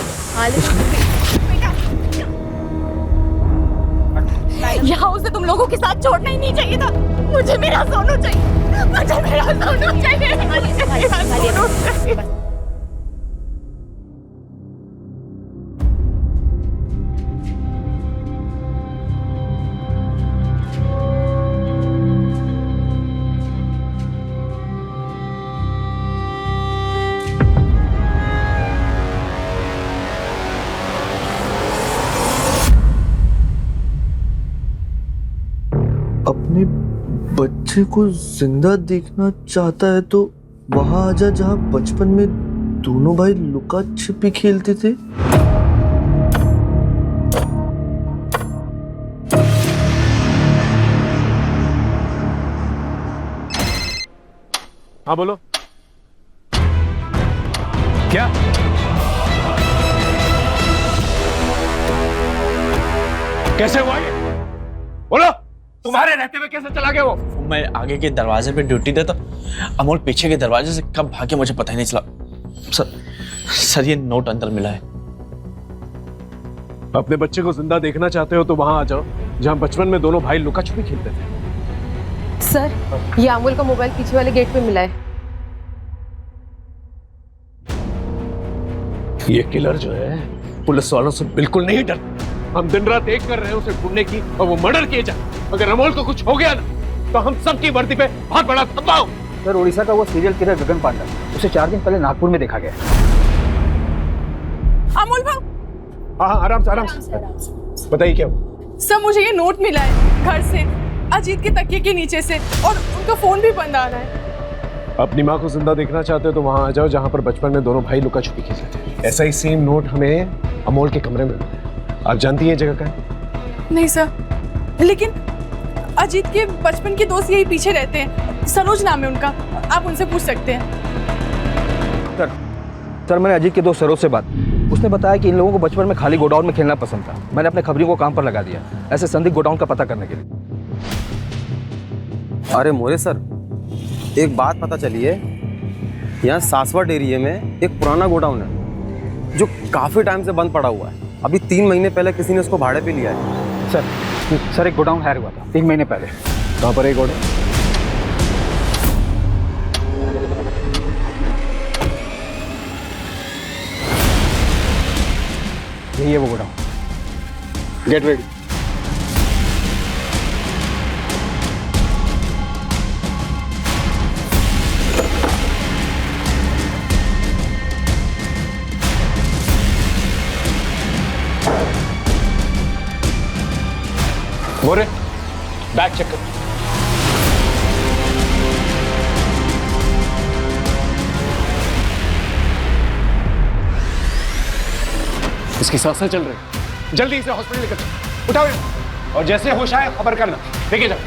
S16: यहाँ उसे तुम लोगों के साथ छोड़ना ही नहीं चाहिए था। मुझे मेरा सोनू चाहिए, मुझे मेरा सोनू चाहिए, मुझे मेरा सोनू चाहिए।
S18: अपने बच्चे को जिंदा देखना चाहता है तो वहां आजा जहां बचपन में दोनों भाई लुका छिपी खेलते थे।
S14: हाँ बोलो। क्या? कैसे हुआ ये? बोलो। तुम्हारे रहते हुए कैसे चला गया वो?
S4: मैं आगे के दरवाजे पे ड्यूटी देता, अमोल पीछे के दरवाजे से कब भागे मुझे पता ही नहीं चला। सर ये नोट अंदर मिला है।
S14: अपने बच्चे को जिंदा देखना चाहते हो तो वहां आ जाओ जहां बचपन में दोनों भाई लुका छुपी खेलते थे।
S6: सर ये अमोल का मोबाइल पीछे वाले गेट पे मिला है।
S14: ये किलर जो है पुलिस वालों से बिल्कुल नहीं डरता। हम दिन रात एक कर रहे हैं उसे ढूंढने की और वो मर्डर किए जाए। अगर अमोल को कुछ हो गया ना तो हम सबकी वर्दी पे बहुत बड़ा धब्बा हो।
S1: सर उड़ीसा का वो सीरियल किलर गगन पांडा, उसे 4 दिन पहले नागपुर में देखा गया।
S6: अमोल भाव।
S14: हाँ आराम से बताइए क्या हुआ?
S6: सर मुझे ये नोट मिला है घर से, अजीत के तकिए के नीचे से, और उनका फोन भी बंद आ रहा है।
S14: अपनी माँ को जिंदा देखना चाहते हो तो वहां आ जाओ जहां पर बचपन में दोनों भाई लुका छुपी खेलते थे। ऐसा ही सेम नोट हमें अमोल के कमरे में मिला है। आप जानती हैं जगह का?
S6: नहीं सर, लेकिन अजीत के बचपन के दोस्त यही पीछे रहते हैं, सरोज नाम है उनका, आप उनसे पूछ सकते हैं।
S1: सर मैंने अजीत के दोस्त सरोज से बात, उसने बताया कि इन लोगों को बचपन में खाली गोडाउन में खेलना पसंद था। मैंने अपने खबरियों को काम पर लगा दिया ऐसे संदिग्ध गोडाउन का पता करने के लिए।
S19: अरे मोरे सर, एक बात पता चली है, यहाँ सासवट एरिया में एक पुराना गोडाउन है जो काफ़ी टाइम से बंद पड़ा हुआ है। अभी 3 महीने पहले किसी ने उसको भाड़े पे लिया है।
S1: सर एक गोडाउन हायर हुआ था 3 महीने पहले।
S14: कहाँ पर है गोडाउन?
S1: यही है वो godown.
S14: Get ready. More bag check कर। इसकी सांसें चल रही, जल्दी इसे हॉस्पिटल लेकर चलो। उठाओ और जैसे होश आए खबर करना। लेके जाओ।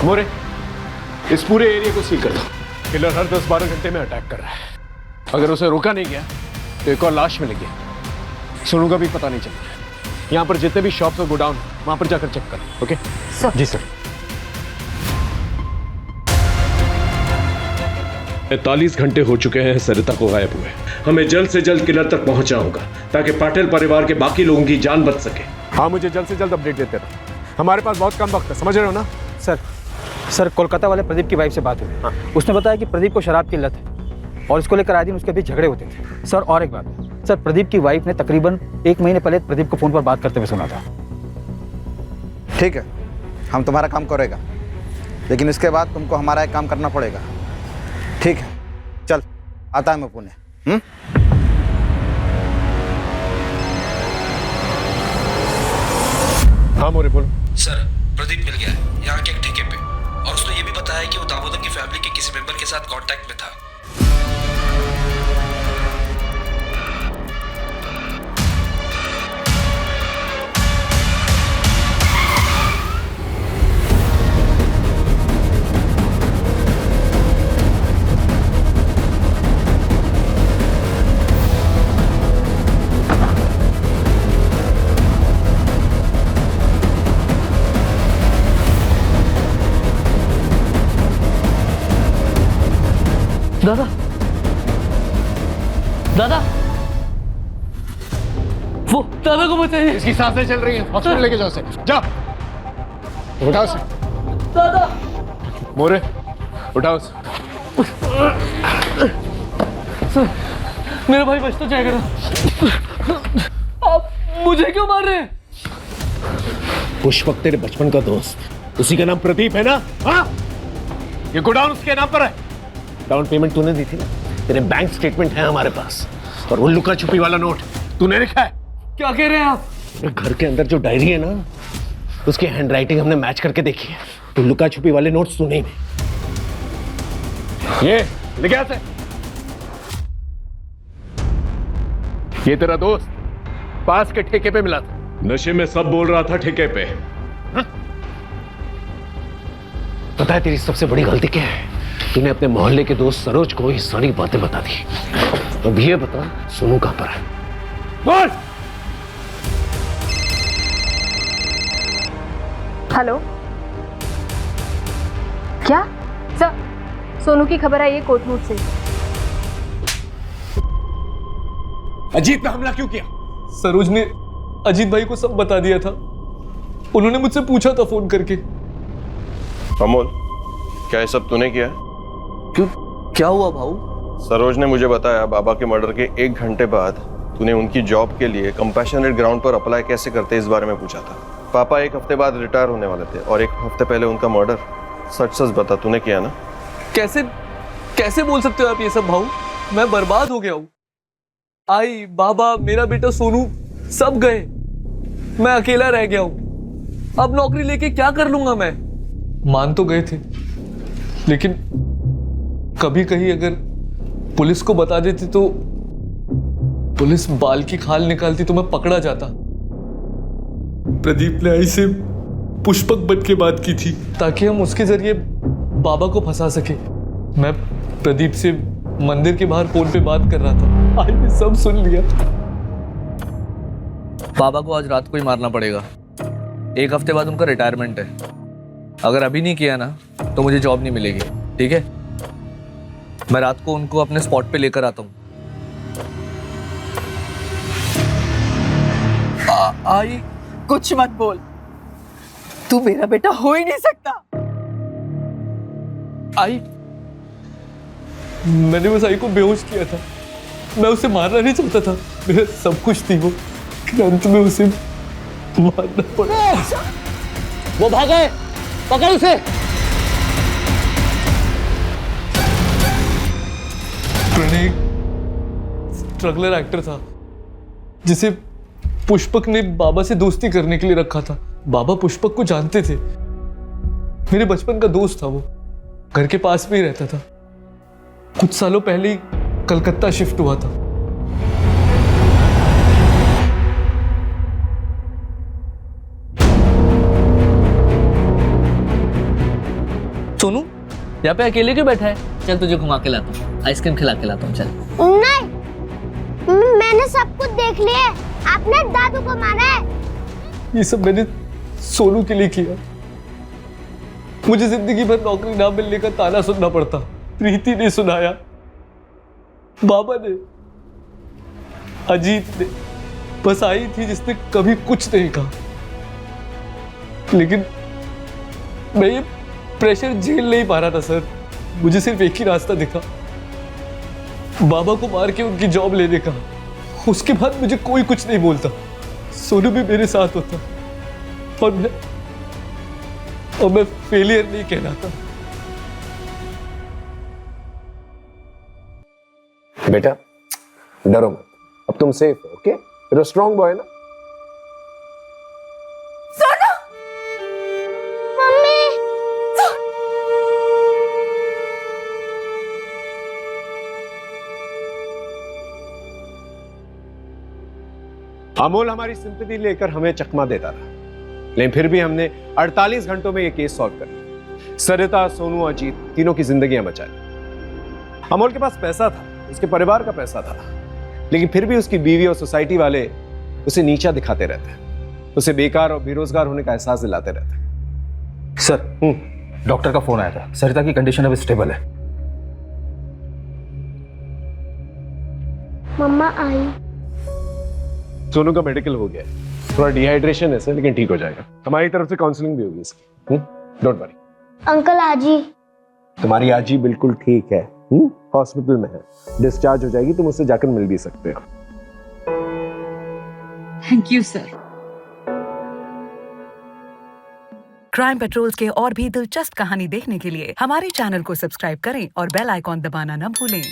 S14: मोरे इस पूरे एरिया को सील कर दो। किलर हर 10-12 घंटे में अटैक कर रहा है। अगर उसे रोका नहीं गया तो एक और लाश मिलेगी। सोनू का भी पता नहीं चलेगा। यहाँ पर जितने भी शॉप्स और गोडाउन वहां पर जाकर चेक कर। Okay
S1: sir. जी सर।
S14: 45 घंटे हो चुके हैं सरिता को गायब हुए। हमें जल्द से जल्द किलर तक पहुंचना होगा ताकि पाटिल परिवार के बाकी लोगों की जान बच सके। हाँ मुझे जल्द से जल्द अपडेट देते रहो। हमारे पास बहुत कम वक्त है, समझ रहे हो ना?
S1: सर कोलकाता वाले प्रदीप की वाइफ से बात हुई। उसने बताया कि प्रदीप को शराब की लत है और इसको लेकर आए दिन उसके बीच झगड़े होते थे। सर और एक बात, सर प्रदीप की वाइफ ने तकरीबन 1 महीने पहले प्रदीप को फोन पर बात करते हुए सुना था।
S17: ठीक है, हम तुम्हारा काम करेगा, लेकिन इसके बाद तुमको हमारा एक काम करना पड़ेगा। ठीक है, चल आता है मैं पुणे।
S14: हाँ मोरे बोलो।
S20: सर प्रदीप मिल गया है यहाँ के एक ठेके पे, और उसने ये भी बताया कि वो दामोदर की फैमिली के किसी मेंबर के साथ कांटेक्ट में था।
S15: दादा दादा वो दादा को बचाइए।
S14: इसकी सांसें चल रही हैं, हॉस्पिटल लेके जाओ उसे। जाओ उठाओ उसे।
S15: दादा
S14: मोरे उठाओ उसे।
S15: मेरा भाई बच तो जाएगा ना। आप मुझे क्यों मार रहे हैं?
S14: पुष्पक तेरे बचपन का दोस्त, उसी का नाम प्रदीप है ना? हाँ, ये गोडाउन उसके नाम पर है। डाउन पेमेंट तूने दी थी ना, तेरे बैंक स्टेटमेंट है हमारे पास, और वो लुका छुपी वाला नोट तूने लिखा है।
S15: क्या कह रहे हैं आप?
S14: घर के अंदर जो डायरी है ना, उसकी हैंडराइटिंग हमने मैच करके देखी है। तो लुका छुपी वाले नोट्स तूने ही। ये लिख से ये तेरा दोस्त पास के ठेके पे मिला था।
S9: नशे में सब बोल रहा था ठेके पे।
S14: पता है तेरी सबसे बड़ी गलती क्या है? तूने अपने मोहल्ले के दोस्त सरोज को ये सारी बातें बता दी। अब ये बता सोनू कहां पर है? बोल।
S2: हेलो, क्या सर? सोनू की खबर आई है कोटनूर से।
S14: अजीत पे हमला क्यों किया?
S15: सरोज ने अजीत भाई को सब बता दिया था। उन्होंने मुझसे पूछा था फोन करके।
S3: अमोल, क्या ये सब तूने किया?
S15: क्यों, क्या हुआ भाऊ?
S3: सरोज ने मुझे बताया बाबा के मर्डर के 1 घंटे बाद तूने उनकी जॉब के लिए कंपैशनेट ग्राउंड पर अप्लाई कैसे करते इस बारे में पूछा था। पापा 1 हफ्ते बाद रिटायर होने वाले थे और 1 हफ्ते पहले उनका मर्डर। सच सच बता, तूने किया ना?
S15: कैसे कैसे बोल सकते हो आप ये सब भाऊ? मैं बर्बाद हो गया हूँ। आई, बाबा, मेरा बेटा सोनू सब गए। मैं अकेला रह गया हूँ। अब नौकरी लेके क्या कर लूंगा मैं? मान तो गए थे, लेकिन कभी कहीं अगर पुलिस को बता देती तो पुलिस बाल की खाल निकालती तो मैं पकड़ा जाता। प्रदीप ने आई से पुष्पक बन के बात की थी ताकि हम उसके जरिए बाबा को फंसा सके। मैं प्रदीप से मंदिर के बाहर फोन पे बात कर रहा था। आज ने सब सुन लिया।
S11: बाबा को आज रात को ही मारना पड़ेगा। 1 हफ्ते बाद उनका रिटायरमेंट है। अगर अभी नहीं किया ना तो मुझे जॉब नहीं मिलेगी, ठीक है? मैं रात को उनको अपने स्पॉट पे लेकर आता हूँ।
S13: आई, कुछ मत बोल। तू मेरा बेटा हो ही नहीं सकता।
S15: आई, मैंने बस आई को बेहोश किया था। मैं उसे मारना नहीं चाहता था। मेरा सब कुछ थी वो, अंत में उसे मारना पड़ा।
S11: वो भाग गए, पकड़ उसे।
S15: प्रणय स्ट्रगलर एक्टर था जिसे पुष्पक ने बाबा से दोस्ती करने के लिए रखा था। बाबा पुष्पक को जानते थे। मेरे बचपन का दोस्त था वो। घर के पास में ही रहता था। कुछ सालों पहले ही कलकत्ता शिफ्ट हुआ था।
S11: सोनू, यहाँ पे अकेले क्यों बैठा है? चल तुझे घुमा के लाता हूँ, आइसक्रीम खिला के लाता हूँ। चल।
S22: नहीं, मैंने सब कुछ देख लिया है। आपने दादू को मारा है।
S15: ये सब मैंने सोनू के लिए किया। मुझे जिंदगी भर नौकरी ना मिलने का ताना सुनना पड़ता। प्रीति ने सुनाया, बाबा ने, अजीत ने, बस आई थी जिसने कभी कुछ नहीं कहा। लेकिन मैं ये प्रेशर झेल नहीं पा रहा था सर। मुझे सिर्फ एक ही रास्ता दिखा, बाबा को मार के उनकी जॉब लेने का। उसके बाद मुझे कोई कुछ नहीं बोलता। सोनू भी मेरे साथ होता और मैं फेलियर नहीं कहलाता।
S14: बेटा डरो मत, अब तुम सेफ हो। Okay, you're a strong boy ना?
S22: सोनू, मम्मी।
S14: अमोल हमारी सिंपैथी लेकर हमें चकमा देता रहा, लेकिन फिर भी हमने 48 घंटों में यह केस सॉल्व कर लिया। सरिता, सोनू, अजीत तीनों की जिंदगियां बचा ली। अमोल के पास पैसा था, उसके परिवार का पैसा था, लेकिन फिर भी उसकी बीवी और सोसाइटी वाले उसे नीचा दिखाते रहते, उसे बेकार और बेरोजगार होने का एहसास दिलाते रहते।
S1: सर, डॉक्टर का फोन आया था। सरिता की कंडीशन अब स्टेबल है।
S22: मम्मा आई।
S14: सोनू का मेडिकल हो गया है, थोड़ा डिहाइड्रेशन है सर, लेकिन ठीक हो जाएगा। हमारी तरफ से काउंसलिंग भी होगी इसकी। Don't worry.
S22: अंकल आजी।
S14: तुम्हारी आजी बिल्कुल ठीक है, हॉस्पिटल में है, डिस्चार्ज हो जाएगी, तुम उससे जाकर मिल भी सकते हो।
S13: Thank you sir.
S5: Crime patrols के और भी दिलचस्प कहानी देखने के लिए हमारे चैनल को सब्सक्राइब करें और बेल आइकॉन दबाना न भूलें।